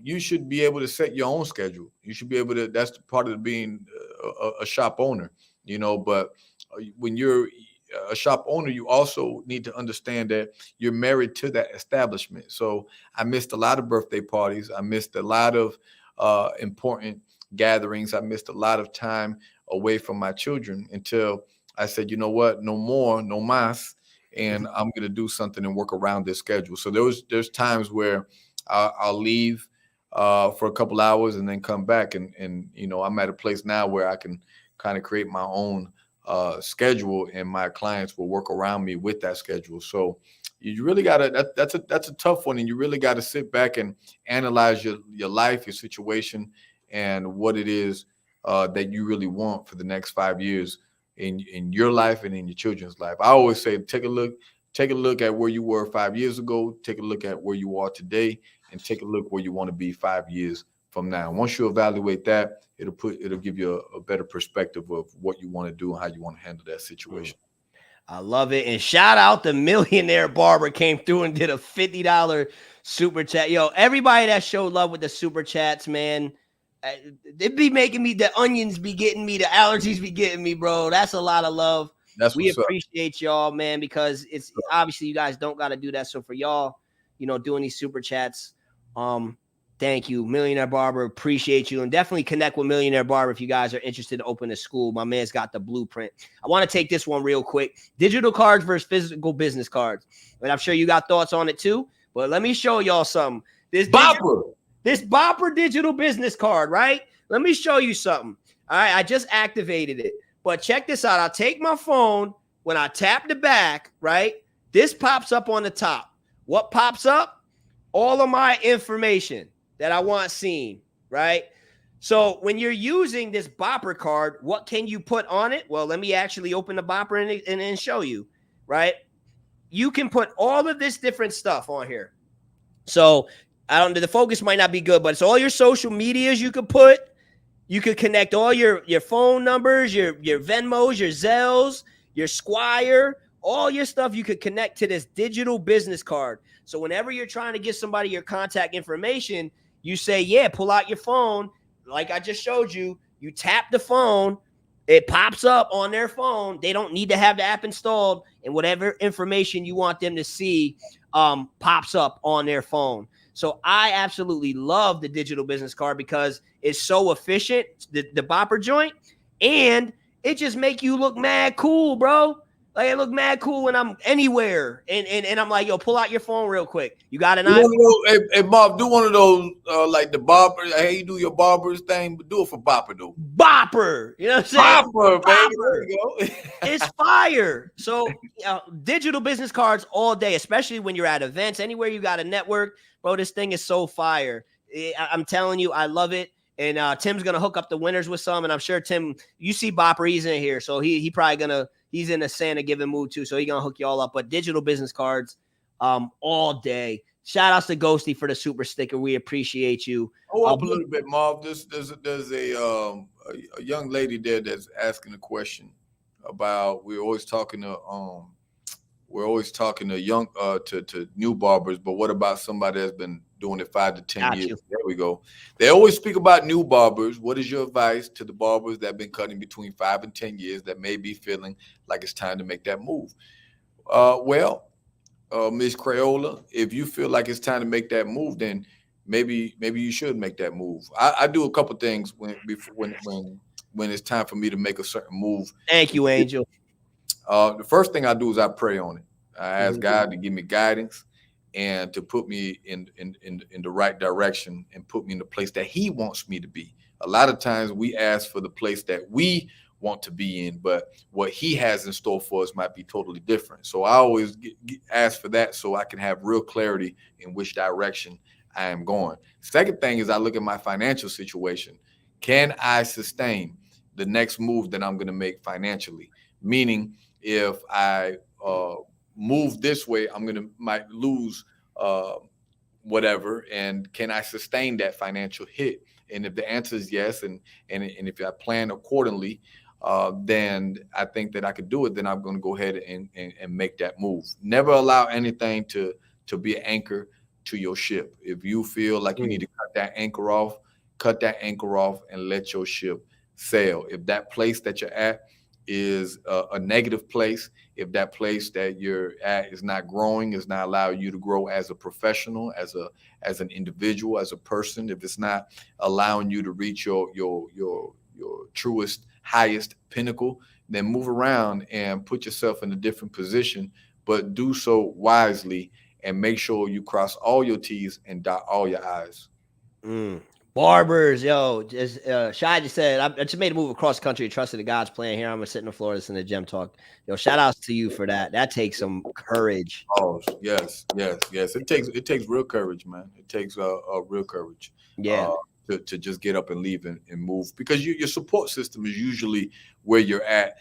you should be able to set your own schedule. You should be able to. That's part of being a shop owner, But when you're a shop owner, you also need to understand that you're married to that establishment. So I missed a lot of birthday parties. I missed a lot of important gatherings. I missed a lot of time away from my children until I said, you know what, no more, no más, and I'm going to do something and work around this schedule. So there's times where I'll leave for a couple hours and then come back, and I'm at a place now where I can kind of create my own schedule, and my clients will work around me with that schedule. So you really got to, that's a tough one, and you really got to sit back and analyze your life, your situation, and what it is that you really want for the next 5 years in your life and in your children's life. I always say, take a look at where you were 5 years ago, take a look at where you are today, and take a look where you want to be 5 years from now. Once you evaluate that, it'll give you a better perspective of what you want to do and how you want to handle that situation. I love it. And shout out the Millionaire Barber came through and did a $50 super chat. Yo, everybody that showed love with the super chats, man. It be making me, the onions be getting me, the allergies be getting me, bro. That's a lot of love. We appreciate y'all, man, because it's obviously you guys don't got to do that. So for y'all, doing these super chats, Thank you, Millionaire Barber. Appreciate you. And definitely connect with Millionaire Barber if you guys are interested to open a school. My man's got the blueprint. I want to take this one real quick. Digital cards versus physical business cards. And I'm sure you got thoughts on it too. But let me show y'all something. This Bopper digital business card, right? Let me show you something. All right, I just activated it. But check this out. I'll take my phone. When I tap the back, right, this pops up on the top. What pops up? All of my information that I want seen, right? So when you're using this Bopper card, what can you put on it? Well, let me actually open the Bopper and show you, right? You can put all of this different stuff on here. So the focus might not be good, but it's all your social medias you could put. You could connect all your phone numbers, your Venmos, your Zells, your Squire, all your stuff you could connect to this digital business card. So whenever you're trying to give somebody your contact information, you say, yeah, pull out your phone. Like I just showed you, you tap the phone, it pops up on their phone. They don't need to have the app installed, and whatever information you want them to see pops up on their phone. So I absolutely love the digital business card because it's so efficient, the Bopper joint, and it just make you look mad cool, bro. Like, it look mad cool when I'm anywhere. And I'm like, yo, pull out your phone real quick. You got an iPhone? Hey, Bob, do one of those, like the Barber. Hey, you do your Barbers thing, but do it for Bopper, though. Bopper. You know what I'm saying? Bopper, baby. There you go. It's fire. So digital business cards all day, especially when you're at events, anywhere you got a network. Bro, this thing is so fire. I'm telling you, I love it. And Tim's going to hook up the winners with some. And I'm sure, Tim, you see Bopper, he's in here. So he probably going to, he's in a Santa giving mood too. So he's going to hook you all up. But digital business cards all day. Shout outs to Ghosty for the super sticker. We appreciate you. Oh, up a little bit, Marv. There's a young lady there that's asking a question about, we're always talking to young to new barbers, but what about somebody that's been doing it 5 to 10 years? There we go. They always speak about new barbers. What is your advice to the barbers that have been cutting between 5 and 10 years that may be feeling like it's time to make that move? Ms. Crayola, if you feel like it's time to make that move, then maybe you should make that move. I do a couple things when it's time for me to make a certain move. Thank you, Angel. The first thing I do is I pray on it. I ask God to give me guidance and to put me in the right direction and put me in the place that He wants me to be. A lot of times we ask for the place that we want to be in, but what He has in store for us might be totally different. So I always ask for that so I can have real clarity in which direction I am going. Second thing is I look at my financial situation. Can I sustain the next move that I'm going to make financially? Meaning, if I move this way, might lose whatever, and can I sustain that financial hit? And if the answer is yes, and if I plan accordingly, then I think that I could do it. Then I'm going to go ahead and make that move. Never allow anything to be an anchor to your ship. If you feel like you need to cut that anchor off and let your ship sail. If that place that you're at is a negative place, if that place that you're at is not growing, is not allowing you to grow as a professional, as an individual, as a person, if it's not allowing you to reach your truest, highest pinnacle, then move around and put yourself in a different position, but do so wisely and make sure you cross all your T's and dot all your I's. Barbers, yo, Shai just said, I just made a move across the country, trusted in God's plan. Here I'm gonna sit in the floor, listen to Gem Talk. Yo, shout outs to you for that. That takes some courage. Oh, yes. It takes real courage, man. It takes real courage. Yeah. To just get up and leave and move, because your support system is usually where you're at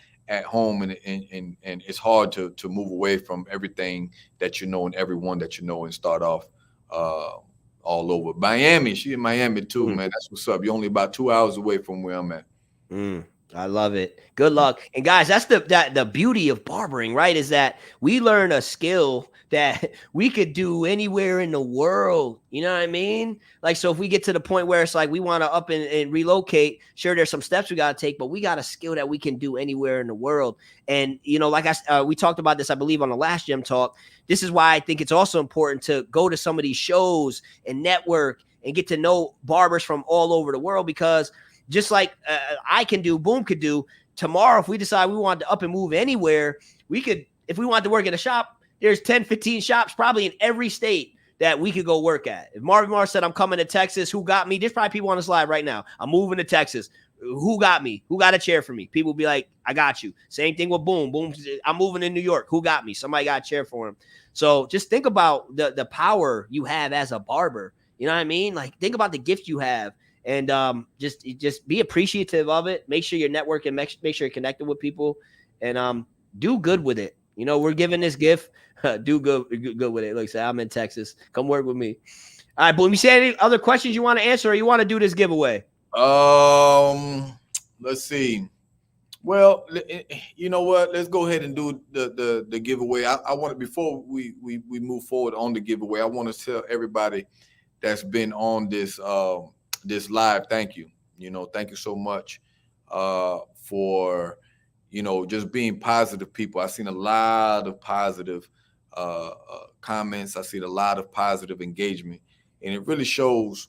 home, and it's hard to move away from everything that you know and everyone that you know and start off all over. Miami, she in Miami too, man. That's what's up. You're only about 2 hours away from where I'm at. I love it. Good luck. And guys, that's the beauty of barbering, right? Is that we learn a skill that we could do anywhere in the world. You know what I mean? Like, so if we get to the point where it's like we want to up and relocate, sure, there's some steps we got to take, but we got a skill that we can do anywhere in the world. And, you know, like we talked about this, I believe, on the last Gem Talk. This is why I think it's also important to go to some of these shows and network and get to know barbers from all over the world, because just like I can do, Boom could do, tomorrow, if we decide we want to up and move anywhere, we could, if we want to work at a shop, there's 10, 15 shops probably in every state that we could go work at. If Marvin Mars said, I'm coming to Texas, who got me? There's probably people on this live right now. I'm moving to Texas. Who got me? Who got a chair for me? People be like, I got you. Same thing with Boom. Boom, I'm moving to New York. Who got me? Somebody got a chair for him. So just think about the power you have as a barber. You know what I mean? Like, think about the gift you have, and just be appreciative of it. Make sure you're networking, make sure you're connected with people, and do good with it. You know, we're giving this gift. Do good with it. Look, say I'm in Texas. Come work with me. All right, Boom. You say any other questions you want to answer, or you want to do this giveaway? Let's see. Well, you know what? Let's go ahead and do the giveaway. I want to, before we move forward on the giveaway, I want to tell everybody that's been on this this live, thank you. You know, thank you so much for, you know, just being positive people. I've seen a lot of positive comments. I've seen a lot of positive engagement, and it really shows,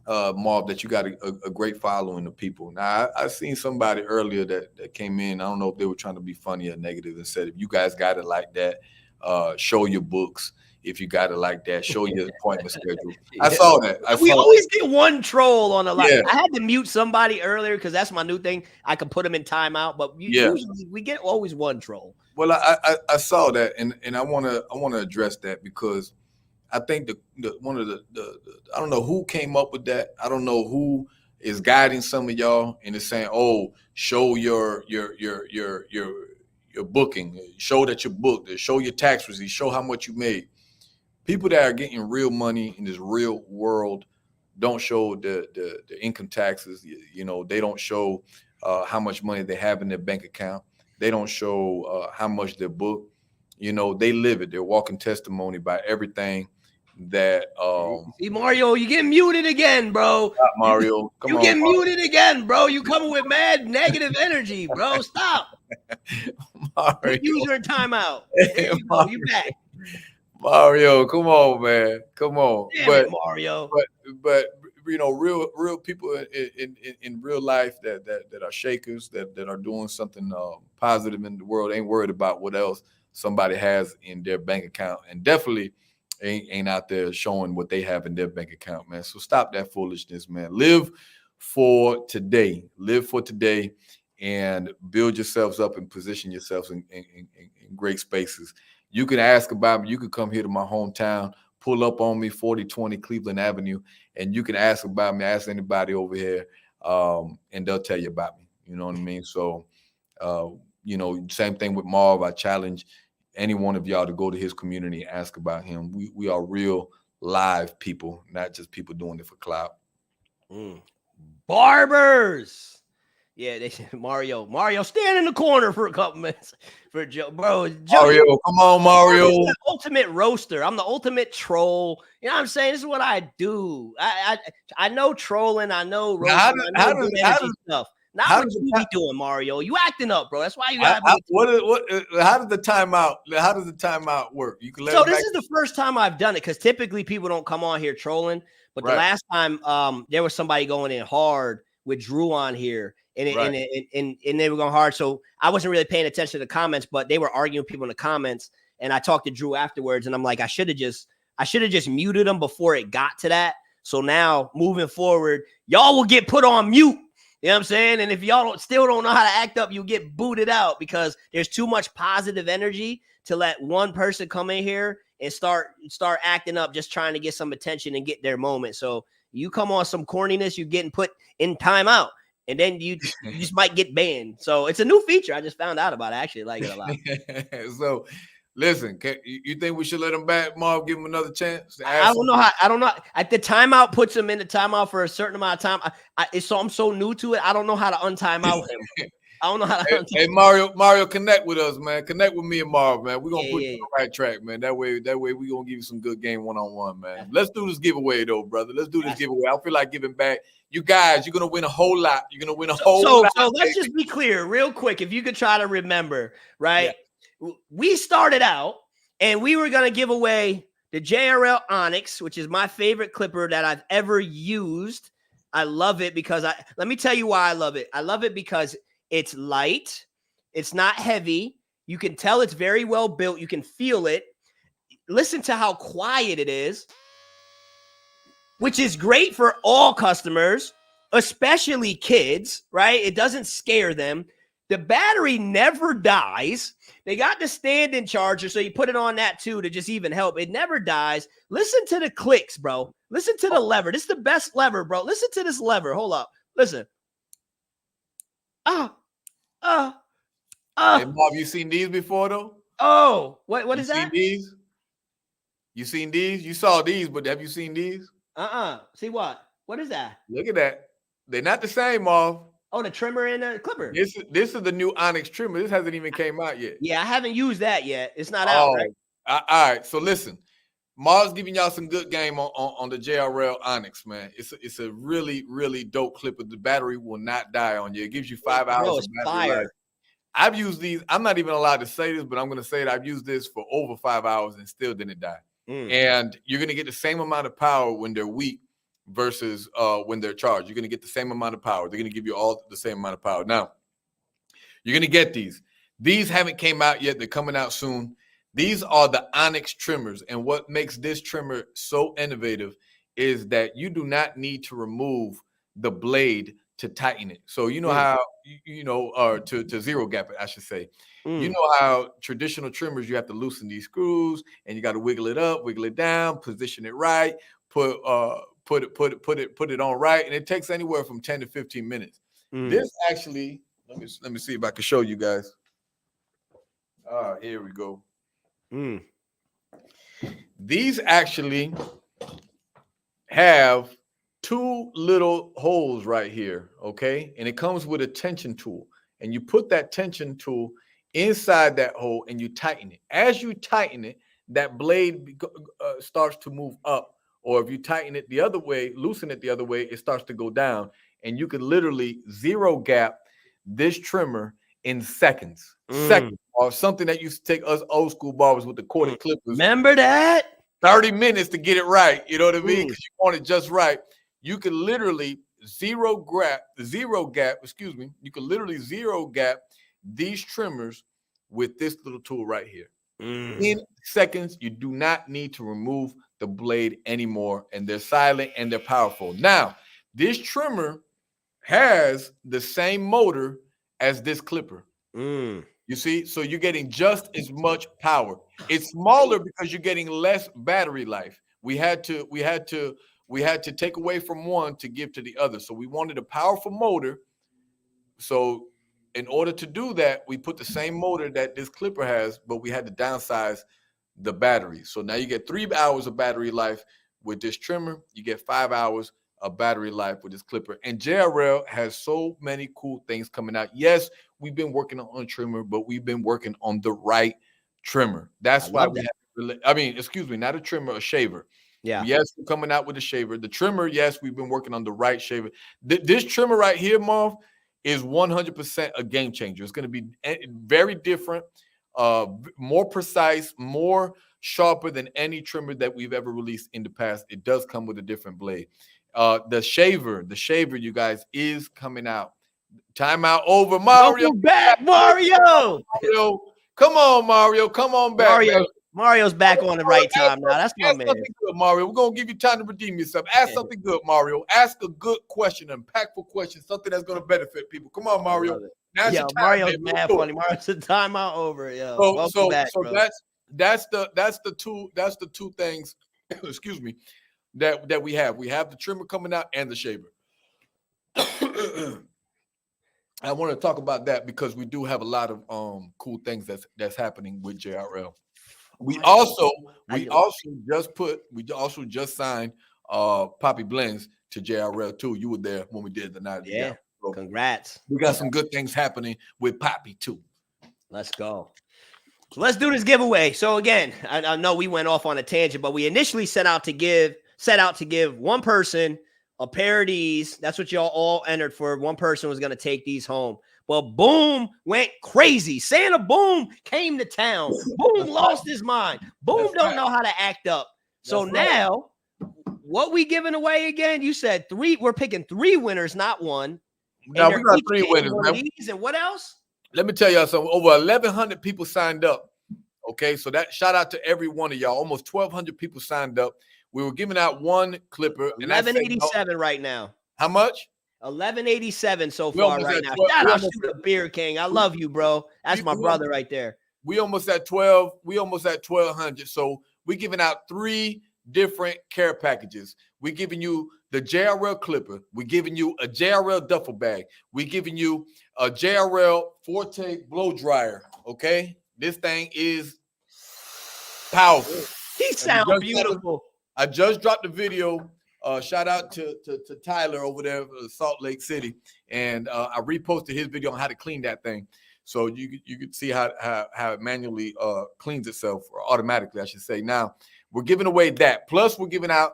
Marv, that you got a great following of people. Now, I seen somebody earlier that came in. I don't know if they were trying to be funny or negative, and said, if you guys got it like that, show your books. If you got it like that, show your appointment schedule. I saw that. We always get one troll on a live. Yeah. I had to mute somebody earlier because that's my new thing. I can put them in timeout, but usually we get always one troll. Well, I saw that, and I want to address that, because I think one of the I don't know who came up with that. I don't know who is guiding some of y'all and is saying, "Oh, show your booking, show that you're booked, show your tax receipts, show how much you made." People that are getting real money in this real world don't show the income taxes. You know, they don't show how much money they have in their bank account. They don't show how much they're booked. You know, they live it. They're walking testimony by everything that see, Mario, you getting muted again, bro. Stop, Mario. You getting muted again, bro. You coming with mad negative energy, bro. Stop. Mario. User in timeout. There you go. You back. Mario, come on, man. Come on. Damn it, Mario. But you know, real people in real life that are shakers, that are doing something positive in the world, ain't worried about what else somebody has in their bank account, and definitely ain't out there showing what they have in their bank account, man. So stop that foolishness, man. Live for today. Live for today, and build yourselves up and position yourselves in great spaces. You can ask about me. You can come here to my hometown, pull up on me, 4020 Cleveland Avenue, and you can ask about me, ask anybody over here, and they'll tell you about me. You know what I mean? So, you know, same thing with Marv. I challenge any one of y'all to go to his community and ask about him. We are real live people, not just people doing it for clout. Barbers. Yeah, they said Mario, stand in the corner for a couple minutes for Joe, bro. Mario, come on, Mario. I'm the ultimate roaster. I'm the ultimate troll. You know what I'm saying? This is what I do. I know trolling. I know roasting. I know good energy stuff. Not what you be doing, Mario. You acting up, bro. That's why you got me. How does the timeout work? You can let. So this is the first time I've done it, because typically people don't come on here trolling. But the last time, there was somebody going in hard with Drew on here. And they were going hard. So I wasn't really paying attention to the comments, but they were arguing with people in the comments. And I talked to Drew afterwards, and I'm like, I should have just muted them before it got to that. So now moving forward, y'all will get put on mute. You know what I'm saying? And if y'all still don't know how to act up, you'll get booted out, because there's too much positive energy to let one person come in here and start acting up, just trying to get some attention and get their moment. So you come on some corniness, you're getting put in timeout. And then you just might get banned. So it's a new feature. I just found out about it. I actually like it a lot. So listen, you think we should let him back, Marv? Give him another chance? I don't know how. I don't know. At the timeout puts him in the timeout for a certain amount of time. I'm so new to it. I don't know how to untime out him. I don't know how to. Hey, Mario, connect with us, man. Connect with me and Marv, man. We're gonna put you on the right track, man. That way we're gonna give you some good game one-on-one, man. Let's do this giveaway though, brother. Let's do this giveaway. I feel like giving back. You guys, you're gonna win a whole lot. You're gonna win a whole lot. So let's just be clear, real quick. If you could try to remember, right? Yeah. We started out and we were gonna give away the JRL Onyx, which is my favorite clipper that I've ever used. I love it because let me tell you why I love it. I love it because it's light. It's not heavy. You can tell it's very well built. You can feel it. Listen to how quiet it is, which is great for all customers, especially kids, right? It doesn't scare them. The battery never dies. They got the stand-in charger, so you put it on that too to just even help. It never dies. Listen to the clicks, bro. Listen to the lever. This is the best lever, bro. Listen to this lever. Hold up. Listen. Hey, Bob, you seen these before though? Oh, what is that? Seen these? You seen these? You saw these, but have you seen these? See what? What is that? Look at that. They're not the same, Marv. Oh, the trimmer and the clipper. This is the new Onyx trimmer. This hasn't even came out yet. Yeah, I haven't used that yet. It's not out, right? All right. So listen, Marv's giving y'all some good game on the JRL Onyx, man. It's a really, really dope clipper. The battery will not die on you. It gives you 5 hours of battery life. I've used these. I'm not even allowed to say this, but I'm going to say it. I've used this for over 5 hours and still didn't die. And you're going to get the same amount of power when they're weak versus when they're charged. You're going to get the same amount of power. They're going to give you all the same amount of power. Now, you're going to get these. These haven't came out yet. They're coming out soon. These are the Onyx trimmers. And what makes this trimmer so innovative is that you do not need to remove the blade to tighten it. So you know how, to zero gap it, I should say. You know how traditional trimmers, you have to loosen these screws and you got to wiggle it up, wiggle it down, position it right, put it on right, and it takes anywhere from 10 to 15 minutes. This actually, let me see if I can show you guys. Here we go. These actually have two little holes right here, okay? And it comes with a tension tool, and you put that tension tool inside that hole and you tighten it. As you tighten it, that blade starts to move up. Or if you tighten it the other way, loosen it the other way, it starts to go down. And you can literally zero gap this trimmer in seconds. Or something that used to take us old school barbers with the corded clippers. Remember that? 30 minutes to get it right. You know what I mean? Because you want it just right. You can literally zero gap. You can literally zero gap these trimmers with this little tool right here. In seconds, you do not need to remove the blade anymore, and they're silent and they're powerful. Now, this trimmer has the same motor as this clipper. You see, so you're getting just as much power. It's smaller because you're getting less battery life. We had to take away from one to give to the other. So we wanted a powerful motor. So in order to do that, we put the same motor that this clipper has, but we had to downsize the battery. So now you get 3 hours of battery life with this trimmer. You get 5 hours of battery life with this clipper. And JRL has so many cool things coming out. Yes, we've been working on a trimmer, but we've been working on the right trimmer. That's why we have, not a trimmer, a shaver. Yeah. Yes, we're coming out with a shaver. The trimmer, yes, we've been working on the right shaver. This trimmer right here, Marv, is 100% a game changer. It's going to be very different, more precise, more sharper than any trimmer that we've ever released in the past. It does come with a different blade. The shaver, you guys, is coming out. Timeout over, Mario. Welcome back, Mario. Come on, Mario. Come on back. Mario's back on the right time now. That's my man. Good, Mario. We're going to give you time to redeem yourself. Ask something good, Mario. Ask a good question, an impactful question, something that's going to benefit people. Come on, Mario. Yeah, Mario's mad funny. Mario's a timeout over. Yo, welcome back, bro. That's the two things, excuse me, that we have. We have the trimmer coming out and the shaver. I want to talk about that because we do have a lot of cool things that's happening with JRL. We also just signed Poppy Blends to JRL too. You were there when we did the night. Yeah, so congrats. We got some good things happening with Poppy too. Let's go. So let's do this giveaway. So again, I know we went off on a tangent, but we initially set out to give one person a pair of these. That's what y'all all entered for. One person was going to take these home. Well, Boom went crazy. Santa Boom came to town. Boom lost his mind. Boom don't know how to act up. So That's right. now, what we giving away again? You said 3. We're picking 3 winners, not 1. Now And we they're got each 3 getting winners, one man. of these. And what else? Let me tell y'all something. Over 1,100 people signed up. Okay, so that shout out to every one of y'all. Almost 1,200 people signed up. We were giving out 1 clipper. And 1187 right now. How much? 1187 so far right now. Shout out to the Beer King. I love you, bro. That's my brother right there. We almost at 12. We almost at 1,200. So we're giving out 3 different care packages. We're giving you the JRL clipper. We're giving you a JRL duffel bag. We're giving you a JRL Forte blow dryer. Okay, this thing is powerful. He sounds beautiful. I just dropped the video. Shout out to Tyler over there in Salt Lake City, and I reposted his video on how to clean that thing, so you could see how it manually cleans itself, or automatically, I should say. Now we're giving away that. Plus, we're giving out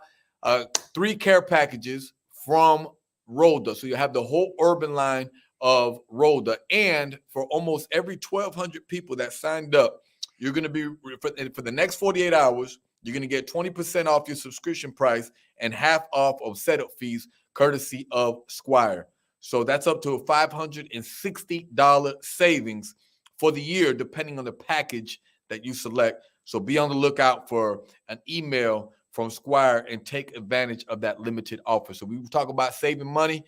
3 care packages from Rhoda, so you have the whole urban line of Rhoda, and for almost every 1,200 people that signed up, you're going to be for the next 48 hours. You're going to get 20% off your subscription price and half off of setup fees, courtesy of Squire. So that's up to a $560 savings for the year, depending on the package that you select. So be on the lookout for an email from Squire and take advantage of that limited offer. So we talk about saving money.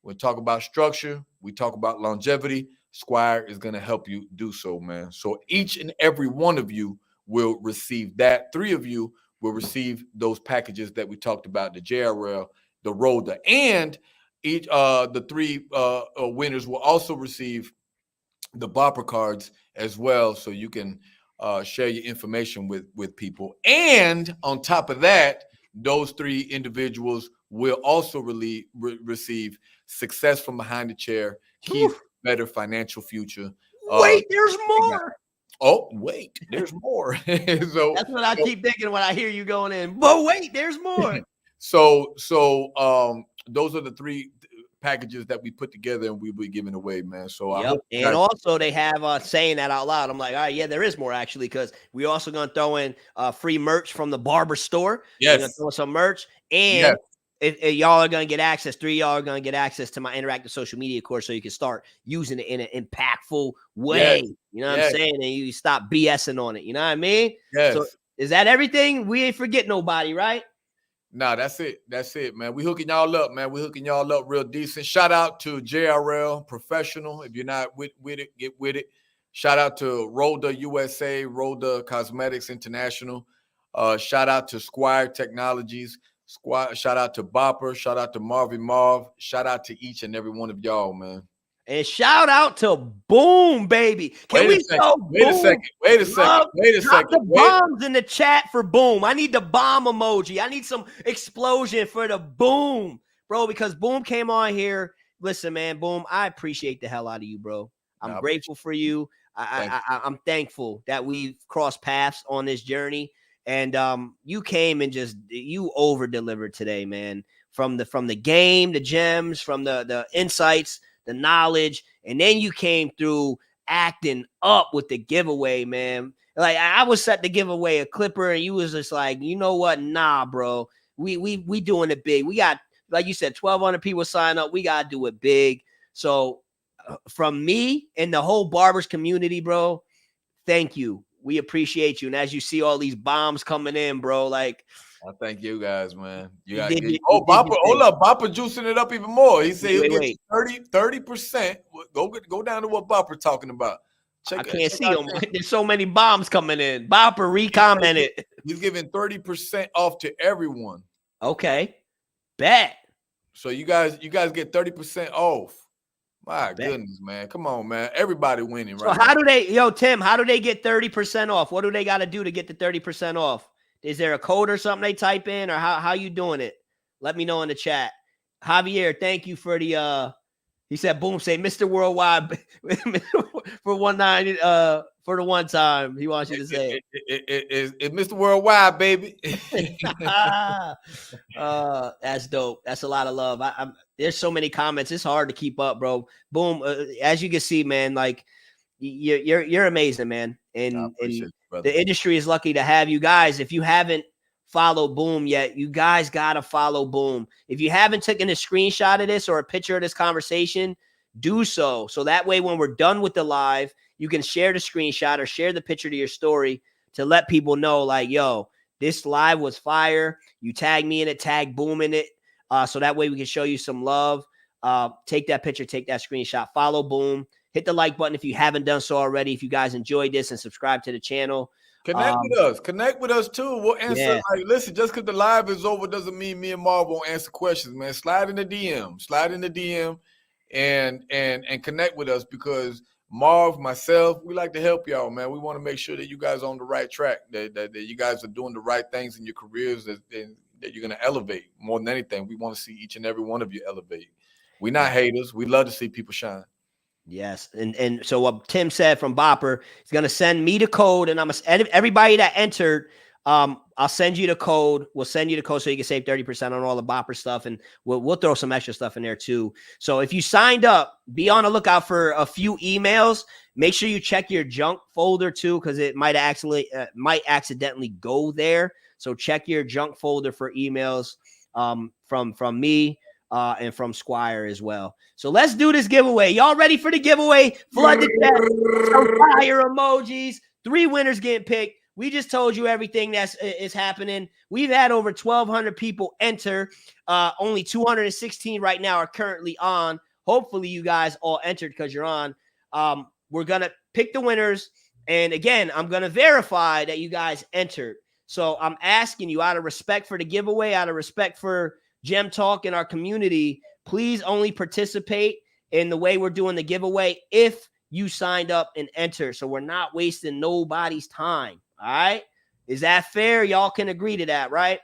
We talk about structure. We talk about longevity. Squire is going to help you do so, man. So each and every one of you will receive that. 3 of you will receive those packages that we talked about, the JRL, the Rhoda, and each the 3 winners will also receive the Barbber cards as well, so you can share your information with people. And on top of that, those 3 individuals will also receive Success from Behind the Chair, Keith, Better Financial Future. Wait, there's more. Oh, wait, there's more. So that's what I keep thinking when I hear you going in. But wait, there's more. So those are the 3 packages that we put together and we'll be giving away, man. So I hope. And also they have saying that out loud. I'm like, all right, yeah, there is more actually, because we're also gonna throw in free merch from the Barber store. Yes, we're gonna throw some merch, and if y'all are gonna get access. 3 y'all are gonna get access to my interactive social media course, so you can start using it in an impactful way. You know what I'm saying? And you stop BSing on it. You know what I mean? Yes. So is that everything? We ain't forget nobody, right? No, that's it. That's it, man. We hooking y'all up, man. We hooking y'all up real decent. Shout out to JRL Professional. If you're not with it, get with it. Shout out to Rhoda USA, Rhoda Cosmetics International. Shout out to Squire Technologies. Shout out to Bopper. Shout out to Marv. Shout out to each and every one of y'all, man. And shout out to Boom, baby. Wait a second. Drop the bombs in the chat for Boom. I need the bomb emoji. I need some explosion for the Boom, bro, because Boom came on here. Listen, man, Boom, I appreciate the hell out of you, bro. I'm grateful for you. I'm thankful that we've crossed paths on this journey. And you came and you over-delivered today, man. From the game, the gems, from the insights, the knowledge, and then you came through acting up with the giveaway, man. Like I was set to give away a clipper, and you was just like, you know what? Nah, bro. We doing it big. We got, like you said, 1,200 people sign up. We gotta do it big. So from me and the whole Barbers community, bro, thank you. We appreciate you. And as you see all these bombs coming in, bro, like, I thank you guys, man. Bopper, hold up. Bopper juicing it up even more. He said he'll get 30%. Go down to what Bopper talking about. I can't see him. There's so many bombs coming in. Bopper re-commented. He's giving 30% off to everyone. Okay. Bet. So you guys get 30% off. My goodness, man. Come on, man. Everybody winning right now. So how do they, Tim, how do they get 30% off? What do they got to do to get the 30% off? Is there a code or something they type in, or how you doing it? Let me know in the chat. Javier, thank you for the he said, Boom, say Mr. Worldwide for 190 for the one time. He wants you to say it Mr. Worldwide, baby. That's dope. That's a lot of love. There's so many comments. It's hard to keep up, bro. Boom. As you can see, man, like you're amazing, man. And the industry is lucky to have you guys. If you haven't follow Boom yet, you guys got to follow Boom. If you haven't taken a screenshot of this or a picture of this conversation, do so. So that way, when we're done with the live, you can share the screenshot or share the picture to your story to let people know, like, yo, this live was fire. You tag me in it, tag Boom in it. So that way we can show you some love. Take that picture, take that screenshot, follow Boom, hit the like button if you haven't done so already. If you guys enjoyed this, and subscribe to the channel. Connect with us too. We'll answer. Yeah. Like, listen, just because the live is over doesn't mean me and Marv won't answer questions, man. Slide in the DM, and connect with us, because Marv, myself, we like to help y'all, man. We want to make sure that you guys are on the right track, that you guys are doing the right things in your careers, that you're going to elevate. More than anything, we want to see each and every one of you elevate. We're not haters. We love to see people shine. Yes. And so what Tim said from Bopper, he's going to send me the code, and everybody that entered, I'll send you the code. We'll send you the code so you can save 30% on all the Bopper stuff, and we'll throw some extra stuff in there too. So if you signed up, be on the lookout for a few emails. Make sure you check your junk folder too, because it might accidentally go there. So check your junk folder for emails from me. And from Squire as well. So let's do this giveaway. Y'all ready for the giveaway? Flood the chat. Some fire emojis. 3 winners getting picked. We just told you everything is happening. We've had over 1,200 people enter. Only 216 right now are currently on. Hopefully you guys all entered because you're on. We're going to pick the winners. And again, I'm going to verify that you guys entered. So I'm asking you, out of respect for the giveaway, out of respect for Gem Talk in our community, please only participate in the way we're doing the giveaway if you signed up and entered. So we're not wasting nobody's time. All right. Is that fair? Y'all can agree to that, right?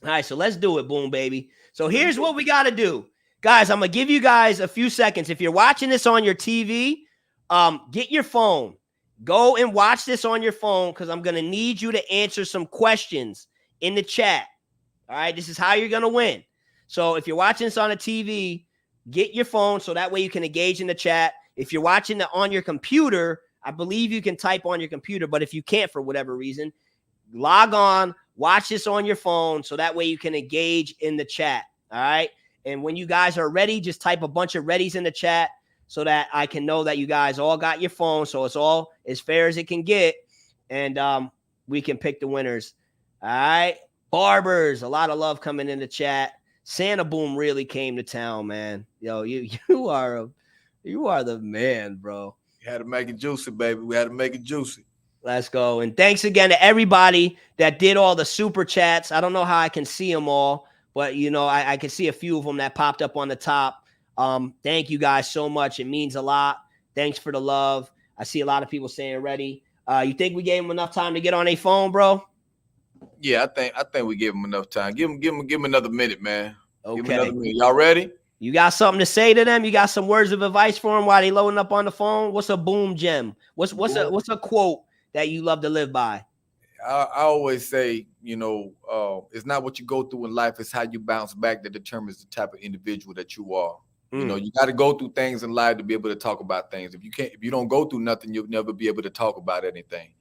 All right. So let's do it. Boom, baby. So here's what we got to do. Guys, I'm going to give you guys a few seconds. If you're watching this on your TV, get your phone. Go and watch this on your phone, because I'm going to need you to answer some questions in the chat. All right, this is how you're going to win. So if you're watching this on a TV, get your phone so that way you can engage in the chat. If you're watching it on your computer, I believe you can type on your computer, but if you can't for whatever reason, log on, watch this on your phone so that way you can engage in the chat. All right, and when you guys are ready, just type a bunch of readies in the chat so that I can know that you guys all got your phone, so it's all as fair as it can get, and we can pick the winners. All right. Barbers, a lot of love coming in the chat. Santa Boom really came to town, man. Yo, you are the man, bro. We had to make it juicy, baby. We had to make it juicy. Let's go. And thanks again to everybody that did all the super chats. I don't know how I can see them all, but I can see a few of them that popped up on the top. Thank you guys so much. It means a lot. Thanks for the love. I see a lot of people saying ready. You think we gave them enough time to get on a phone, bro? Yeah, I think we give them enough time. Give them another minute, man. Okay. Give them another minute. Y'all ready? You got something to say to them? You got some words of advice for them while they loading up on the phone? What's a boom gem? What's a quote that you love to live by? I always say, it's not what you go through in life, it's how you bounce back that determines the type of individual that you are. You got to go through things in life to be able to talk about things. If you don't go through nothing, you'll never be able to talk about anything.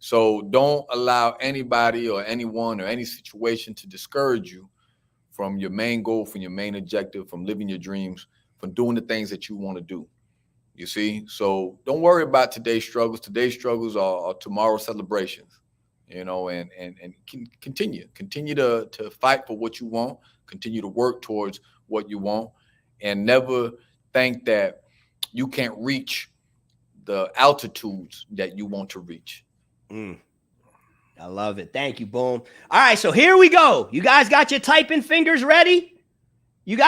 So don't allow anybody or anyone or any situation to discourage you from your main goal, from your main objective, from living your dreams, from doing the things that you want to do. You see? So don't worry about today's struggles. Today's struggles are tomorrow's celebrations, and continue to fight for what you want, continue to work towards what you want, and never think that you can't reach the altitudes that you want to reach. I love it. Thank you, Boom. All right, so here we go. You guys got your typing fingers ready? I'm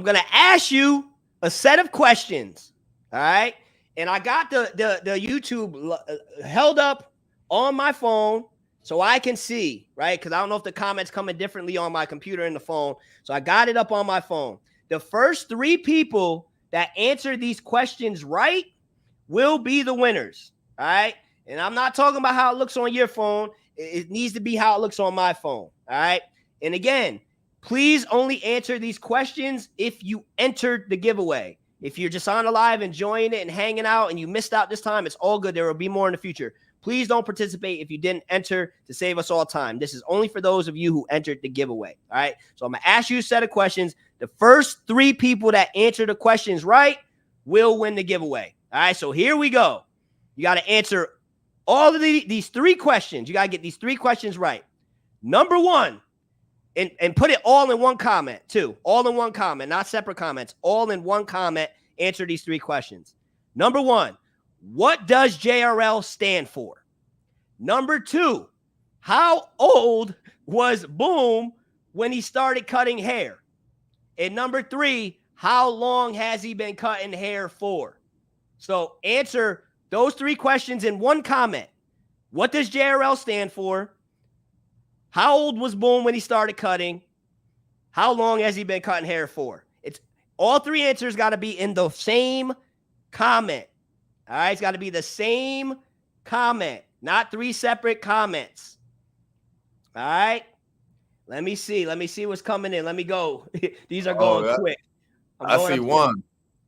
going to ask you a set of questions, all right? And I got the YouTube held up on my phone so I can see, right? Because I don't know if the comments coming differently on my computer and the phone. So I got it up on my phone. The first 3 people that answer these questions right will be the winners. All right. And I'm not talking about how it looks on your phone. It needs to be how it looks on my phone. All right. And again, please only answer these questions if you entered the giveaway. If you're just on the live enjoying it and hanging out and you missed out this time, it's all good. There will be more in the future. Please don't participate if you didn't enter to save us all time. This is only for those of you who entered the giveaway. All right. So I'm going to ask you a set of questions. The first 3 people that answer the questions right will win the giveaway. All right. So here we go. You got to answer all of these 3 questions. You got to get these 3 questions right. Number 1, and put it all in one comment too. All in one comment, not separate comments. All in one comment. Answer these 3 questions. Number 1, what does JRL stand for? Number 2, how old was Boom when he started cutting hair? And number 3, how long has he been cutting hair for? So answer those 3 questions in one comment. What does JRL stand for? How old was Boom when he started cutting? How long has he been cutting hair for? It's all 3 answers got to be in the same comment. All right, it's got to be the same comment, not 3 separate comments. All right. Let me see. Let me see what's coming in. Let me go. These are going quick. I see one.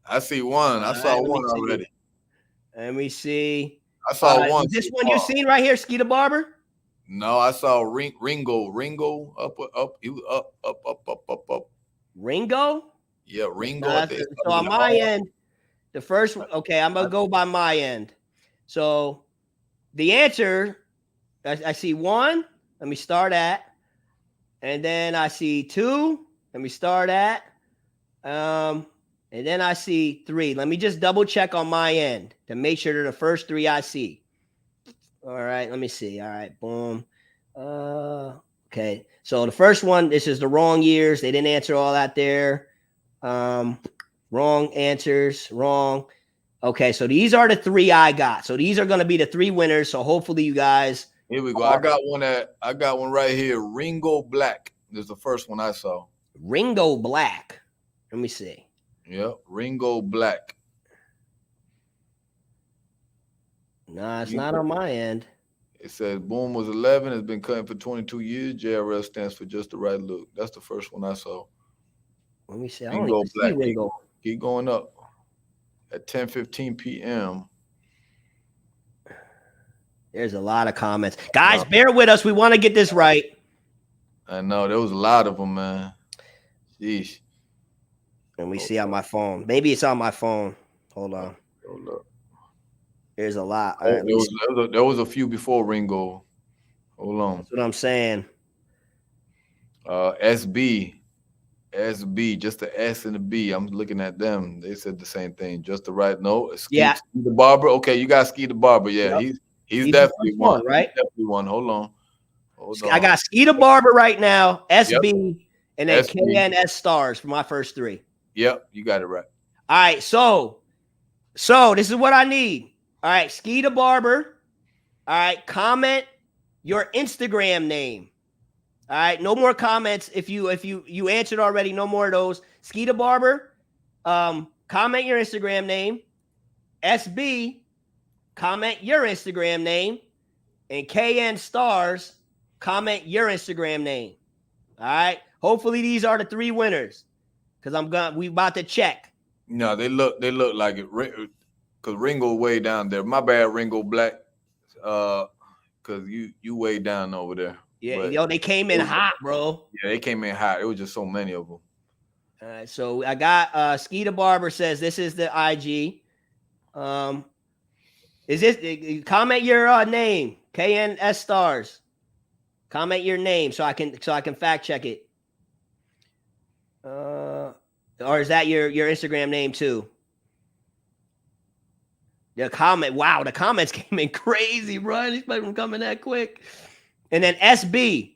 I see one. I saw one already. Let me see. I saw one. Is this one you seen right here, Ski the Barber? No, I saw Ringo. Ringo up. He was up. Ringo? Yeah, Ringo. So on my end, the first, okay, I'm going to go by my end. So the answer, I see 1. Let me start at. And then I see 2. Let me start at. And then I see 3. Let me just double check on my end to make sure they're the first 3 I see. All right, let me see. All right, boom. Okay, so the first one, this is the wrong years. They didn't answer all that there. Wrong answers, wrong. Okay, so these are the 3 I got. So these are going to be the 3 winners. So hopefully you guys. Here we go. I got one right here. Ringo Black. This is the first one I saw. Ringo Black. Let me see. Yep, Ringo Black. Nah, it's not on my end. It says Boom was 11, has been cutting for 22 years. JRL stands for just the right look. That's the first one I saw. Let me see. Ringo Black. Keep going up. At 10:15 p.m. There's a lot of comments. Guys, bear with us. We want to get this right. I know. There was a lot of them, man. Sheesh. Let me see on my phone. Maybe it's on my phone. Hold on. Hold up. There's a lot. Right, there was a few before Ringo. Hold on. That's what I'm saying. SB, just the S and the B. I'm looking at them. They said the same thing. Just the right note. Ski the Barber. Okay, you got Ski the Barber. Yeah, yep. He's definitely one. Right? He's definitely one. Hold on. I got Ski the Barber right now. SB and then KNS Stars for my first 3. Yep, you got it right. All right, so this is what I need. All right, Ski the Barber. All right, comment your Instagram name. All right, no more comments. If you answered already, no more of those. Ski the Barber, comment your Instagram name. SB, comment your Instagram name. And KN Stars, comment your Instagram name. All right. Hopefully these are the 3 winners. Because we about to check. No, they look like it. Because Ringo way down there. My bad, Ringo Black. Because you way down over there. Yeah, but they came in hot, bro. Yeah, they came in hot. It was just so many of them. All right, so I got Ski the Barber says this is the IG. Is this comment your name? KNS Stars. Comment your name so I can fact check it. Or is that your Instagram name too? The comment, wow, the comments came in crazy, bro. These people coming that quick. And then SB,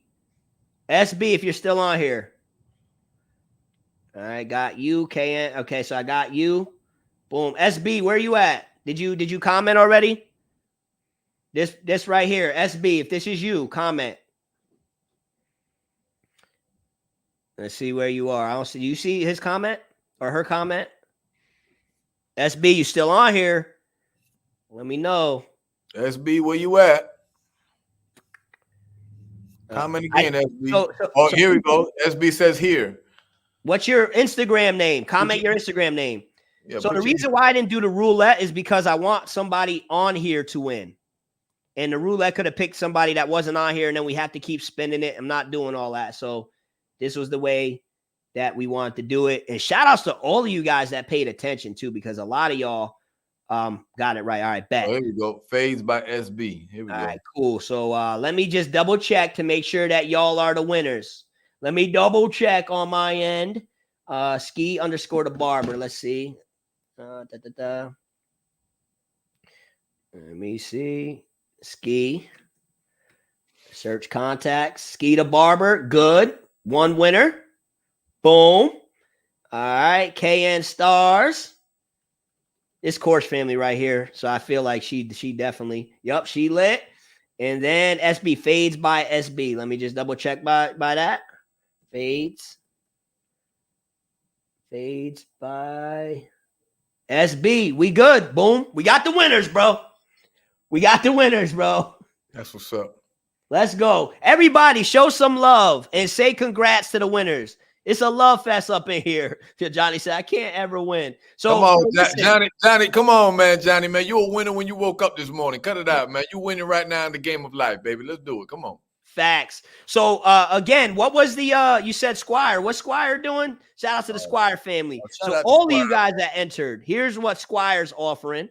if you're still on here. All right, got you, KN. Okay, so I got you. Boom. SB, where you at? Did you comment already? This right here, SB. If this is you, comment. Let's see where you are. I don't see. You see his comment or her comment? SB, you still on here? Let me know. SB, where you at? Comment again, SB. Here we go. SB says here. What's your Instagram name? Comment your Instagram name. Yeah, so the reason why I didn't do the roulette is because I want somebody on here to win. And the roulette could have picked somebody that wasn't on here, and then we have to keep spinning it. I'm not doing all that. So this was the way that we wanted to do it. And shout outs to all of you guys that paid attention too, because a lot of y'all got it right. All right, bet. Oh, here we go. Fades by SB. Here we go. All right, cool. So let me just double check to make sure that y'all are the winners. Let me double check on my end. Ski underscore the barber. Let's see. Let me see. Ski. Search contacts. Ski the barber. Good. One winner. Boom. All right. KN Stars. This course family right here. So I feel like she definitely, yep, she lit. And then SB, Fades by SB. Let me just double check by that. Fades by SB. We good. Boom. We got the winners, bro. That's what's up. Let's go. Everybody show some love and say congrats to the winners. It's a love fest up in here. Johnny said, I can't ever win. So come on, Johnny, come on, man. Johnny, man. You a winner when you woke up this morning. Cut it out, man. You winning right now in the game of life, baby. Let's do it. Come on. Facts. So again, what was the you said Squire? What's Squire doing? Shout out to the Squire family. So all of you guys that entered, here's what Squire's offering.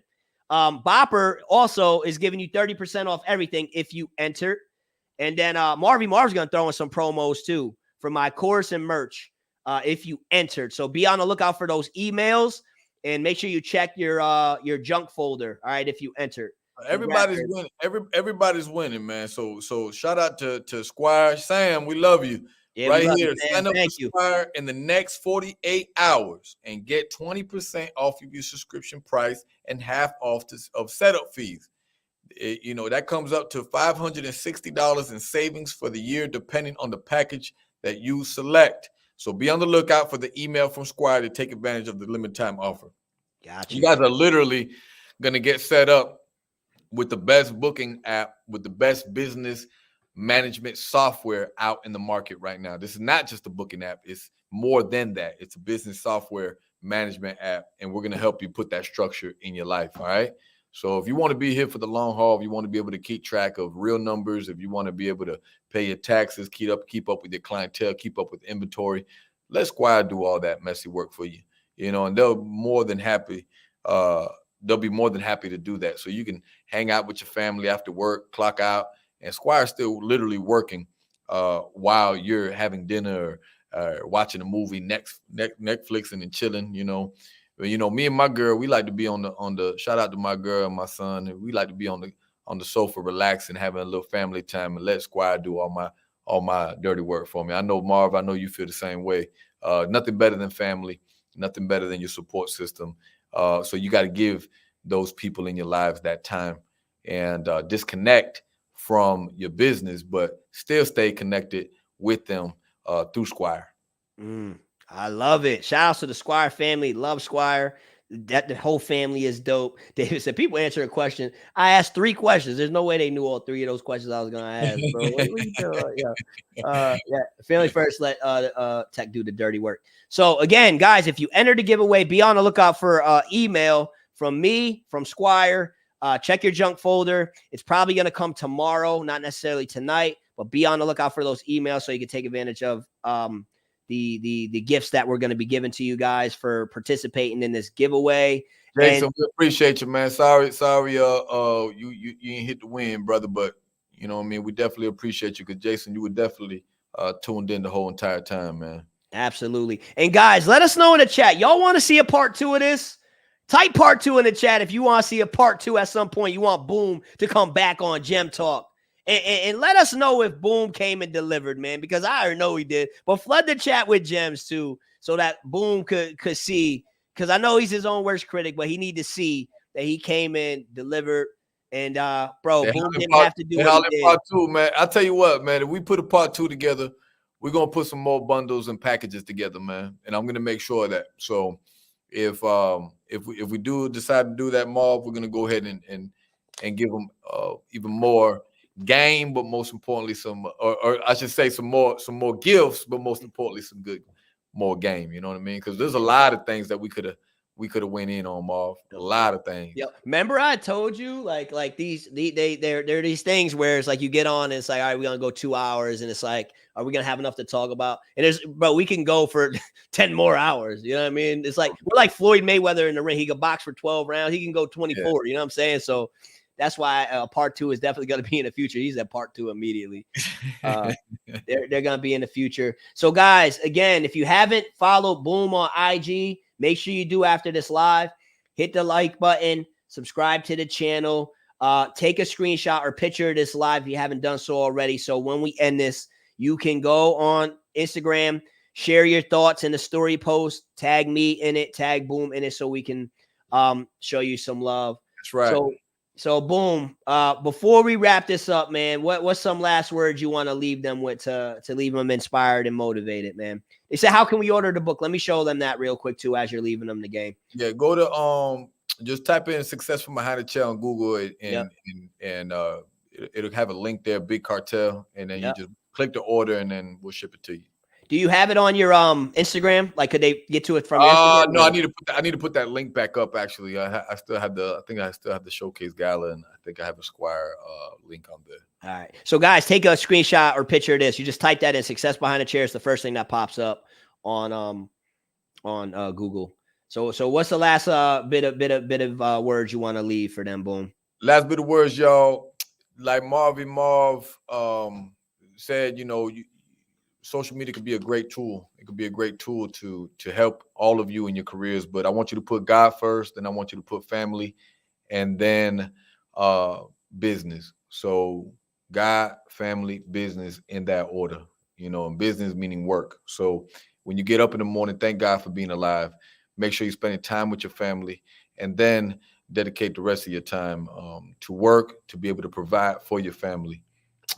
Bopper also is giving you 30% off everything if you enter. And then Marv's gonna throw in some promos too for my course and merch if you entered. So be on the lookout for those emails and make sure you check your junk folder. All right, if you entered. Everybody's winning. Everybody's winning, man. So shout out to Squire Sam. We love you. Yeah, right here. Sign up for Squire in the next 48 hours and get 20% off of your subscription price and half off of setup fees. That comes up to $560 in savings for the year, depending on the package that you select. So be on the lookout for the email from Squire to take advantage of the limited time offer. Gotcha. You guys are literally going to get set up with the best booking app, with the best business management software out in the market right now. This is not just a booking app. It's more than that. It's a business software management app, and we're going to help you put that structure in your life. All right. So if you want to be here for the long haul, if you want to be able to keep track of real numbers, if you want to be able to pay your taxes, keep up with your clientele, keep up with inventory, let Squire do all that messy work for you. And they'll be more than happy to do that. So you can hang out with your family after work, clock out, and Squire's still literally working while you're having dinner or watching a movie, Netflixing and chilling. Me and my girl, we like to be on the shout out to my girl and my son. And we like to be on the sofa, relaxing, having a little family time, and let Squire do all my dirty work for me. I know, Marv, I know you feel the same way. Nothing better than family, nothing better than your support system. So you got to give those people in your lives that time and disconnect from your business, but still stay connected with them through Squire. I love it. Shout out to the Squire family. Love Squire. The whole family is dope. David said, people answer a question. I asked 3 questions. There's no way they knew all 3 of those questions I was going to ask, bro. What you doing? Yeah. Family first, let tech do the dirty work. So again, guys, if you enter the giveaway, be on the lookout for email from me, from Squire. Check your junk folder. It's probably going to come tomorrow, not necessarily tonight, but be on the lookout for those emails so you can take advantage of the gifts that we're going to be giving to you guys for participating in this giveaway. Jason, we appreciate you, man. Sorry, you didn't hit the win, brother, but you know what I mean? We definitely appreciate you because Jason, you were definitely tuned in the whole entire time, man. Absolutely. And guys, let us know in the chat. Y'all want to see a part 2 of this? Type part 2 in the chat if you want to see a part 2 at some point. You want Boom to come back on Gem Talk. And let us know if Boom came and delivered, man, because I already know he did. But flood the chat with gems, too, so that Boom could see. Because I know he's his own worst critic, but he need to see that he came in, delivered. And, bro, Boom didn't have to do what he did. Part 2, man. I'll tell you what, man. If we put a part 2 together, we're going to put some more bundles and packages together, man. And I'm going to make sure of that. So if we do decide to do that, Marv, we're going to go ahead and give them even more game, but most importantly, some more gifts, but most importantly, some good more game. You know what I mean? Because there's a lot of things that we could have we could have went in on, Marv. A lot of things. Yeah. Remember I told you like they're these things where it's like you get on and it's like, all right, we're gonna go 2 hours, and it's like, are we gonna have enough to talk about? And but we can go for 10 more hours. You know what I mean? It's like we're like Floyd Mayweather in the ring. He can box for 12 rounds. He can go 24. You know what I'm saying? So that's why part 2 is definitely going to be in the future. He's at part 2 immediately. They're going to be in the future. So guys, again, if you haven't followed Boom on IG, make sure you do after this live. Hit the like button, subscribe to the channel, take a screenshot or picture of this live if you haven't done so already. So when we end this, you can go on Instagram, share your thoughts in the story post, tag me in it, tag Boom in it, so we can show you some love. That's right. So Boom, before we wrap this up, man, what's some last words you want to leave them with to leave them inspired and motivated, man? They said, how can we order the book? Let me show them that real quick too as you're leaving them the game. Yeah, go to just type in "Success from Behind the Chair" on Google, and it'll have a link there, Big Cartel, and then you just click the order, and then we'll ship it to you. Do you have it on your Instagram? Like, could they get to it from your Instagram? No, I need to put that link back up. Actually, I still have I think I still have the Showcase Gala, and I think I have a Squire link on there. All right. So guys, take a screenshot or picture of this. You just type that in, "Success Behind the Chair." It's the first thing that pops up on Google. So what's the last bit of words you want to leave for them, Boom? Last bit of words, y'all. Like Marv said, social media could be a great tool. It could be a great tool to help all of you in your careers. But I want you to put God first, and I want you to put family, and then business. So God, family, business in that order. And business meaning work. So when you get up in the morning, thank God for being alive. Make sure you're spending time with your family, and then dedicate the rest of your time to work, to be able to provide for your family.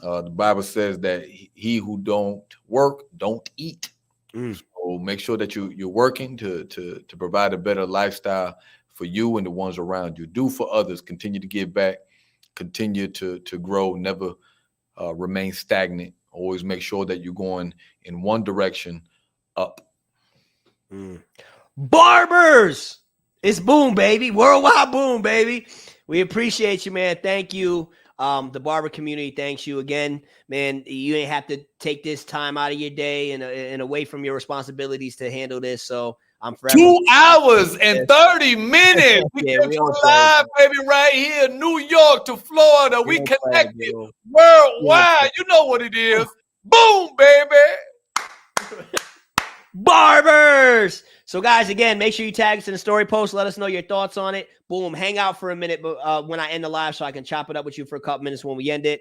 The Bible says that he who don't work, don't eat. So make sure that you're working to provide a better lifestyle for you and the ones around you. Do for others. Continue to give back. Continue to grow. Never remain stagnant. Always make sure that you're going in one direction, up. Barbers! It's Boom, baby. Worldwide Boom, baby. We appreciate you, man. Thank you. The barber community thanks you again, man. You ain't have to take this time out of your day and away from your responsibilities to handle this. So I'm forever 2 hours and 30 minutes. We live, baby, right here, New York to Florida. We connected worldwide. You know what it is. Boom, baby. Barbers. So guys, again, make sure you tag us in the story post. Let us know your thoughts on it. Boom, hang out for a minute when I end the live so I can chop it up with you for a couple minutes when we end it.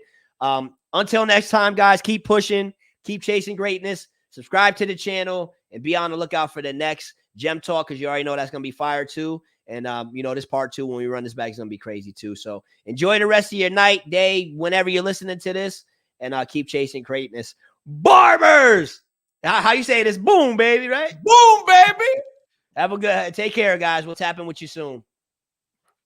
Until next time, guys, keep pushing, keep chasing greatness, subscribe to the channel, and be on the lookout for the next Gem Talk, because you already know that's going to be fire too. And, this part 2, when we run this back, is going to be crazy too. So enjoy the rest of your night, day, whenever you're listening to this, and keep chasing greatness. Barbers! How you say this? Boom, baby, right? Boom, baby. Have a good, take care, guys. We'll tap in with you soon.